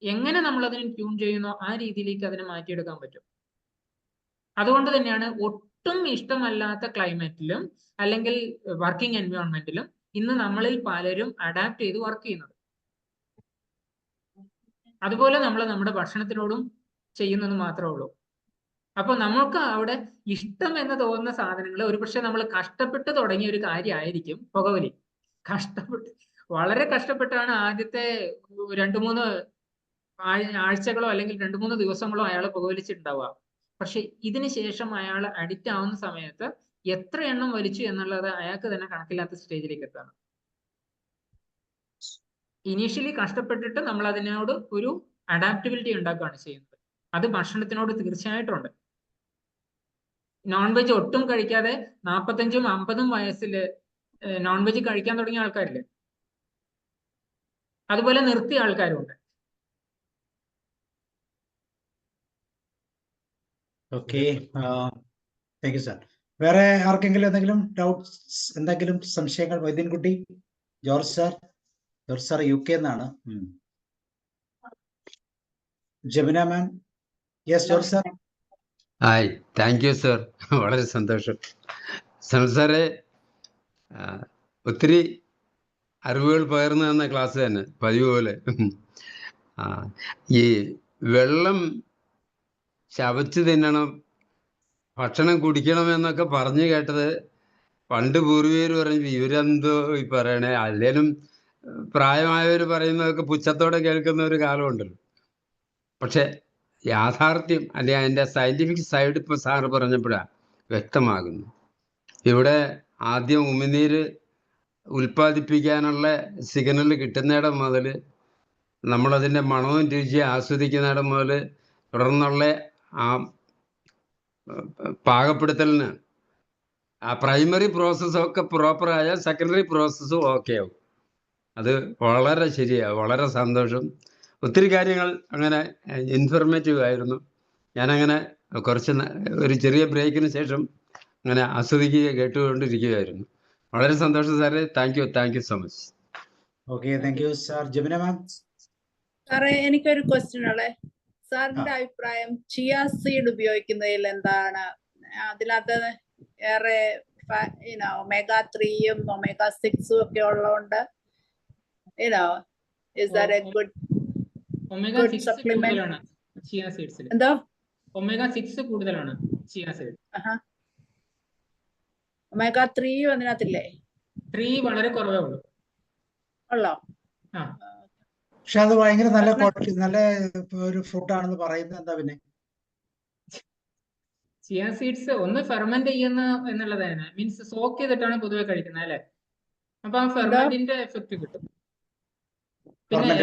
എങ്ങനെ നമ്മൾ അതിനെ ട്യൂൺ ചെയ്യുന്നോ ആ രീതിയിലേക്ക് അതിനെ മാറ്റിയെടുക്കാൻ പറ്റും. അതുകൊണ്ട് തന്നെയാണ് ഒട്ടും ഇഷ്ടമല്ലാത്ത ക്ലൈമറ്റിലും അല്ലെങ്കിൽ വർക്കിംഗ് എൻവയോൺമെന്റിലും ഇന്ന് നമ്മളിൽ പലരും അഡാപ്റ്റ് ചെയ്ത് വർക്ക് ചെയ്യുന്നത്. അതുപോലെ നമ്മൾ നമ്മുടെ ഭക്ഷണത്തിനോടും ചെയ്യുന്നത് മാത്രമേ ഉള്ളൂ. അപ്പൊ നമുക്ക് അവിടെ ഇഷ്ടം എന്ന് തോന്നുന്ന സാധനങ്ങൾ ഒരുപക്ഷെ നമ്മൾ കഷ്ടപ്പെട്ട് തുടങ്ങിയ ഒരു കാര്യമായിരിക്കും പുകവലി. വളരെ കഷ്ടപ്പെട്ടാണ് ആദ്യത്തെ 2-3 ആഴ്ചകളോ അല്ലെങ്കിൽ 2-3 ദിവസങ്ങളോ അയാൾ പുകവലിച്ചിട്ടുണ്ടാവുക. പക്ഷെ ഇതിന് ശേഷം അയാൾ അഡിക്റ്റ് ആവുന്ന സമയത്ത് എത്ര എണ്ണം വലിച്ചു എന്നുള്ളത് അയാൾക്ക് തന്നെ കണക്കില്ലാത്ത സ്റ്റേജിലേക്ക് എത്താണ്. ഇനീഷ്യലി കഷ്ടപ്പെട്ടിട്ട് നമ്മൾ അതിനോട് ഒരു അഡാപ്റ്റബിലിറ്റി ഉണ്ടാക്കുകയാണ് ചെയ്യുന്നത്. അത് ഭക്ഷണത്തിനോട് തീർച്ചയായിട്ടും ഉണ്ട്. നോൺ വെജ് ഒട്ടും കഴിക്കാതെ 45ഉം 50ഉം വയസ്സിൽ നോൺ വെജ് കഴിക്കാൻ തുടങ്ങിയ ആൾക്കാരില്ലേ, അതുപോലെ നിർത്തിയ ആൾക്കാരുണ്ട്. Okay, thank you sir. വേറെ ആർക്കെങ്കിലും എന്തെങ്കിലും ഡൗട്ട്സ്, എന്തെങ്കിലും സംശയങ്ങൾ? വൈദ്യൻകുട്ടി, ജോർജ് സാർ UK എന്നാണ്. Jamuna ma'am. Yes George sir. Hi, thank you sir. വളരെ സന്തോഷം സാറേ. ഒത്തിരി അറിവുകൾ പകർന്നു തന്ന ക്ലാസ് തന്നെ പതിവ് പോലെ. ഈ വെള്ളം ചവച്ച് തിന്നണം, ഭക്ഷണം കുടിക്കണം എന്നൊക്കെ പറഞ്ഞു കേട്ടത് പണ്ട് പൂർവികർ പറഞ്ഞു ഇവരെന്തോ ഈ പറയണേ, അല്ലേലും പ്രായമായവർ പറയുന്നതൊക്കെ പുച്ഛത്തോടെ കേൾക്കുന്ന ഒരു കാലമുണ്ടല്ലോ. പക്ഷെ യാഥാർത്ഥ്യം അല്ലെ അതിൻ്റെ സയന്റിഫിക് സൈഡ് ഇപ്പൊ സാറ് പറഞ്ഞപ്പോഴാണ് വ്യക്തമാകുന്നു. ഇവിടെ ആദ്യം ഉമിനീര് ഉൽപ്പാദിപ്പിക്കാനുള്ള സിഗ്നൽ കിട്ടുന്നിടം മുതൽ, നമ്മളതിൻ്റെ മണവും രുചിയും ആസ്വദിക്കുന്നിടം മുതൽ, തുടർന്നുള്ള ആ പാകപ്പെടുത്തലിന് ആ പ്രൈമറി പ്രോസസ്സൊക്കെ പ്രോപ്പറായ സെക്കൻഡറി പ്രോസസ്സും ഓക്കെ ആവും. അത് വളരെ ശരിയാണ്. വളരെ സന്തോഷം. ഒത്തിരി കാര്യങ്ങൾ അങ്ങനെ ഇൻഫർമേറ്റീവ് ആയിരുന്നു. ഞാനങ്ങനെ കുറച്ച് ഒരു ചെറിയ ബ്രേക്കിന് ശേഷം അങ്ങനെ ആസ്വദിക്കുക കേട്ടുകൊണ്ടിരിക്കുകയായിരുന്നു. വളരെ സന്തോഷം സാറേ. Thank you so much. Okay, thank you sir. Jamuna ma'am. സാറേ, എനിക്കൊരു ക്വസ്റ്റ്യൻ ഉള്ളേ. സാറിന്റെ അഭിപ്രായം ചിയ സീഡ് ഉപയോഗിക്കുന്നതിൽ എന്താണ്? അതിനകത്ത് ഏറെ ഒമേഗ 3യും ഒമേഗ 6ഉം ഒക്കെ ഉള്ളതുകൊണ്ട് is that a good supplement? Chia സീഡ്സിൽ എന്തോ ഒമേഗ 6 കൂടുതലാണ് ചിയ സീഡ്. ഒമേഗ 3യും അതിനകത്തില്ലേ? 3 വളരെ കുറവേ ഉള്ളൂ. ഉള്ളോ? പക്ഷെ അത് ഭയങ്കര നല്ല ക്വാളിറ്റി, നല്ല ഒരു ഫ്രൂട്ട് ആണെന്ന് പറയുന്നത് എന്താ പിന്നെ? ചിയ സീഡ്സ് ഒന്ന് ഫെർമെന്റ് ചെയ്യുന്ന എന്നുള്ളതാണ്, മീൻസ് സോക്ക് ചെയ്തിട്ടാണ് പൊതുവെ കഴിക്കുന്നത് അല്ലെ. അപ്പൊ ആ ഫെർമെന്റിന്റെ എഫക്ട് കിട്ടും. പിന്നെ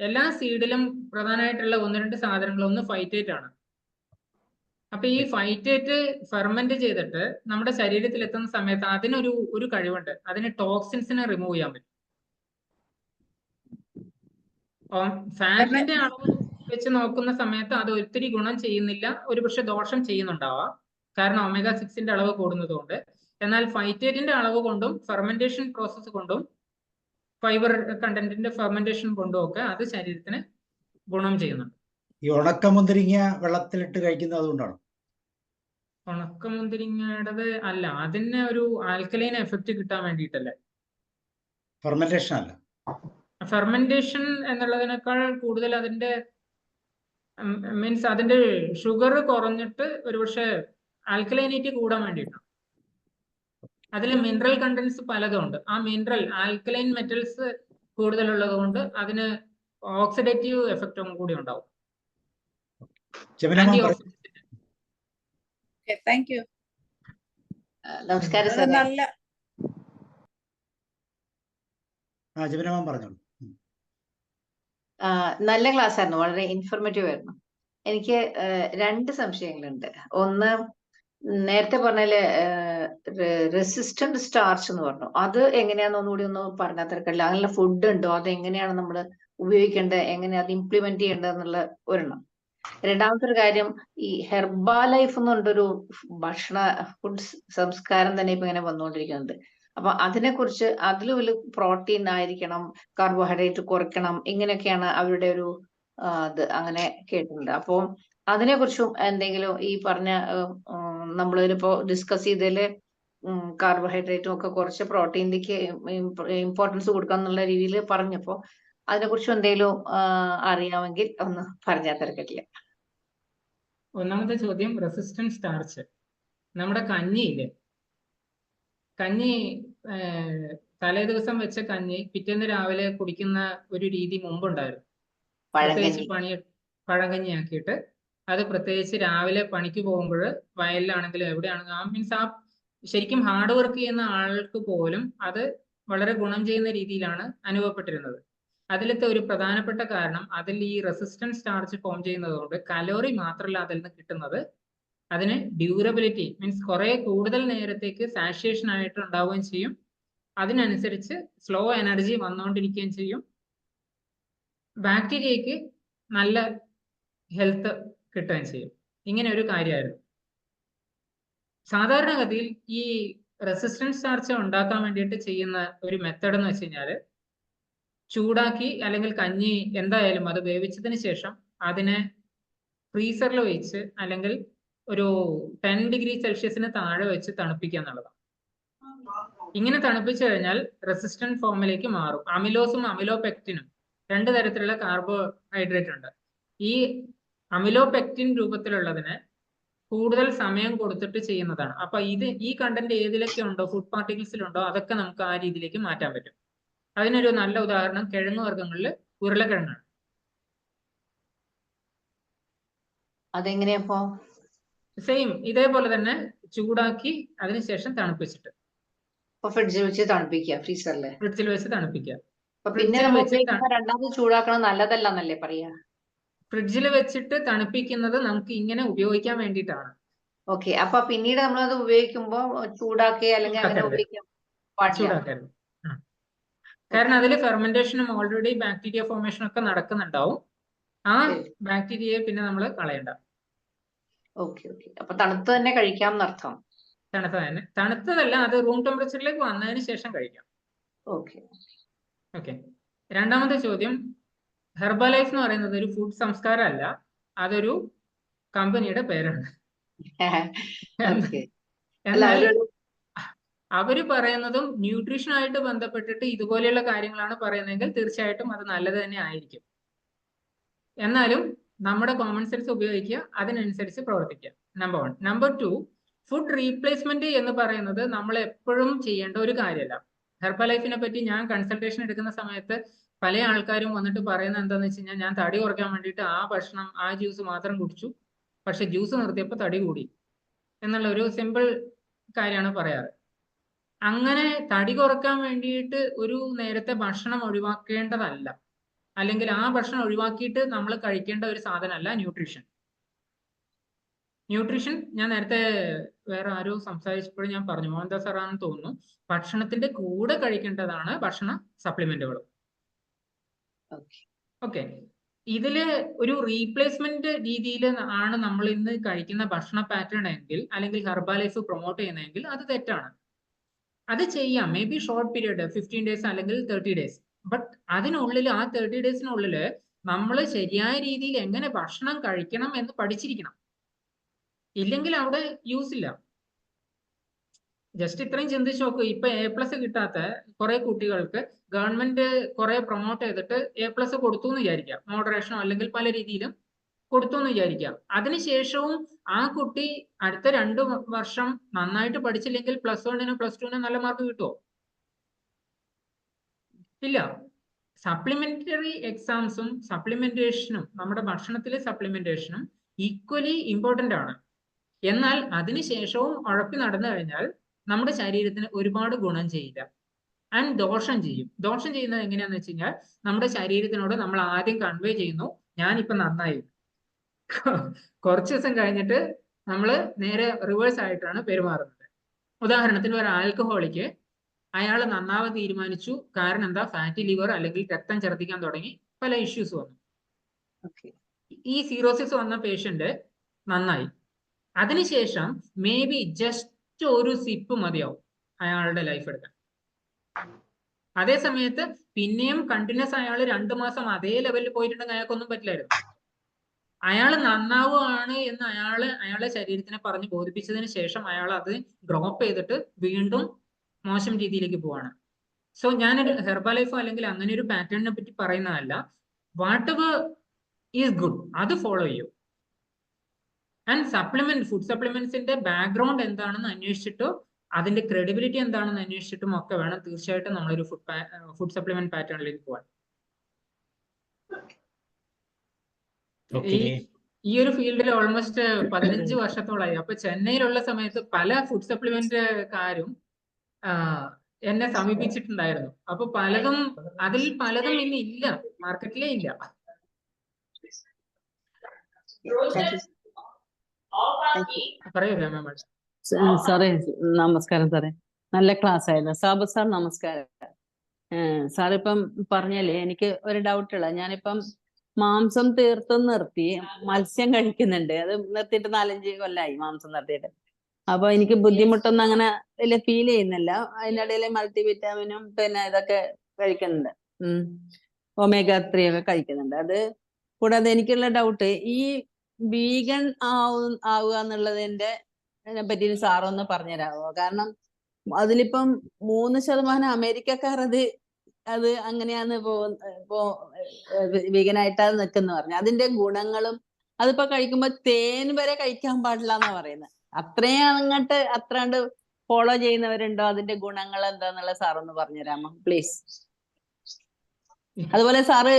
എല്ലാ സീഡിലും പ്രധാനമായിട്ടുള്ള 1-2 സാധനങ്ങൾ, ഒന്ന് ഫൈറ്റേറ്റ് ആണ്. അപ്പൊ ഈ ഫൈറ്റേറ്റ് ഫെർമെന്റ് ചെയ്തിട്ട് നമ്മുടെ ശരീരത്തിൽ എത്തുന്ന സമയത്ത് അതിനൊരു കഴിവുണ്ട്, അതിന് ടോക്സിൻസിനെ റിമൂവ് ചെയ്യാൻ പറ്റും. ഫാറ്റിന്റെ അളവ് വെച്ച് നോക്കുന്ന സമയത്ത് അത് ഒത്തിരി ഗുണം ചെയ്യുന്നില്ല, ഒരുപക്ഷെ ദോഷം ചെയ്യുന്നുണ്ടാവാം, കാരണം ഒമേഗ 6ന്റെ അളവ് കൂടുന്നത് കൊണ്ട്. എന്നാൽ ഫൈറ്റേറ്റിന്റെ അളവ് കൊണ്ടും ഫെർമെന്റേഷൻ പ്രോസസ്സ് കൊണ്ടും ഫൈബർ കണ്ടന്റിന്റെ ഫെർമെന്റേഷൻ കൊണ്ടും ഒക്കെ അത് ശരീരത്തിന് ഗുണം ചെയ്യുന്നുണ്ട്. ഈ ഉണക്കമുന്തിരിങ്ങ വെള്ളത്തിലിട്ട് കഴിക്കുന്നത് അതുകൊണ്ടാണ്? ഉണക്കമുന്തിരിങ്ങയുടേത് അല്ല, അതിന് ഒരു ആൽക്കലൈൻ എഫക്റ്റ് കിട്ടാൻ വേണ്ടിയിട്ടല്ലേ. ഫെർമെന്റേഷൻ അല്ല. ഫെർമെന്റേഷൻ എന്നുള്ളതിനേക്കാൾ കൂടുതൽ അതിന്റെ മീൻസ് അതിന്റെ ഷുഗർ കുറഞ്ഞിട്ട് ഒരുപക്ഷെ ആൽക്കലൈനിറ്റി കൂടാൻ വേണ്ടിയിട്ടാണ്. അതിൽ മിനറൽ കണ്ടന്റ്സ് പലതും ഉണ്ട്. ആ മിനറൽ ആൽക്കലൈൻ മെറ്റൽസ് കൂടുതലുള്ളത് കൊണ്ട് അതിന് ഓക്സിഡേറ്റീവ് എഫക്റ്റും കൂടി ഉണ്ടാവും. നമസ്കാരം സാർ. നല്ല ക്ലാസ് ആയിരുന്നു, വളരെ ഇൻഫോർമേറ്റീവ് ആയിരുന്നു. എനിക്ക് 2 സംശയങ്ങളുണ്ട്. ഒന്ന്, നേരത്തെ പറഞ്ഞാല് റെസിസ്റ്റന്റ് സ്റ്റാർച്ച് എന്ന് പറഞ്ഞു, അത് എങ്ങനെയാന്ന് ഒന്നുകൂടി ഒന്ന് പറഞ്ഞാൽ തിരക്കില്ല. അങ്ങനെയുള്ള ഫുഡ് ഉണ്ടോ? അത് എങ്ങനെയാണ് നമ്മൾ ഉപയോഗിക്കേണ്ടത്, എങ്ങനെയാ അത് ഇംപ്ലിമെന്റ് ചെയ്യേണ്ടത് എന്നുള്ള ഒരെണ്ണം. രണ്ടാമത്തെ ഒരു കാര്യം, ഈ ഹെർബാ ലൈഫ് എന്നുകൊണ്ടൊരു ഭക്ഷണ ഫുഡ് സംസ്കാരം തന്നെ ഇപ്പൊ ഇങ്ങനെ വന്നുകൊണ്ടിരിക്കുന്നുണ്ട്. അപ്പൊ അതിനെക്കുറിച്ച്, അതിലും വലിയ പ്രോട്ടീൻ ആയിരിക്കണം, കാർബോഹൈഡ്രേറ്റ് കുറയ്ക്കണം, ഇങ്ങനെയൊക്കെയാണ് അവരുടെ ഒരു ഇത് അങ്ങനെ കേട്ടിട്ടുണ്ട്. അപ്പോൾ അതിനെക്കുറിച്ചും എന്തെങ്കിലും ഈ പറഞ്ഞ നമ്മളിപ്പോ ഡിസ്കസ് ചെയ്തതില് കാർബോഹൈഡ്രേറ്റും ഒക്കെ കുറച്ച് പ്രോട്ടീനിലേക്ക് ഇമ്പോർട്ടൻസ് കൊടുക്കുക എന്നുള്ള രീതിയിൽ പറഞ്ഞപ്പോ അതിനെക്കുറിച്ച് എന്തെങ്കിലും അറിയാമെങ്കിൽ ഒന്ന് പറഞ്ഞാൽ തിരക്കില്ല. ഒന്നാമത്തെ ചോദ്യം, റെസിസ്റ്റന്റ് സ്റ്റാർച്ച്. നമ്മുടെ കഞ്ഞിയില്ലേ, കഞ്ഞി തലേ ദിവസം വെച്ച കഞ്ഞി പിറ്റേന്ന് രാവിലെ കുടിക്കുന്ന ഒരു രീതി മുമ്പുണ്ടായിരുന്നു. പ്രത്യേകിച്ച് പഴങ്കഞ്ഞി ആക്കിയിട്ട് അത് പ്രത്യേകിച്ച് രാവിലെ പണിക്ക് പോകുമ്പോൾ വയലിലാണെങ്കിലും എവിടെയാണെങ്കിലും മീൻസ് ശരിക്കും ഹാർഡ് വർക്ക് ചെയ്യുന്ന ആൾക്ക് പോലും അത് വളരെ ഗുണം ചെയ്യുന്ന രീതിയിലാണ് അനുഭവപ്പെട്ടിരുന്നത്. അതിലത്തെ ഒരു പ്രധാനപ്പെട്ട കാരണം, അതിൽ ഈ റെസിസ്റ്റന്റ് സ്റ്റാർച്ച് ഫോം ചെയ്യുന്നത് കൊണ്ട് കലോറി മാത്രമല്ല അതിൽ നിന്ന് കിട്ടുന്നത്, അതിന് ഡ്യൂറബിലിറ്റി മീൻസ് കുറെ കൂടുതൽ നേരത്തേക്ക് സാഷ്യേഷൻ ആയിട്ട് ഉണ്ടാവുകയും ചെയ്യും. അതിനനുസരിച്ച് സ്ലോ എനർജി വന്നുകൊണ്ടിരിക്കുകയും ചെയ്യും. ബാക്ടീരിയക്ക് നല്ല ഹെൽത്ത് കിട്ടുകയും ചെയ്യും. ഇങ്ങനെ ഒരു കാര്യമായിരുന്നു. സാധാരണഗതിയിൽ ഈ റെസിസ്റ്റന്റ് സ്റ്റാർച്ച് ഉണ്ടാക്കാൻ വേണ്ടിയിട്ട് ചെയ്യുന്ന ഒരു മെത്തേഡ് എന്ന് വെച്ച് കഴിഞ്ഞാൽ, ചൂടാക്കി അല്ലെങ്കിൽ കഞ്ഞി എന്തായാലും അത് വേവിച്ചതിന് ശേഷം അതിനെ ഫ്രീസറിൽ വെച്ച് അല്ലെങ്കിൽ ഒരു 10 ഡിഗ്രി സെൽഷ്യസിന് താഴെ വെച്ച് തണുപ്പിക്കുക എന്നുള്ളതാണ്. ഇങ്ങനെ തണുപ്പിച്ചു കഴിഞ്ഞാൽ റെസിസ്റ്റന്റ് ഫോമിലേക്ക് മാറും. അമിലോസും അമിലോപെക്റ്റിനും 2 തരത്തിലുള്ള കാർബോഹൈഡ്രേറ്റ് ഉണ്ട്. ഈ അമിലോപെക്റ്റിൻ രൂപത്തിലുള്ളതിനെ കൂടുതൽ സമയം കൊടുത്തിട്ട് ചെയ്യുന്നതാണ്. അപ്പൊ ഈ കണ്ടന്റ് ഏതിലൊക്കെ ഉണ്ടോ, ഫുഡ് പാർട്ടിക്കിൾസിലുണ്ടോ, അതൊക്കെ നമുക്ക് ആ രീതിയിലേക്ക് മാറ്റാൻ പറ്റും. അതിനൊരു നല്ല ഉദാഹരണം കിഴങ്ങ് വർഗ്ഗങ്ങളിൽ ഉരുളക്കിഴങ്ങാണ്. അതെങ്ങനെയപ്പോ? സെയിം ഇതേപോലെ തന്നെ ചൂടാക്കി അതിനുശേഷം തണുപ്പിച്ചിട്ട് ഫ്രിഡ്ജിൽ വെച്ച് തണുപ്പിക്കുക, ഫ്രീസറില് ഫ്രിഡ്ജിൽ വെച്ച് തണുപ്പിക്കുക. പിന്നെ നമ്മൾ ഉപയോഗിക്കുമ്പോൾ രണ്ടാമത് ചൂടാക്കണം നല്ലതല്ല എന്നല്ലേ പറയാ? ഫ്രിഡ്ജിൽ വെച്ചിട്ട് തണുപ്പിക്കുന്നത് നമുക്ക് ഇങ്ങനെ ഉപയോഗിക്കാൻ വേണ്ടിയിട്ടാണ്. ഓക്കെ, അപ്പൊ പിന്നീട് നമ്മളത് ഉപയോഗിക്കുമ്പോ ചൂടാക്കി അല്ലെങ്കിൽ അങ്ങനെ ഉപയോഗിക്കാൻ പാടില്ല. ചൂടാക്കരുത്. കാരണം അതിൽ ഫെർമെന്റേഷനും ഓൾറെഡി ബാക്ടീരിയ ഫോർമേഷനും ഒക്കെ നടക്കുന്നുണ്ടാവും. ആ ബാക്ടീരിയയെ പിന്നെ നമ്മൾ കളയണ്ട. ഓക്കെ ഓക്കെ, അപ്പൊ തണുത്ത് തന്നെ കഴിക്കാം എന്നർത്ഥം. തണുത്തതല്ല, അത് റൂം ടെമ്പറേച്ചറിലേക്ക് വന്നതിന് ശേഷം കഴിക്കാം. Okay okay. രണ്ടാമത്തെ ചോദ്യം, ഹെർബലൈഫ് എന്ന് പറയുന്നത് ഒരു ഫുഡ് സംസ്കാരമല്ല, അതൊരു കമ്പനിയുടെ പേരാണ്. എന്നാൽ അവര് പറയുന്നതും ന്യൂട്രീഷനായിട്ട് ബന്ധപ്പെട്ടിട്ട് ഇതുപോലെയുള്ള കാര്യങ്ങളാണ് പറയുന്നതെങ്കിൽ തീർച്ചയായിട്ടും അത് നല്ലത് തന്നെ ആയിരിക്കും. എന്നാലും നമ്മുടെ കോമൺ സെൻസ് ഉപയോഗിക്കുക, അതിനനുസരിച്ച് പ്രവർത്തിക്കുക. നമ്പർ 1. നമ്പർ 2, ഫുഡ് റീപ്ലേസ്മെന്റ് എന്ന് പറയുന്നത് നമ്മൾ എപ്പോഴും ചെയ്യേണ്ട ഒരു കാര്യമല്ല. ഹെർബലൈഫിനെ പറ്റി ഞാൻ കൺസൾട്ടേഷൻ എടുക്കുന്ന സമയത്ത് പല ആൾക്കാരും വന്നിട്ട് പറയുന്നത് എന്താണെന്ന് വെച്ച് കഴിഞ്ഞാൽ, ഞാൻ തടി കുറയ്ക്കാൻ വേണ്ടിയിട്ട് ആ ഭക്ഷണം, ആ ജ്യൂസ് മാത്രം കുടിച്ചു, പക്ഷെ ജ്യൂസ് നിർത്തിയപ്പോൾ തടി കൂടി എന്നുള്ള ഒരു സിമ്പിൾ കാര്യമാണ് പറയാറ്. അങ്ങനെ തടി കുറയ്ക്കാൻ വേണ്ടിയിട്ട് ഒരു നേരത്തെ ഭക്ഷണം ഒഴിവാക്കേണ്ടതല്ല, അല്ലെങ്കിൽ ആ ഭക്ഷണം ഒഴിവാക്കിയിട്ട് നമ്മൾ കഴിക്കേണ്ട ഒരു സാധനമല്ല ന്യൂട്രീഷൻ. ന്യൂട്രീഷൻ ഞാൻ നേരത്തെ വേറെ ആരോ സംസാരിച്ചപ്പോഴും ഞാൻ പറഞ്ഞു, മോഹൻദാസ് സാറാണെന്ന് തോന്നുന്നു, ഭക്ഷണത്തിന്റെ കൂടെ കഴിക്കേണ്ടതാണ് ഭക്ഷണ സപ്ലിമെന്റുകൾ. ഓക്കെ, ഇതില് ഒരു റീപ്ലേസ്മെന്റ് രീതിയിൽ ആണ് നമ്മൾ ഇന്ന് കഴിക്കുന്ന ഭക്ഷണ പാറ്റേൺ എങ്കിൽ, അല്ലെങ്കിൽ ഹെർബലൈഫ് പ്രൊമോട്ട് ചെയ്യുന്നതെങ്കിൽ അത് തെറ്റാണ്. അത് ചെയ്യാം, may be short period 15 days അല്ലെങ്കിൽ 30 ഡേയ്സ്. ബട്ട് അതിനുള്ളിൽ, ആ 30 ഡേയ്സിനുള്ളിൽ നമ്മൾ ശരിയായ രീതിയിൽ എങ്ങനെ ഭക്ഷണം കഴിക്കണം എന്ന് പഠിച്ചിരിക്കണം. ഇല്ലെങ്കിൽ അവിടെ യൂസ് ഇല്ല. ജസ്റ്റ് ഇത്രയും ചിന്തിച്ച് നോക്കൂ. ഇപ്പൊ A+ കിട്ടാത്ത കുറെ കുട്ടികൾക്ക് ഗവൺമെന്റ് കുറെ പ്രൊമോട്ട് ചെയ്തിട്ട് A+ കൊടുത്തു എന്ന് വിചാരിക്കാം, മോഡറേഷനോ അല്ലെങ്കിൽ പല രീതിയിലും കൊടുത്തു എന്ന് വിചാരിക്കാം. അതിനുശേഷവും ആ കുട്ടി അടുത്ത 2 വർഷം നന്നായിട്ട് പഠിച്ചില്ലെങ്കിൽ +1 +2 നല്ല മാർക്ക് കിട്ടുമോ? ഇല്ല. സപ്ലിമെന്ററി എക്സാംസും സപ്ലിമെന്റേഷനും, നമ്മുടെ ഭക്ഷണത്തിലെ സപ്ലിമെന്റേഷനും ഈക്വലി ഇമ്പോർട്ടന്റ് ആണ്. എന്നാൽ അതിനുശേഷവും ഉഴപ്പി നടന്നു കഴിഞ്ഞാൽ നമ്മുടെ ശരീരത്തിന് ഒരുപാട് ഗുണം ചെയ്യില്ല, ആൻഡ് ദോഷം ചെയ്യും. ദോഷം ചെയ്യുന്നത് എങ്ങനെയാന്ന് വെച്ച് കഴിഞ്ഞാൽ, നമ്മുടെ ശരീരത്തിനോട് നമ്മൾ ആദ്യം കൺവേ ചെയ്യുന്നു, ഞാനിപ്പോ നന്നായി. കുറച്ച് ദിവസം കഴിഞ്ഞിട്ട് നമ്മൾ നേരെ റിവേഴ്സ് ആയിട്ടാണ് പെരുമാറുന്നത്. ഉദാഹരണത്തിന് ഒരു ആൽക്കഹോളിക്ക് അയാൾ നന്നാവാൻ തീരുമാനിച്ചു. കാരണം എന്താ? ഫാറ്റി ലിവർ അല്ലെങ്കിൽ രക്തം ഛർദ്ദിക്കാൻ തുടങ്ങി, പല ഇഷ്യൂസ് വന്നു. ഈ സിറോസിസ് വന്ന പേഷ്യന്റ് നന്നായി. അതിനുശേഷം മേ ബി ജസ്റ്റ് ഒരു സിപ്പ് മതിയാവും അയാളുടെ ലൈഫ് എടുക്കാൻ. അതേ സമയത്ത് പിന്നെയും കണ്ടിന്യൂസ് അയാൾ 2 മാസം അതേ ലെവലിൽ പോയിട്ടുണ്ടെങ്കിൽ അയാൾക്കൊന്നും പറ്റില്ലായിരുന്നു. അയാൾ നന്നാവുകയാണ് എന്ന് അയാളെ ശരീരത്തിനെ പറഞ്ഞ് ബോധിപ്പിച്ചതിന് ശേഷം അയാൾ അത് ഡ്രോപ്പ് ചെയ്തിട്ട് വീണ്ടും മോശം രീതിയിലേക്ക് പോവാണ്. സോ ഞാനൊരു ഹെർബലൈഫോ അല്ലെങ്കിൽ അങ്ങനെ ഒരു പാറ്റേണിനെ പറ്റി പറയുന്നതല്ല. വാട്ട് എവർ ഈസ് ഗുഡ് അത് ഫോളോ ചെയ്യൂ. ആൻഡ് സപ്ലിമെന്റ്, ഫുഡ് സപ്ലിമെന്റ്സിന്റെ ബാക്ക്ഗ്രൗണ്ട് എന്താണെന്ന് അന്വേഷിച്ചിട്ടോ അതിന്റെ ക്രെഡിബിലിറ്റി എന്താണെന്ന് അന്വേഷിച്ചിട്ടും ഒക്കെ വേണം തീർച്ചയായിട്ടും നമ്മളൊരു ഫുഡ് സപ്ലിമെന്റ് പാറ്റേണിലേക്ക് പോകാൻ. ഈ ഒരു ഫീൽഡിൽ ഓൾമോസ്റ്റ് 15 വർഷത്തോളായി. അപ്പൊ ചെന്നൈയിലുള്ള സമയത്ത് പല ഫുഡ് സപ്ലിമെന്റുകാരും എന്നെ സമീപിച്ചിട്ടുണ്ടായിരുന്നു. അപ്പൊ അതിൽ പലതും ഇനി ഇല്ല, മാർക്കറ്റിലേ ഇല്ല. പറയൂ മാം. സാറേ നമസ്കാരം സാറേ, നല്ല ക്ലാസ് ആയിരുന്നു. സാബു സാർ നമസ്കാരം. സാറിപ്പം പറഞ്ഞല്ലേ, എനിക്ക് ഒരു ഡൗട്ടുള്ള, ഞാനിപ്പം മാംസം തീർത്തും നിർത്തി, മത്സ്യം കഴിക്കുന്നുണ്ട്. അത് നിർത്തിയിട്ട് 4-5 കൊല്ലമായി മാംസം നിർത്തിയിട്ട്. അപ്പൊ എനിക്ക് ബുദ്ധിമുട്ടൊന്നും അങ്ങനെ വലിയ ഫീൽ ചെയ്യുന്നില്ല. അതിനിടയിൽ മൾട്ടി വിറ്റാമിനും പിന്നെ ഇതൊക്കെ കഴിക്കുന്നുണ്ട്, omega-3 ഒക്കെ കഴിക്കുന്നുണ്ട്. അത് കൂടാതെ എനിക്കുള്ള ഡൗട്ട്, ഈ വീഗൻ ആവുക എന്നുള്ളതിന്റെ പറ്റി സാറൊന്ന് പറഞ്ഞുതരാമോ? കാരണം അതിലിപ്പം 3% അമേരിക്കക്കാർ അത് അങ്ങനെയാന്ന് ഇപ്പോ വീഗനായിട്ടാ നിൽക്കുന്ന പറഞ്ഞു. അതിന്റെ ഗുണങ്ങളും അതിപ്പോ കഴിക്കുമ്പോ തേൻ വരെ കഴിക്കാൻ പാടില്ല എന്നാ പറയുന്നത്. അത്രയും അങ്ങോട്ട് അത്രാണ്ട് ഫോളോ ചെയ്യുന്നവരുണ്ടോ? അതിന്റെ ഗുണങ്ങൾ എന്താന്നുള്ള സാർ ഒന്ന് പറഞ്ഞുതരാമോ പ്ലീസ്? അതുപോലെ സാറ്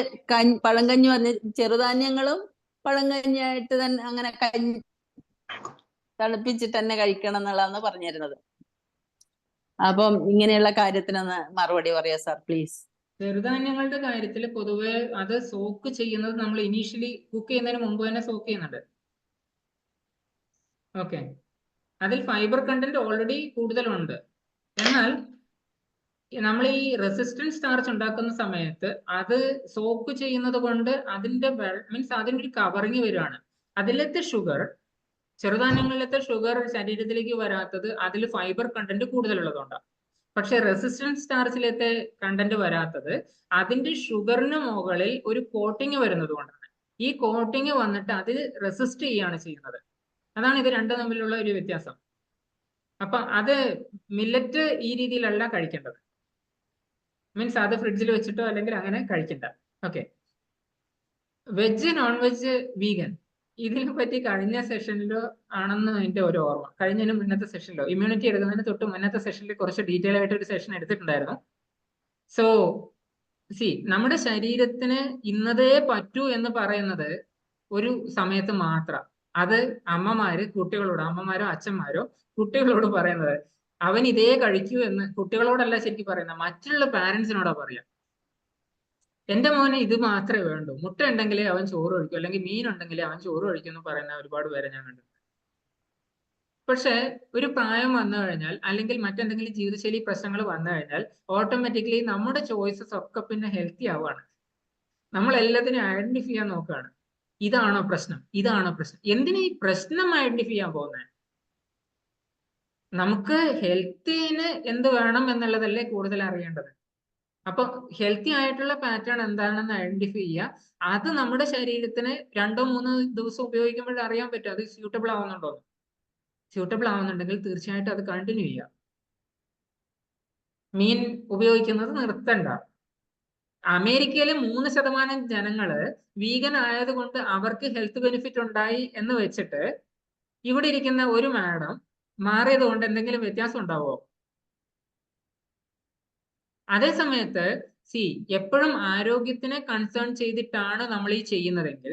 പഴങ്കഞ്ഞി പറഞ്ഞ ചെറുധാന്യങ്ങളും പഴങ്കഞ്ഞിയായിട്ട് തന്നെ അങ്ങനെ തണുപ്പിച്ചിട്ട് തന്നെ കഴിക്കണം എന്നുള്ളതാണ് പറഞ്ഞിരുന്നത്. അപ്പം ഇങ്ങനെയുള്ള കാര്യത്തിനൊന്ന് മറുപടി പറയാ സാർ പ്ലീസ്. ചെറുധാന്യങ്ങളുടെ കാര്യത്തിൽ പൊതുവെ അത് സോക്ക് ചെയ്യുന്നത് നമ്മൾ ഇനീഷ്യലി കുക്ക് ചെയ്യുന്നതിന് മുമ്പ് തന്നെ സോക്ക് ചെയ്യുന്നുണ്ട്. ഓക്കെ, അതിൽ ഫൈബർ കണ്ടന്റ് ഓൾറെഡി കൂടുതലുണ്ട്. എന്നാൽ നമ്മൾ ഈ റെസിസ്റ്റൻസ് സ്റ്റാർച്ച് ഉണ്ടാക്കുന്ന സമയത്ത് അത് സോക്ക് ചെയ്യുന്നത് കൊണ്ട് അതിന്റെ മീൻസ് അതിൻ്റെ ഒരു കവറിങ് വരുവാണ്. അതിലത്തെ ഷുഗർ, ചെറുധാന്യങ്ങളിലത്തെ ഷുഗർ ശരീരത്തിലേക്ക് വരാത്തത് അതിൽ ഫൈബർ കണ്ടന്റ് കൂടുതലുള്ളതുകൊണ്ടാണ്. പക്ഷെ റെസിസ്റ്റൻസ് സ്റ്റാർച്ചിലത്തെ കണ്ടന്റ് വരാത്തത് അതിന്റെ ഷുഗറിന് മുകളിൽ ഒരു കോട്ടിങ് വരുന്നത് കൊണ്ടാണ്. ഈ കോട്ടിങ് വന്നിട്ട് അതിൽ റെസിസ്റ്റ് ചെയ്യുകയാണ് ചെയ്യുന്നത്. അതാണ് ഇത് രണ്ടും തമ്മിലുള്ള ഒരു വ്യത്യാസം. അപ്പൊ അത് മില്ലറ്റ് ഈ രീതിയിലല്ല കഴിക്കേണ്ടത്. മീൻസ് അത് ഫ്രിഡ്ജിൽ വെച്ചിട്ടോ അല്ലെങ്കിൽ അങ്ങനെ കഴിക്കണ്ട. Okay, veg, non veg, vegan, ഇതിനെ പറ്റി കഴിഞ്ഞ സെഷനിലോ ആണെന്ന് എൻ്റെ ഒരു ഓർമ്മ. കഴിഞ്ഞതിന് മുന്നത്തെ സെഷനിലോ, ഇമ്മ്യൂണിറ്റി എടുക്കുന്നതിന് തൊട്ട് മുന്നത്തെ സെഷനിൽ കുറച്ച് ഡീറ്റെയിൽ ആയിട്ട് ഒരു സെഷൻ എടുത്തിട്ടുണ്ടായിരുന്നു. സോ നമ്മുടെ ശരീരത്തിന് ഇന്നതേ പറ്റൂ എന്ന് പറയുന്നത് ഒരു സമയത്ത് മാത്രം. അത് അമ്മമാരോ അച്ഛന്മാരോ കുട്ടികളോട് പറയുന്നത് അവൻ ഇതേ കഴിക്കൂ എന്ന് കുട്ടികളോടല്ല ശരിക്കും പറയുന്നത്, മറ്റുള്ള പാരന്റ്സിനോടാ പറയാ. എന്റെ മോനെ ഇത് മാത്രമേ വേണ്ടൂ, മുട്ട ഉണ്ടെങ്കിലേ അവൻ ചോറ് കഴിക്കും, അല്ലെങ്കിൽ മീൻ ഉണ്ടെങ്കിലേ അവൻ ചോറ് കഴിക്കും എന്ന് പറയുന്ന ഒരുപാട് പേരെ ഞാൻ കണ്ടിട്ടുണ്ട്. പക്ഷെ ഒരു പ്രായം വന്നു കഴിഞ്ഞാൽ അല്ലെങ്കിൽ മറ്റെന്തെങ്കിലും ജീവിതശൈലി പ്രശ്നങ്ങൾ വന്നു കഴിഞ്ഞാൽ ഓട്ടോമാറ്റിക്കലി നമ്മുടെ ചോയ്സസ് ഒക്കെ പിന്നെ ഹെൽത്തി ആവുകയാണ്. നമ്മൾ എല്ലാത്തിനും ഐഡന്റിഫൈ ചെയ്യാൻ നോക്കുകയാണ്. ഇതാണോ പ്രശ്നം, ഇതാണോ പ്രശ്നം. എന്തിനാ ഈ പ്രശ്നം ഐഡന്റിഫൈ ചെയ്യാൻ പോകുന്നത്? നമുക്ക് ഹെൽത്തിന് എന്ത് വേണം എന്നുള്ളതല്ലേ കൂടുതൽ അറിയേണ്ടത്. അപ്പൊ ഹെൽത്തി ആയിട്ടുള്ള പാറ്റേൺ എന്താണെന്ന് ഐഡന്റിഫൈ ചെയ്യുക. അത് നമ്മുടെ ശരീരത്തിന് 2-3 ദിവസം ഉപയോഗിക്കുമ്പോൾ അറിയാൻ പറ്റും അത് സ്യൂട്ടബിൾ ആവുന്നുണ്ടോ. സ്യൂട്ടബിൾ ആവുന്നുണ്ടെങ്കിൽ തീർച്ചയായിട്ടും അത് കണ്ടിന്യൂ ചെയ്യുക. മീൻ ഉപയോഗിക്കുന്നത് നിർത്തണ്ട. അമേരിക്കയിലെ 3% ജനങ്ങള് വീഗൻ ആയതുകൊണ്ട് അവർക്ക് ഹെൽത്ത് ബെനിഫിറ്റ് ഉണ്ടായി എന്ന് വെച്ചിട്ട് ഇവിടെ ഇരിക്കുന്ന ഒരു മാഡം മാറിയത് കൊണ്ട് എന്തെങ്കിലും വ്യത്യാസം ഉണ്ടാവുമോ? അതേ സമയത്ത് എപ്പോഴും ആരോഗ്യത്തിനെ കൺസേൺ ചെയ്തിട്ടാണ് നമ്മൾ ഈ ചെയ്യുന്നതെങ്കിൽ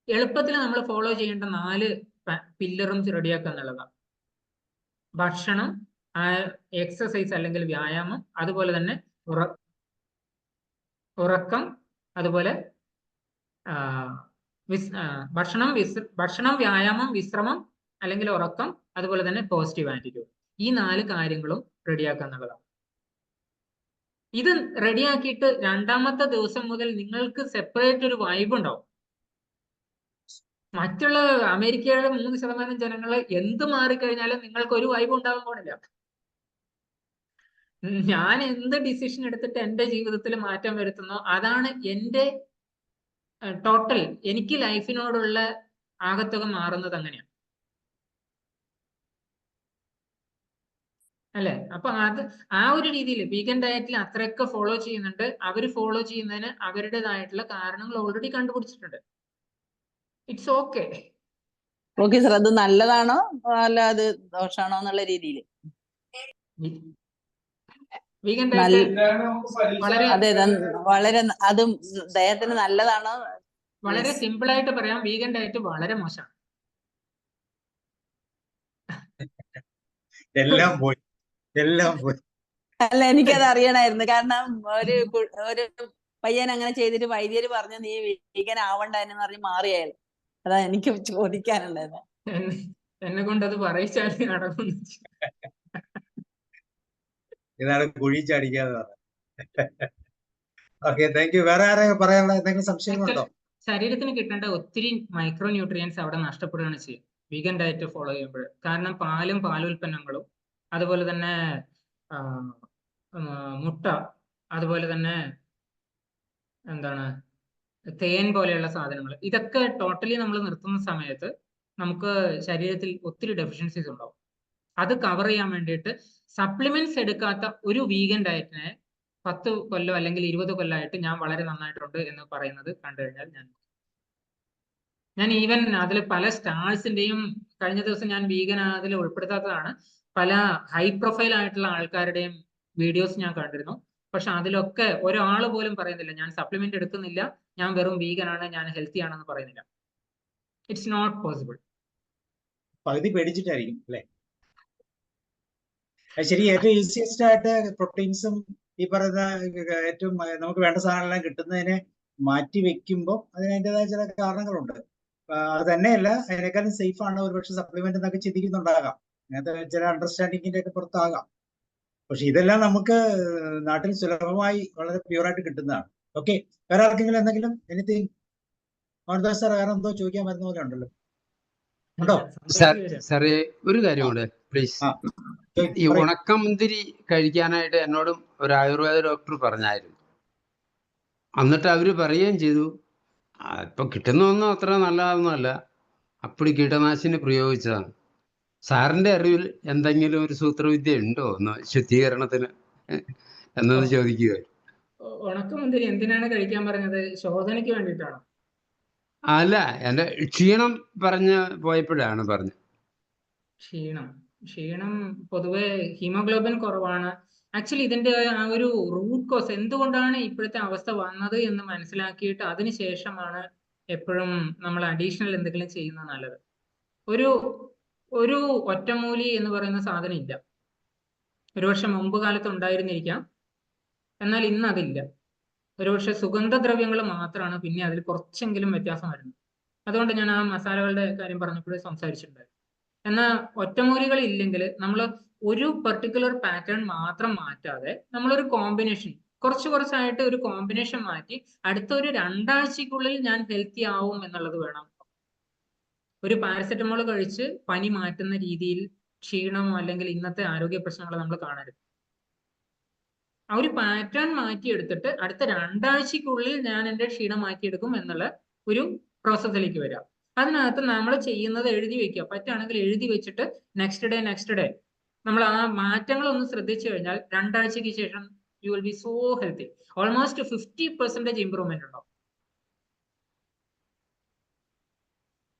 എളുപ്പത്തിൽ നമ്മൾ ഫോളോ ചെയ്യേണ്ട 4 പില്ലറും റെഡിയാക്കുക എന്നുള്ളതാണ്. ഭക്ഷണം, എക്സസൈസ് അല്ലെങ്കിൽ വ്യായാമം, അതുപോലെ തന്നെ ഉറക്കം, അതുപോലെ ഭക്ഷണം, വ്യായാമം, വിശ്രമം അല്ലെങ്കിൽ ഉറക്കം, അതുപോലെ തന്നെ പോസിറ്റീവ് ആറ്റിറ്റ്യൂഡ്. ഈ 4 കാര്യങ്ങളും റെഡിയാക്കുക എന്നുള്ളതാണ്. ഇത് റെഡിയാക്കിയിട്ട് 2ാമത്തെ ദിവസം മുതൽ നിങ്ങൾക്ക് സെപ്പറേറ്റ് ഒരു വൈബ് ഉണ്ടാവും. മറ്റുള്ള അമേരിക്കയുടെ 3% ജനങ്ങൾ എന്ത് മാറിക്കഴിഞ്ഞാലും നിങ്ങൾക്ക് ഒരു വൈബ് ഉണ്ടാവാൻ പോണില്ല. ഞാൻ എന്ത് ഡിസിഷൻ എടുത്തിട്ട് എൻ്റെ ജീവിതത്തിൽ മാറ്റം വരുത്തുന്നോ അതാണ് എൻ്റെ ടോട്ടൽ, എനിക്ക് ലൈഫിനോടുള്ള ആകത്തുക മാറുന്നത് അങ്ങനെയാണ് അല്ലെ. അപ്പൊ ആ ഒരു രീതിയിൽ വീഗൻ ഡയറ്റിൽ അത്രയൊക്കെ ഫോളോ ചെയ്യുന്നുണ്ട്. അവർ ഫോളോ ചെയ്യുന്നതിന് അവരുടേതായിട്ടുള്ള കാരണങ്ങൾ ഓൾറെഡി കണ്ടുപിടിച്ചിട്ടുണ്ട്. It's okay. ഓക്കെ സാർ, അത് നല്ലതാണോ അല്ല അത് ദോഷാണോ എന്നുള്ള രീതിയിൽ? വീഗൻ ഡയറ്റ് അതെ, വളരെ അതും ദയത്തിന് നല്ലതാണോ? വളരെ സിമ്പിൾ ആയിട്ട് പറയാം, വീഗൻ ഡയറ്റ് വളരെ മോശമാണ്. എല്ലാം പോയി. അല്ല, എനിക്കത് അറിയണമായിരുന്നു. കാരണം ഒരു പയ്യൻ അങ്ങനെ ചെയ്തിട്ട് വൈദ്യര് പറഞ്ഞു നീ വീഗൻ ആവണ്ടെന്ന് പറഞ്ഞ് മാറിയായിരുന്നു. അതാ എനിക്ക് ചോദിക്കാനുണ്ടായിരുന്നു. എന്നെ കൊണ്ട് അത് പറയിച്ചാൽ നടക്കും. ഇതാണ് കുഴി ചാടിക്കാതെ. Okay, thank U. വേറെ ആരെങ്കിലും പറയാനുള്ള എന്തെങ്കിലും സംശയങ്ങളുണ്ടോ? ശരീരത്തിന് കിട്ടേണ്ട ഒത്തിരി മൈക്രോ ന്യൂട്രിയൻസ് അവിടെ നഷ്ടപ്പെടുകയാണ് ചെയ്യുക വീഗൻ ഡയറ്റ് ഫോളോ ചെയ്യുമ്പോൾ. കാരണം പാലുൽപ്പന്നങ്ങളും അതുപോലെ തന്നെ മുട്ട, അതുപോലെ തന്നെ എന്താണ് തേൻ പോലെയുള്ള സാധനങ്ങൾ, ഇതൊക്കെ ടോട്ടലി നമ്മൾ നിർത്തുന്ന സമയത്ത് നമുക്ക് ശരീരത്തിൽ ഒത്തിരി ഡെഫിഷ്യൻസീസ് ഉണ്ടാവും. അത് കവർ ചെയ്യാൻ വേണ്ടിയിട്ട് സപ്ലിമെന്റ്സ് എടുക്കാത്ത ഒരു വീഗൻ ഡയറ്റിനെ 10 കൊല്ലം അല്ലെങ്കിൽ 20 കൊല്ലമായിട്ട് ഞാൻ വളരെ നന്നായിട്ടുണ്ട് എന്ന് പറയുന്നത് കണ്ടു കഴിഞ്ഞാൽ ഞാൻ ഞാൻ ഈവൻ അതിൽ പല സ്റ്റാർസിന്റെയും കഴിഞ്ഞ ദിവസം ഞാൻ വീഗൻ അതിൽ ഉൾപ്പെടുത്താത്തതാണ്, പല ഹൈ പ്രൊഫൈൽ ആയിട്ടുള്ള ആൾക്കാരുടെയും വീഡിയോസ് ഞാൻ കണ്ടിരുന്നു. പക്ഷെ അതിലൊക്കെ ഒരാൾ പോലും പറയുന്നില്ല ഞാൻ സപ്ലിമെന്റ് എടുക്കുന്നില്ല, ഞാൻ വെറും വീഗൻ ആണ്, ഞാൻ ഹെൽത്തി ആണെന്ന് പറയുന്നില്ല. It's not possible. പകുതി പേടിച്ചിട്ടായിരിക്കും അല്ലെ? ശരി, ഏറ്റവും ഈസിയസ്റ്റ് ആയിട്ട് പ്രോട്ടീൻസും ഈ പറയുന്ന ഏറ്റവും നമുക്ക് വേണ്ട സാധനങ്ങളെല്ലാം കിട്ടുന്നതിനെ മാറ്റി വെക്കുമ്പോൾ അതിന് അതിൻ്റെതായ ചില കാരണങ്ങളുണ്ട്. അത് തന്നെയല്ല, അതിനേക്കാളും സേഫ് ആണ് ഒരുപക്ഷെ സപ്ലിമെന്റ് എന്നൊക്കെ ചിന്തിക്കുന്നുണ്ടാകാം, അങ്ങനത്തെ ചില അണ്ടർസ്റ്റാൻഡിങ്ങിന്റെ ഒക്കെ പുറത്താകാം. പക്ഷെ ഇതെല്ലാം നമുക്ക് നാട്ടിൽ സുലഭമായി വളരെ പ്യൂറായിട്ട് കിട്ടുന്നതാണ്. ഓക്കെ, വേറെ ആർക്കെങ്കിലും എന്തെങ്കിലും എനിത്തിങ്? മോഹൻദാസ് സാർ വേറെ എന്തോ ചോദിക്കാൻ വരുന്ന പോലെ ഉണ്ടല്ലോ, ഉണ്ടോ? സാറേ ഒരു കാര്യം കൂടെ പ്ലീസ്. ഈ ഉണക്കമുന്തിരി കഴിക്കാനായിട്ട് എന്നോടും ഒരു ആയുർവേദ ഡോക്ടർ പറഞ്ഞായിരുന്നു. എന്നിട്ട് അവര് പറയുകയും ചെയ്തു ഇപ്പൊ കിട്ടുന്നൊന്നും അത്ര നല്ലതൊന്നുമല്ല, അപ്പടി കീടനാശിനി പ്രയോഗിച്ചതാണ്. സാറിന്റെ അറിവിൽ എന്തെങ്കിലും ഒരു സൂത്രവിദ്യ ഉണ്ടോ ഒന്ന് ശുദ്ധീകരണത്തിന് എന്നൊന്ന് ചോദിക്കുക. ഉണക്കമുന്തിരി എന്തിനാണ് കഴിക്കാൻ പറഞ്ഞത്? ശോധനയ്ക്ക് വേണ്ടിയിട്ടാണോ? അല്ല, എന്റെ ക്ഷീണം പറഞ്ഞ് പോയപ്പോഴാണ് പറഞ്ഞത്. ക്ഷീണം പൊതുവെ ഹീമോഗ്ലോബിൻ കുറവാണ്. ആക്ച്വലി ഇതിന്റെ ആ ഒരു റൂട്ട് കോസ് എന്തുകൊണ്ടാണ് ഇപ്പോഴത്തെ അവസ്ഥ വന്നത് എന്ന് മനസ്സിലാക്കിയിട്ട് അതിനുശേഷമാണ് എപ്പോഴും നമ്മൾ അഡീഷണൽ എന്തെങ്കിലും ചെയ്യുന്നത് നല്ലത്. ഒരു ഒറ്റമൂലി എന്ന് പറയുന്ന സാധനം ഇല്ല. ഒരുപക്ഷെ മുമ്പ് കാലത്ത് ഉണ്ടായിരുന്നിരിക്കാം, എന്നാൽ ഇന്ന് അതില്ല. ഒരുപക്ഷെ സുഗന്ധദ്രവ്യങ്ങൾ മാത്രമാണ് പിന്നെ അതിൽ കുറച്ചെങ്കിലും വ്യത്യാസം വരുന്നത്. അതുകൊണ്ട് ഞാൻ ആ മസാലകളുടെ കാര്യം പറഞ്ഞപ്പോഴേ സംസാരിച്ചിട്ടുണ്ടായിരുന്നു. എന്നാൽ ഒറ്റമൂലികൾ ഇല്ലെങ്കിൽ നമ്മൾ ഒരു പെർട്ടിക്കുലർ പാറ്റേൺ മാത്രം മാറ്റാതെ നമ്മളൊരു കോമ്പിനേഷൻ കുറച്ചായിട്ട് ഒരു കോമ്പിനേഷൻ മാറ്റി അടുത്ത ഒരു 2 ആഴ്ചക്കുള്ളിൽ ഞാൻ ഹെൽത്തി ആവും എന്നുള്ളത് വേണം. ഒരു പാരസെറ്റമോൾ കഴിച്ച് പനി മാറ്റുന്ന രീതിയിൽ ക്ഷീണമോ അല്ലെങ്കിൽ ഇന്നത്തെ ആരോഗ്യ പ്രശ്നങ്ങളോ നമ്മൾ കാണരുത്. ആ ഒരു പാറ്റേൺ മാറ്റിയെടുത്തിട്ട് അടുത്ത 2 ആഴ്ചക്കുള്ളിൽ ഞാൻ എൻ്റെ ക്ഷീണം മാറ്റിയെടുക്കും എന്നുള്ള ഒരു പ്രോസസ്സിലേക്ക് വരാം. അതിനകത്ത് നമ്മൾ ചെയ്യുന്നത് എഴുതി വെക്കുക, പറ്റുകയാണെങ്കിൽ എഴുതി വെച്ചിട്ട് നെക്സ്റ്റ് ഡേ നമ്മൾ ആ മാറ്റങ്ങൾ ഒന്ന് ശ്രദ്ധിച്ചു കഴിഞ്ഞാൽ 2 ആഴ്ചക്ക് ശേഷം you will be so healthy. Almost 50% improvement ഉണ്ടാവും.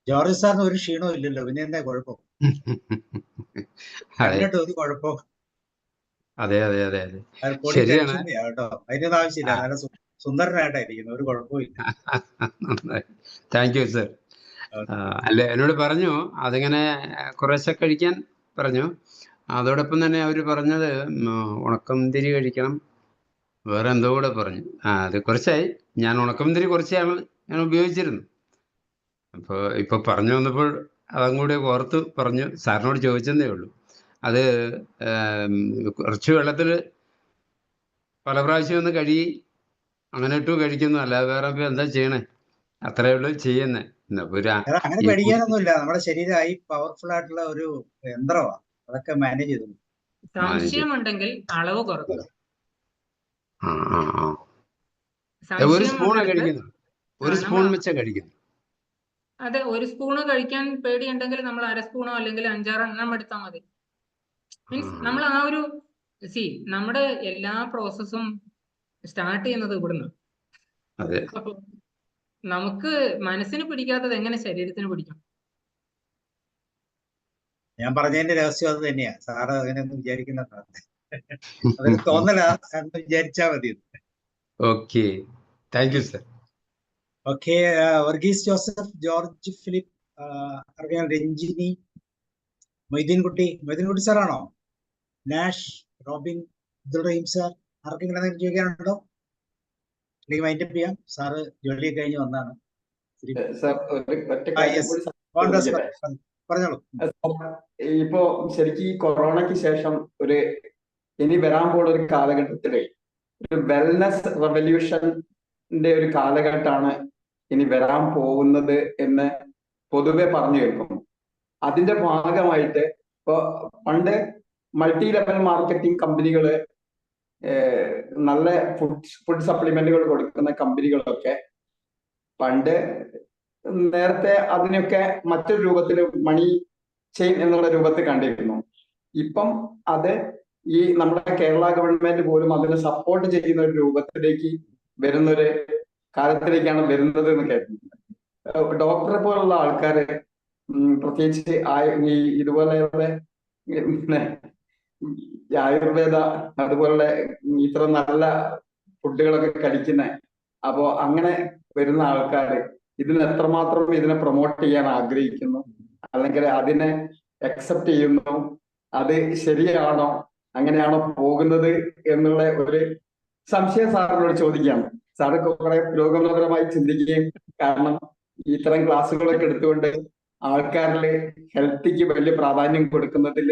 ജോർജ് സാറിന് ഒരു ക്ഷീണവും ഇല്ലല്ലോ, പിന്നെ എന്താ കുഴപ്പം? ഒരു കുഴപ്പം? അതെ അതെ അതെ അതെ, ശരിയാണ് കേട്ടോ, അതിനൊന്നും ആവശ്യമില്ല. നല്ല സുന്ദരനായിട്ടായിരിക്കുന്നു, ഒരു കുഴപ്പമില്ല. Thank you sir. അല്ല, എന്നോട് പറഞ്ഞു അതിങ്ങനെ കുറേശ്ശെ കഴിക്കാൻ പറഞ്ഞു. അതോടൊപ്പം തന്നെ അവർ പറഞ്ഞത് ഉണക്കമുന്തിരി കഴിക്കണം, വേറെ എന്തോ കൂടെ പറഞ്ഞു. അത് കുറച്ചായി ഞാൻ ഉണക്കമുന്തിരി കുറച്ചാണ് ഞാൻ ഉപയോഗിച്ചിരുന്നു. അപ്പോൾ ഇപ്പൊ പറഞ്ഞു വന്നപ്പോൾ അതും കൂടെ ഓർത്ത് പറഞ്ഞു, സാറിനോട് ചോദിച്ചതേ ഉള്ളൂ. അത് കുറച്ച് വെള്ളത്തിൽ പല പ്രാവശ്യം ഒന്ന് കഴുകി അങ്ങനെ ഇട്ടു കഴിക്കുന്നു, അല്ലാതെ വേറെ എന്താ ചെയ്യണേ? അത്രയേ ഉള്ളൂ ചെയ്യുന്നേ. അങ്ങനെ പേടിക്കാനൊന്നുമില്ല, നമ്മുടെ ശരീരമായി പവർഫുൾ ആയിട്ടുള്ള ഒരു യന്ത്രമാണ്, അതൊക്കെ മാനേജ് ചെയ്തു. സംശയമുണ്ടെങ്കിൽ അളവ് കുറക്കുക. ഒരു സ്പൂൺ കഴിക്കുന്നു, ഒരു സ്പൂൺ വെച്ച കഴിക്കുന്നു. അതെ, ഒരു സ്പൂണ് കഴിക്കാൻ പേടിയുണ്ടെങ്കിൽ നമ്മൾ 1/2 സ്പൂണോ അല്ലെങ്കിൽ 5-6 എണ്ണം എടുത്താൽ മതി. മീൻസ് നമ്മൾ ആ ഒരു നമ്മുടെ എല്ലാ പ്രോസസ്സും സ്റ്റാർട്ട് ചെയ്യുന്നത് ഇവിടുന്ന്. അപ്പൊ നമുക്ക് മനസ്സിന് പിടിക്കാത്തത് എങ്ങനെ ശരീരത്തിന് പിടിക്കും? ഞാൻ പറഞ്ഞതിന്റെ രഹസ്യം അത് തന്നെയാ. സാറ് അങ്ങനെയൊന്നും വിചാരിക്കുന്നതാണ്, അതൊരു തോന്നലാ എന്ന് വിചാരിച്ചാ മതി. Okay, thank you sir. Okay, Varghese Joseph, George Philip, Ranjini, Moideen കുട്ടി സാറാണോ? നാഷ്, റോബിൻ, അബ്ദുൾ റഹീം സാർ, ആർക്കെങ്കിലും എന്തെങ്കിലും ചോദിക്കാനുണ്ടോ? അല്ലെങ്കിൽ വൈൻഡപ്പ് ചെയ്യാം. സാറ് ജോലി കഴിഞ്ഞ് വന്നാണ്. പറഞ്ഞോളൂ. ഇപ്പോ ശരിക്കും ഈ കൊറോണയ്ക്ക് ശേഷം ഇനി വരാൻ പോകുന്ന ഒരു കാലഘട്ടത്തില് ഒരു വെൽനസ് റെവല്യൂഷന്റെ ഒരു കാലഘട്ടമാണ് ഇനി വരാൻ പോകുന്നത് എന്ന് പൊതുവെ പറഞ്ഞു കേൾക്കുന്നു. അതിന്റെ ഭാഗമായിട്ട് ഇപ്പൊ പണ്ട് മൾട്ടി ലെവൽ മാർക്കറ്റിംഗ് കമ്പനികള്, നല്ല ഫുഡ് സപ്ലിമെന്റുകൾ കൊടുക്കുന്ന കമ്പനികളൊക്കെ പണ്ട് നേരത്തെ അതിനൊക്കെ മറ്റൊരു രൂപത്തിൽ മണി ചെയിൻ എന്നുള്ള രൂപത്തിൽ കണ്ടിരുന്നു. ഇപ്പം അത് ഈ നമ്മുടെ കേരള ഗവൺമെന്റ് പോലും അതിനെ സപ്പോർട്ട് ചെയ്യുന്ന ഒരു രൂപത്തിലേക്ക് വരുന്നൊരു കാലത്തിലേക്കാണ് വരുന്നത് എന്ന് കേട്ടിട്ടുണ്ട്. ഡോക്ടറെ പോലുള്ള ആൾക്കാര് പ്രത്യേകിച്ച് ഈ ഇതുപോലെയുള്ള പിന്നെ ഈ ആയുർവേദ അതുപോലുള്ള ഇത്ര നല്ല ഫുഡുകളൊക്കെ കഴിക്കുന്ന, അപ്പോ അങ്ങനെ വരുന്ന ആൾക്കാര് ഇതിന് എത്രമാത്രം ഇതിനെ പ്രൊമോട്ട് ചെയ്യാൻ ആഗ്രഹിക്കുന്നു, അല്ലെങ്കിൽ അതിനെ അക്സെപ്റ്റ് ചെയ്യുന്നു, അത് ശരിയാണോ, അങ്ങനെയാണോ പോകുന്നത് എന്നുള്ള ഒരു സംശയം സാറിനോട് ചോദിക്കുകയാണ്. സാറ് കുറെ പുരോഗമനപരമായി ചിന്തിക്കുകയും, കാരണം ഇത്തരം ക്ലാസ്സുകളൊക്കെ എടുത്തുകൊണ്ട് ആൾക്കാരില് ഹെൽത്തിക്ക് വലിയ പ്രാധാന്യം കൊടുക്കുന്നതിൽ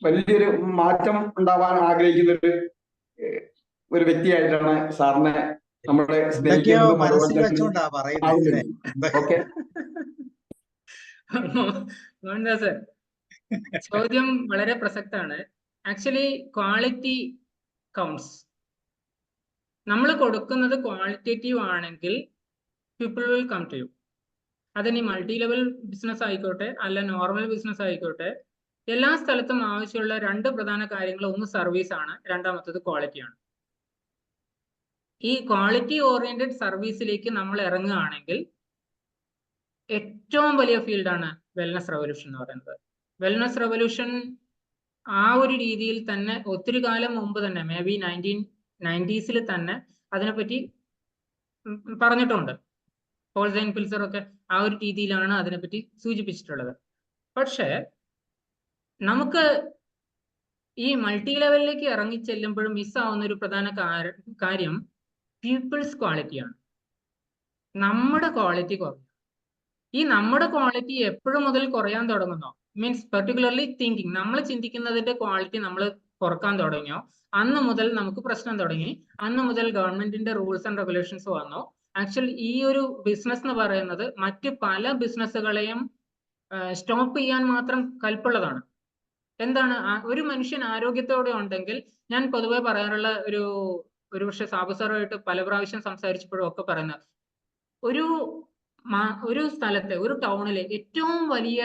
വലിയൊരു മാറ്റം ഉണ്ടാവാൻ ആഗ്രഹിക്കുന്ന ഒരു വ്യക്തിയായിട്ടാണ് സാറിനെ നമ്മുടെ സ്നേഹിക്കുന്നതും ഓക്കെ. സർ, ചോദ്യം വളരെ പ്രസക്തമാണ്. Actually quality counts. നമ്മൾ കൊടുക്കുന്നത് ക്വാളിറ്റേറ്റീവ് ആണെങ്കിൽ people will come to you. അതിനി മൾട്ടി ലെവൽ ബിസിനസ് ആയിക്കോട്ടെ, അല്ല നോർമൽ ബിസിനസ് ആയിക്കോട്ടെ, എല്ലാ സ്ഥലത്തും ആവശ്യമുള്ള രണ്ട് പ്രധാന കാര്യങ്ങൾ, ഒന്ന് സർവീസ് ആണ്, രണ്ടാമത്തത് ക്വാളിറ്റിയാണ്. ഈ ക്വാളിറ്റി ഓറിയന്റഡ് സർവീസിലേക്ക് നമ്മൾ ഇറങ്ങുകയാണെങ്കിൽ ഏറ്റവും വലിയ ഫീൽഡാണ് വെൽനസ് റെവല്യൂഷൻ എന്ന് പറയുന്നത്. വെൽനസ് റെവല്യൂഷൻ ആ ഒരു രീതിയിൽ തന്നെ ഒത്തിരി കാലം മുമ്പ് തന്നെ, മേ ബി 1990s തന്നെ അതിനെപ്പറ്റി പറഞ്ഞിട്ടുണ്ട്. ഹോൾസൈൻ പിൽസർ ഒക്കെ ആ ഒരു രീതിയിലാണ് അതിനെപ്പറ്റി സൂചിപ്പിച്ചിട്ടുള്ളത്. പക്ഷേ നമുക്ക് ഈ മൾട്ടി ലെവലിലേക്ക് ഇറങ്ങി ചെല്ലുമ്പോഴും മിസ്സാവുന്ന ഒരു പ്രധാന കാര്യം പീപ്പിൾസ് ക്വാളിറ്റിയാണ്. നമ്മുടെ ക്വാളിറ്റി കുറയും. ഈ നമ്മുടെ ക്വാളിറ്റി എപ്പോഴും മുതൽ കുറയാൻ തുടങ്ങുന്നോ, മീൻസ് പെർട്ടിക്കുലർലി തിങ്കിങ്, നമ്മൾ ചിന്തിക്കുന്നതിന്റെ ക്വാളിറ്റി നമ്മൾ കുറക്കാൻ തുടങ്ങിയോ, അന്ന് മുതൽ നമുക്ക് പ്രശ്നം തുടങ്ങി. അന്ന് മുതൽ ഗവൺമെന്റിന്റെ റൂൾസ് ആൻഡ് റെഗുലേഷൻസ് വന്നു. ആക്ച്വലി ഈ ഒരു ബിസിനസ് എന്ന് പറയുന്നത് മറ്റ് പല ബിസിനസ്സുകളെയും സ്റ്റോപ്പ് ചെയ്യാൻ മാത്രം കൽപ്പുള്ളതാണ്. എന്താണ്, ഒരു മനുഷ്യൻ ആരോഗ്യത്തോടെ ഉണ്ടെങ്കിൽ, ഞാൻ പൊതുവെ പറയാറുള്ള ഒരു പക്ഷെ സാബു സാറുമായിട്ട് പല പ്രാവശ്യം സംസാരിച്ചപ്പോഴും ഒക്കെ പറയുന്നത്, ഒരു സ്ഥലത്തെ, ഒരു ടൗണിലെ ഏറ്റവും വലിയ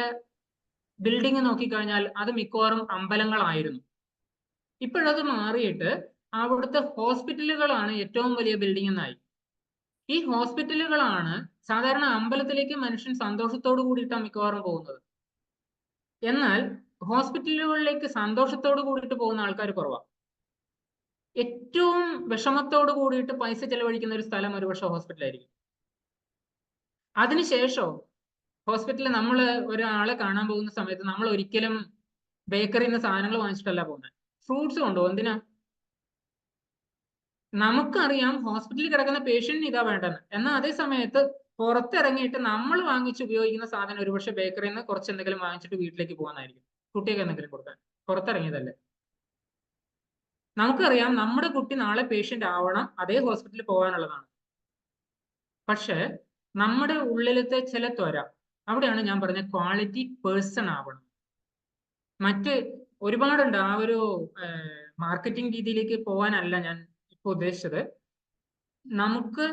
ബിൽഡിംഗ് നോക്കിക്കഴിഞ്ഞാൽ അത് മിക്കവാറും അമ്പലങ്ങളായിരുന്നു. ഇപ്പോഴത് മാറിയിട്ട് അവിടുത്തെ ഹോസ്പിറ്റലുകളാണ് ഏറ്റവും വലിയ ബിൽഡിംഗ് എന്നായി. ഈ ഹോസ്പിറ്റലുകളാണ് സാധാരണ അമ്പലത്തിലേക്ക് മനുഷ്യൻ സന്തോഷത്തോടു കൂടിയിട്ടാണ് മിക്കവാറും പോകുന്നത്. എന്നാൽ ഹോസ്പിറ്റലുകളിലേക്ക് സന്തോഷത്തോടു കൂടിയിട്ട് പോകുന്ന ആൾക്കാർ കുറവാണ്. ഏറ്റവും വിഷമത്തോടു കൂടിയിട്ട് പൈസ ചെലവഴിക്കുന്ന ഒരു സ്ഥലം ഒരുപക്ഷെ ഹോസ്പിറ്റലായിരിക്കും. അതിനുശേഷം ഹോസ്പിറ്റലിൽ നമ്മൾ ഒരാളെ കാണാൻ പോകുന്ന സമയത്ത് നമ്മൾ ഒരിക്കലും ബേക്കറിയിൽ നിന്ന് സാധനങ്ങൾ വാങ്ങിച്ചിട്ടല്ല പോകുന്നത്. ഫ്രൂട്ട്സ് കൊണ്ടുപോകും. എന്തിനാ? നമുക്കറിയാം ഹോസ്പിറ്റലിൽ കിടക്കുന്ന പേഷ്യന്റിന് ഇതാ വേണ്ടെന്ന്. എന്നാൽ അതേ സമയത്ത് പുറത്തിറങ്ങിയിട്ട് നമ്മൾ വാങ്ങിച്ച് ഉപയോഗിക്കുന്ന സാധനം ഒരുപക്ഷെ ബേക്കറിയിൽ നിന്ന് കുറച്ച് എന്തെങ്കിലും വാങ്ങിച്ചിട്ട് വീട്ടിലേക്ക് പോകാനായിരിക്കും, കുട്ടിയൊക്കെ എന്തെങ്കിലും കൊടുക്കാൻ. പുറത്തിറങ്ങിയതല്ലേ. നമുക്കറിയാം നമ്മുടെ കുട്ടി നാളെ പേഷ്യന്റ് ആവണം, അതേ ഹോസ്പിറ്റലിൽ പോകാനുള്ളതാണ്. പക്ഷെ നമ്മുടെ ഉള്ളിലത്തെ ചില ത്വര, അവിടെയാണ് ഞാൻ പറഞ്ഞ ക്വാളിറ്റി പേഴ്സൺ ആവണം. മറ്റ് ഒരുപാടുണ്ട്. ആ ഒരു മാർക്കറ്റിംഗ് രീതിയിലേക്ക് പോകാനല്ല ഞാൻ ഇപ്പോൾ ഉദ്ദേശിച്ചത്. നമുക്ക്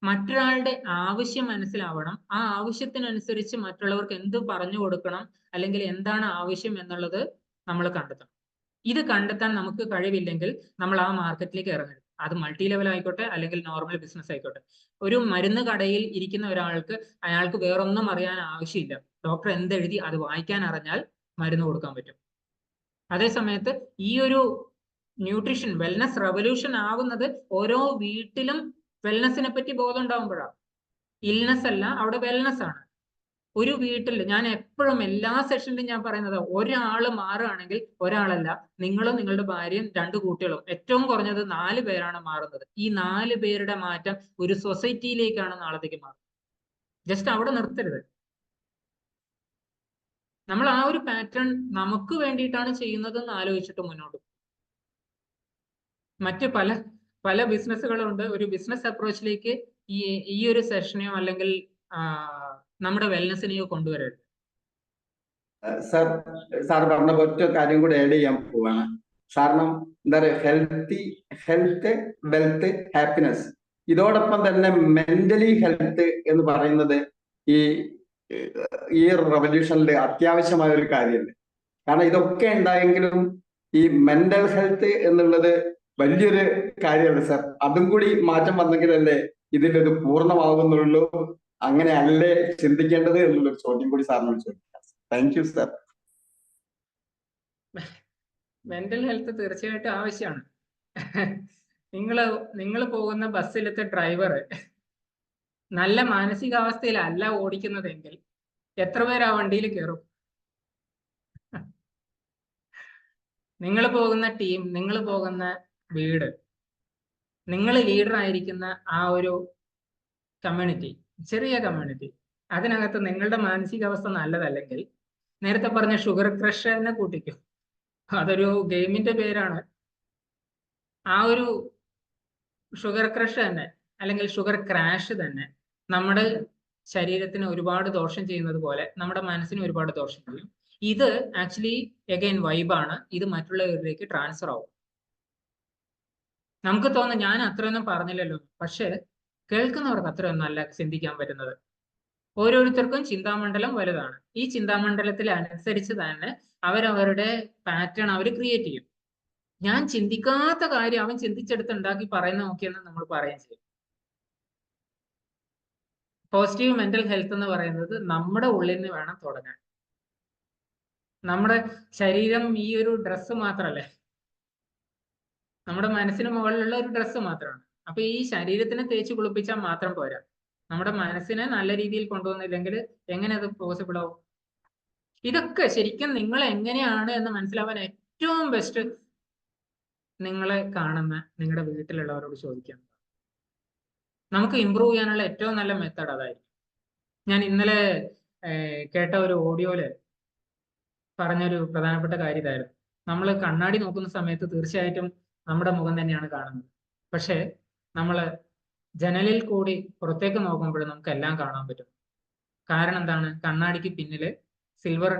മറ്റൊരാളുടെ ആവശ്യം മനസ്സിലാവണം. ആ ആവശ്യത്തിനനുസരിച്ച് മറ്റുള്ളവർക്ക് എന്ത് പറഞ്ഞു കൊടുക്കണം, അല്ലെങ്കിൽ എന്താണ് ആവശ്യം എന്നുള്ളത് നമ്മൾ കണ്ടെത്തണം. ഇത് കണ്ടെത്താൻ നമുക്ക് കഴിവില്ലെങ്കിൽ നമ്മൾ ആ മാർക്കറ്റിലേക്ക് ഇറങ്ങരുത്. അത് മൾട്ടി ലെവൽ ആയിക്കോട്ടെ, അല്ലെങ്കിൽ നോർമൽ ബിസിനസ് ആയിക്കോട്ടെ. ഒരു മരുന്ന് കടയിൽ ഇരിക്കുന്ന ഒരാൾക്ക് അയാൾക്ക് വേറൊന്നും അറിയാൻ ആവശ്യമില്ല. ഡോക്ടർ എന്തെഴുതി അത് വായിക്കാൻ അറിഞ്ഞാൽ മരുന്ന് കൊടുക്കാൻ പറ്റും. അതേ സമയത്ത് ഈ ഒരു ന്യൂട്രീഷൻ വെൽനസ് റെവല്യൂഷൻ ആവുന്നത് ഓരോ വീട്ടിലും വെൽനസിനെ പറ്റി ബോധം ഉണ്ടാവുമ്പോഴാണ്. ഇൽനെസ് അല്ല, അവിടെ വെൽനസ് ആണ്. ഒരു വീട്ടിൽ ഞാൻ എപ്പോഴും എല്ലാ സെഷനിലും ഞാൻ പറയുന്നത്, ഒരാള് മാറുകയാണെങ്കിൽ, ഒരാളല്ല, നിങ്ങളും നിങ്ങളുടെ ഭാര്യയും 2 കുട്ടികളും, ഏറ്റവും കുറഞ്ഞത് 4 പേരാണ് മാറുന്നത്. ഈ 4 പേരുടെ മാറ്റം ഒരു സൊസൈറ്റിയിലേക്കാണ് നാളത്തേക്ക് മാറുന്നത്. ജസ്റ്റ് അവിടെ നിർത്തരുത്. നമ്മൾ ആ ഒരു പാറ്റേൺ നമുക്ക് വേണ്ടിയിട്ടാണ് ചെയ്യുന്നതെന്ന് ആലോചിച്ചിട്ട് മുന്നോട്ട്. മറ്റ് പല ബിസിനസ്സുകളുണ്ട്. ഒരു ബിസിനസ് അപ്രോച്ചിലേക്ക് ഈ ഒരു സെഷനെയോ അല്ലെങ്കിൽ നമ്മുടെ വെൽനെസ്സിനെയോ കൊണ്ടുവരരുത്. സാർ പറഞ്ഞ ഒറ്റ കാര്യം കൂടെ ആഡ് ചെയ്യാൻ പോവാണ്. കാരണം എന്താ പറയുക, ഹെൽത്ത്, വെൽത്ത്, ഹാപ്പിനെസ്, ഇതോടൊപ്പം തന്നെ മെന്റലി ഹെൽത്ത് എന്ന് പറയുന്നത് ഈ റെവല്യൂഷനിൽ അത്യാവശ്യമായ ഒരു കാര്യമല്ലേ. കാരണം ഇതൊക്കെ ഉണ്ടായെങ്കിലും ഈ മെന്റൽ ഹെൽത്ത് എന്നുള്ളത് വലിയൊരു കാര്യമാണ് സാർ. അതും കൂടി മാറ്റം വന്നെങ്കിലല്ലേ ഇതിൻ്റെ പൂർണ്ണമാകുന്നുള്ളൂ അങ്ങനെ അല്ലേ ചിന്തിക്കേണ്ടത് എന്നുള്ളൊരു ചോദ്യം കൂടി സാറിനോട് ചോദിക്കാം. Thank you sir. Mental health തീർച്ചയായിട്ടും ആവശ്യമാണ്. നിങ്ങൾ പോകുന്ന ബസ്സിലത്തെ ഡ്രൈവർ നല്ല മാനസികാവസ്ഥയിലല്ല ഓടിക്കുന്നതെങ്കിൽ എത്ര പേര് ആ വണ്ടിയിൽ കയറും? നിങ്ങൾ പോകുന്ന ടീം, നിങ്ങൾ പോകുന്ന വീട്, നിങ്ങൾ ലീഡർ ആയിരിക്കുന്ന ആ ഒരു കമ്മ്യൂണിറ്റി, ചെറിയ കമ്മ്യൂണിറ്റി, അതിനകത്ത് നിങ്ങളുടെ മാനസികാവസ്ഥ നല്ലതല്ലെങ്കിൽ നേരത്തെ പറഞ്ഞ ഷുഗർ ക്രഷ് തന്നെ കൂട്ടിക്കും. അതൊരു ഗെയിമിന്റെ പേരാണ്. ആ ഒരു ഷുഗർ ക്രഷ് തന്നെ അല്ലെങ്കിൽ ഷുഗർ ക്രാഷ് തന്നെ നമ്മുടെ ശരീരത്തിന് ഒരുപാട് ദോഷം ചെയ്യുന്നത് പോലെ നമ്മുടെ മനസ്സിന് ഒരുപാട് ദോഷം ചെയ്യും. ഇത് ആക്ച്വലി എഗൈൻ വൈബാണ്. ഇത് മറ്റുള്ളവരിലേക്ക് ട്രാൻസ്ഫർ ആവും. നമുക്ക് തോന്നുന്നു ഞാൻ അത്രയൊന്നും പറഞ്ഞില്ലല്ലോ, പക്ഷെ കേൾക്കുന്നവർക്ക് അത്രയൊന്നും അല്ല ചിന്തിക്കാൻ പറ്റുന്നത്. ഓരോരുത്തർക്കും ചിന്താമണ്ഡലം വലുതാണ്. ഈ ചിന്താമണ്ഡലത്തിൽ അനുസരിച്ച് തന്നെ അവരവരുടെ പാറ്റേൺ അവർ ക്രിയേറ്റ് ചെയ്യും. ഞാൻ ചിന്തിക്കാത്ത കാര്യം അവൻ ചിന്തിച്ചെടുത്ത് ഉണ്ടാക്കി പറയുന്ന നോക്കിയെന്ന് നമ്മൾ പറയുകയും ചെയ്യും. പോസിറ്റീവ് മെന്റൽ ഹെൽത്ത് എന്ന് പറയുന്നത് നമ്മുടെ ഉള്ളിൽ നിന്ന് വേണം തുടങ്ങാൻ. നമ്മുടെ ശരീരം ഈ ഒരു ഡ്രസ്സ് മാത്രമല്ലേ, നമ്മുടെ മനസ്സിന് മുകളിലുള്ള ഒരു ഡ്രസ്സ് മാത്രമാണ്. അപ്പൊ ഈ ശരീരത്തിനെ തേച്ച് കുളിപ്പിച്ചാൽ മാത്രം പോരാ. നമ്മുടെ മനസ്സിനെ നല്ല രീതിയിൽ കൊണ്ടുവന്നില്ലെങ്കിൽ എങ്ങനെ അത് പോസിബിൾ ആവും? ഇതൊക്കെ ശരിക്കും നിങ്ങൾ എങ്ങനെയാണ് എന്ന് മനസ്സിലാവാൻ ഏറ്റവും ബെസ്റ്റ് നിങ്ങളെ കാണുന്ന നിങ്ങളുടെ വീട്ടിലുള്ളവരോട് ചോദിക്കാം. നമുക്ക് ഇമ്പ്രൂവ് ചെയ്യാനുള്ള ഏറ്റവും നല്ല മെത്തേഡ് അതായിരിക്കും. ഞാൻ ഇന്നലെ കേട്ട ഒരു ഓഡിയോയില് പറഞ്ഞൊരു പ്രധാനപ്പെട്ട കാര്യം ഇതായിരുന്നു. നമ്മൾ കണ്ണാടി നോക്കുന്ന സമയത്ത് തീർച്ചയായിട്ടും നമ്മുടെ മുഖം തന്നെയാണ് കാണുന്നത്. പക്ഷെ നമ്മൾ ജനലിൽ കൂടി പുറത്തേക്ക് നോക്കുമ്പോൾ നമുക്ക് എല്ലാം കാണാൻ പറ്റും. കാരണം എന്താണ്? കണ്ണാടിക്ക് പിന്നില് സിൽവർ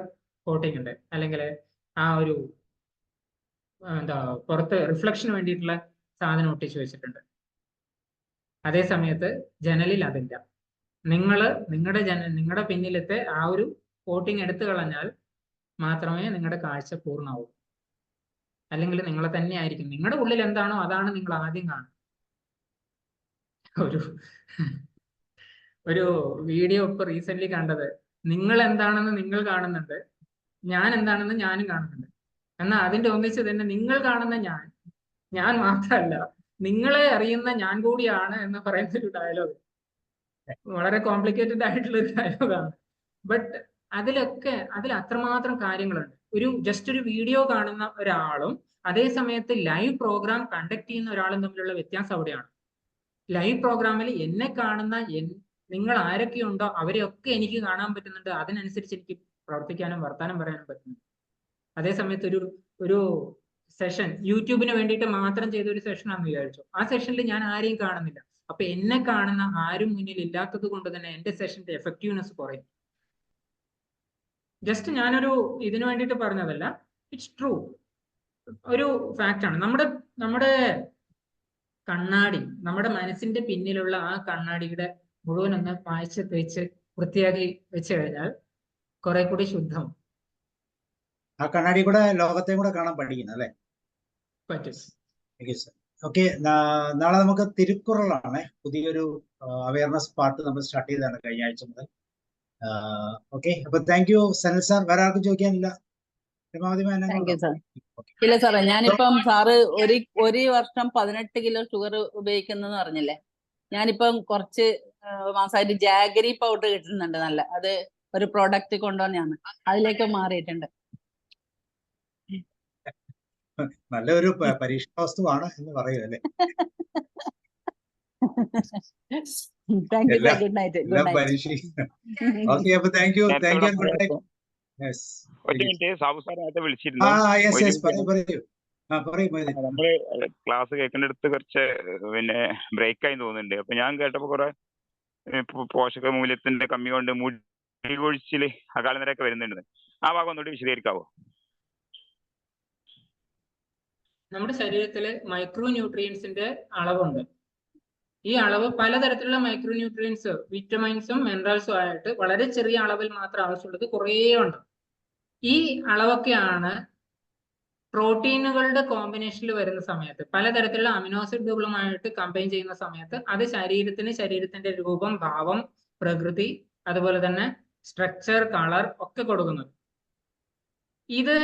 കോട്ടിംഗ് ഉണ്ട്, അല്ലെങ്കിൽ ആ ഒരു പുറത്ത് റിഫ്ലക്ഷന് വേണ്ടിയിട്ടുള്ള സാധനം ഒട്ടിച്ചു വെച്ചിട്ടുണ്ട്. അതേ സമയത്ത് ജനലിൽ അതില്ല. നിങ്ങളുടെ പിന്നിലത്തെ ആ ഒരു കോട്ടിംഗ് എടുത്തു കളഞ്ഞാൽ മാത്രമേ നിങ്ങളുടെ കാഴ്ച പൂർണ്ണമാവൂ. അല്ലെങ്കിൽ നിങ്ങളെ തന്നെ ആയിരിക്കും. നിങ്ങളുടെ ഉള്ളിൽ എന്താണോ അതാണ് നിങ്ങൾ ആദ്യം കാണുന്നത്. ഒരു വീഡിയോ ഇപ്പൊ റീസെന്റ് കണ്ടത്, നിങ്ങൾ എന്താണെന്ന് നിങ്ങൾ കാണുന്നുണ്ട്, ഞാൻ എന്താണെന്ന് ഞാനും കാണുന്നുണ്ട്. എന്നാൽ അതിന്റെ ഒന്നിച്ച് തന്നെ നിങ്ങൾ കാണുന്ന ഞാൻ മാത്രമല്ല, നിങ്ങളെ അറിയുന്ന ഞാൻ കൂടിയാണ് എന്ന് പറയുന്ന ഒരു ഡയലോഗ്. വളരെ കോംപ്ലിക്കേറ്റഡ് ആയിട്ടുള്ള ഒരു ഡയലോഗാണ്. ബട്ട് അതിൽ അത്രമാത്രം കാര്യങ്ങളുണ്ട്. ജസ്റ്റ് ഒരു വീഡിയോ കാണുന്ന ഒരാളും അതേ സമയത്ത് ലൈവ് പ്രോഗ്രാം കണ്ടക്ട് ചെയ്യുന്ന ഒരാളും തമ്മിലുള്ള വ്യത്യാസം അവിടെയാണ്. ലൈവ് പ്രോഗ്രാമിൽ എന്നെ കാണുന്ന നിങ്ങൾ ആരൊക്കെയുണ്ടോ അവരെയൊക്കെ എനിക്ക് കാണാൻ പറ്റുന്നുണ്ട്. അതിനനുസരിച്ച് എനിക്ക് പ്രവർത്തിക്കാനും വർത്താനം പറയാനും പറ്റുന്നുണ്ട്. അതേ സമയത്ത് ഒരു സെഷൻ യൂട്യൂബിന് വേണ്ടിയിട്ട് മാത്രം ചെയ്ത ഒരു സെഷൻ ആണെന്ന് വിചാരിച്ചു. ആ സെഷനിൽ ഞാൻ ആരെയും കാണുന്നില്ല. അപ്പൊ എന്നെ കാണുന്ന ആരും മുന്നിൽ ഇല്ലാത്തത് കൊണ്ട് തന്നെ എന്റെ സെഷന്റെ എഫക്റ്റീവ്നെസ് കുറയും. ജസ്റ്റ് ഞാനൊരു ഇതിനു വേണ്ടിയിട്ട് പറഞ്ഞതല്ല, ഇറ്റ്സ് ട്രൂ, ഒരു ഫാക്റ്റ് ആണ്. നമ്മുടെ കണ്ണാടി, നമ്മുടെ മനസ്സിന്റെ പിന്നിലുള്ള ആ കണ്ണാടിയുടെ മുഴുവൻ ഒന്ന് പായ്ച്ച് തേച്ച് വൃത്തിയാക്കി വെച്ച് കഴിഞ്ഞാൽ കുറെ കൂടി ശുദ്ധം. ആ കണ്ണാടി കൂടെ ലോകത്തെ കൂടെ കാണാൻ പഠിക്കണം അല്ലേ? പറ്റും. ഓക്കെ, നാളെ നമുക്ക് തിരുക്കുറളാണ്. പുതിയൊരു അവയർനെസ് പാർട്ട് നമ്മൾ സ്റ്റാർട്ട് ചെയ്തതാണ് കഴിഞ്ഞ ആഴ്ച മുതൽ. ഓക്കെ, അപ്പൊ താങ്ക് യു സനൽ സാർ. വേറെ ആർക്കും ചോദിക്കാനില്ല? ഇല്ല സാറേ, ഞാനിപ്പം സാറ് ഒരു വർഷം 18 കിലോ ഷുഗർ ഉപയോഗിക്കുന്നെന്ന് പറഞ്ഞില്ലേ, ഞാനിപ്പം കുറച്ച് മാസമായിട്ട് ജാഗരി പൗഡർ കിട്ടുന്നുണ്ട്. നല്ല അത് ഒരു പ്രോഡക്റ്റ് കൊണ്ടുവന്നാണ്, അതിലേക്ക് മാറിയിട്ടുണ്ട്. നല്ലൊരു പരീക്ഷണ വസ്തുവാണ് എന്ന് പറയൂ അല്ലേ? Thank you, good night. Okay, അപ്പൊ താങ്ക് യു ഗുഡ് നൈറ്റ്. ഒരു മിനിറ്റ്, സാബു സാർ നേരത്തെ വിളിച്ചിരുന്നു. നമ്മള് ക്ലാസ് കേൾക്കേണ്ടടുത്ത് കുറച്ച് ബ്രേക്ക് ആയി തോന്നുന്നുണ്ട്. അപ്പൊ ഞാൻ കേട്ടപ്പോ കുറെ പോഷക മൂല്യത്തിന്റെ കമ്മി കൊണ്ട് മുടി കൊഴിച്ചില് അകാല നിരയൊക്കെ വരുന്നുണ്ട്. ആ ഭാഗം ഒന്നുകൂടി വിശദീകരിക്കാവോ? നമ്മുടെ ശരീരത്തില് മൈക്രോ ന്യൂട്രിയൻസിന്റെ അളവുണ്ട്. ഈ അളവ് പലതരത്തിലുള്ള മൈക്രോ ന്യൂട്രിയൻസ്, വിറ്റമിൻസും മിനറൽസും ആയിട്ട് വളരെ ചെറിയ അളവിൽ മാത്രം ആവശ്യമുള്ളത് കുറേ ഉണ്ട്. ഈ അളവൊക്കെയാണ് പ്രോട്ടീനുകളുടെ കോമ്പിനേഷനിൽ വരുന്ന സമയത്ത്, പലതരത്തിലുള്ള അമിനോ ആസിഡുകളുമായിട്ട് കമ്പൈൻ ചെയ്യുന്ന സമയത്ത് അത് ശരീരത്തിന്റെ രൂപം, ഭാവം, പ്രകൃതി, അതുപോലെ തന്നെ സ്ട്രക്ചർ, കളർ ഒക്കെ കൊടുക്കുന്നത്. ഇത്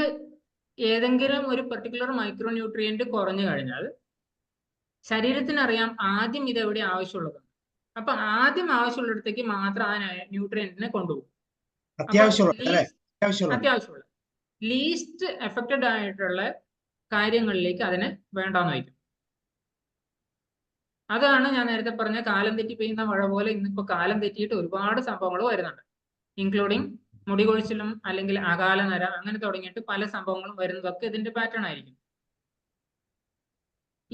ഏതെങ്കിലും ഒരു പെർട്ടിക്കുലർ മൈക്രോ ന്യൂട്രിയന്റ് കുറഞ്ഞു കഴിഞ്ഞാൽ ശരീരത്തിനറിയാം ആദ്യം ഇത് എവിടെ ആവശ്യമുള്ളത്. അപ്പൊ ആദ്യം ആവശ്യമുള്ളിടത്തേക്ക് മാത്രം ആ ന്യൂട്രിയന്റിനെ കൊണ്ടുപോകും. അത്യാവശ്യമുള്ള ലീസ്റ്റ് എഫക്റ്റഡ് ആയിട്ടുള്ള കാര്യങ്ങളിലേക്ക് അതിനെ വേണ്ടാന്ന് വയ്ക്കും. അതാണ് ഞാൻ നേരത്തെ പറഞ്ഞ കാലം തെറ്റി പെയ്യുന്ന മഴ പോലെ ഇന്നിപ്പോ കാലം തെറ്റിയിട്ട് ഒരുപാട് സംഭവങ്ങൾ വരുന്നുണ്ട്, ഇൻക്ലൂഡിങ് മുടികൊഴിച്ചിലും അല്ലെങ്കിൽ അകാല നര അങ്ങനെ തുടങ്ങിയിട്ട് പല സംഭവങ്ങളും വരുന്നതൊക്കെ ഇതിന്റെ പാറ്റേൺ ആയിരിക്കും.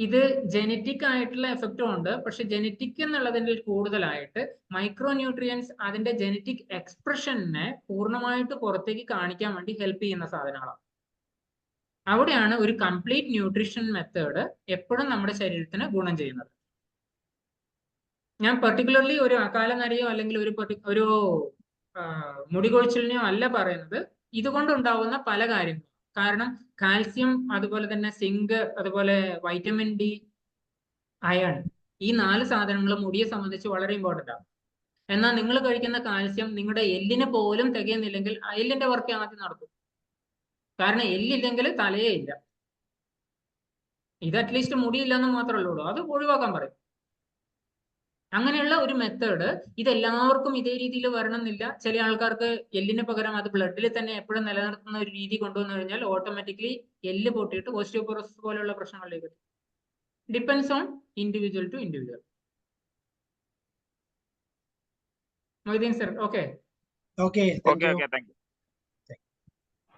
ഇത് ജനറ്റിക് ആയിട്ടുള്ള എഫക്റ്റും ഉണ്ട്. പക്ഷെ ജനറ്റിക് എന്നുള്ളതിൽ കൂടുതലായിട്ട് മൈക്രോ ന്യൂട്രിയൻസ് അതിന്റെ ജനറ്റിക് എക്സ്പ്രഷനെ പൂർണ്ണമായിട്ട് പുറത്തേക്ക് കാണിക്കാൻ വേണ്ടി ഹെൽപ്പ് ചെയ്യുന്ന സാധനങ്ങളാണ്. അവിടെയാണ് ഒരു കംപ്ലീറ്റ് ന്യൂട്രീഷൻ മെത്തേഡ് എപ്പോഴും നമ്മുടെ ശരീരത്തിന് ഗുണം ചെയ്യുന്നത്. ഞാൻ പെർട്ടിക്കുലർലി ഒരു അകാല നരയോ അല്ലെങ്കിൽ ഒരു മുടികൊഴിച്ചിലിനെയോ അല്ല പറയുന്നത്, ഇതുകൊണ്ടുണ്ടാവുന്ന പല കാര്യങ്ങളും. കാരണം കാൽസ്യം, അതുപോലെ തന്നെ സിങ്ക്, അതുപോലെ വൈറ്റമിൻ ഡി, അയൺ, ഈ 4 സാധനങ്ങൾ മുടിയെ സംബന്ധിച്ച് വളരെ ഇമ്പോർട്ടൻ്റ് ആണ്. എന്നാൽ നിങ്ങൾ കഴിക്കുന്ന കാൽസ്യം നിങ്ങളുടെ എല്ലിന് പോലും തികയുന്നില്ലെങ്കിൽ എല്ലിന്റെ വർക്ക് ആദ്യം നടക്കും. കാരണം എല്ലില്ലെങ്കിൽ തലയേ ഇല്ല. ഇത് അറ്റ്ലീസ്റ്റ് മുടിയില്ലെന്ന് മാത്രമല്ലേ ഉള്ളൂ, അത് ഒഴിവാക്കാൻ പറയും. അങ്ങനെയുള്ള ഒരു മെത്തേഡ് ഇതെല്ലാവർക്കും ഇതേ രീതിയിൽ വരണമെന്നില്ല. ചില ആൾക്കാർക്ക് എല്ലിന് പകരം അത് ബ്ലഡിൽ തന്നെ എപ്പോഴും നിലനിർത്തുന്ന ഒരു രീതി കൊണ്ടുവന്നു കഴിഞ്ഞാൽ ഓട്ടോമാറ്റിക്കലി എല്ല് പൊട്ടിയിട്ട് ഓസ്റ്റിയോപോറോസിസ് പോലെയുള്ള പ്രശ്നങ്ങളിലേക്ക് എത്തും. Depends on individual to individual. Moideen sir, okay. Okay, thank you.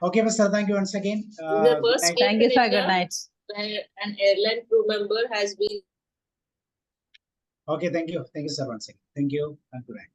Okay, sir, thank you once again. The first Thank you, sir. Good night. where an airline crew member has been. Okay, thank you. Thank you, sir, once again. Thank you and good night.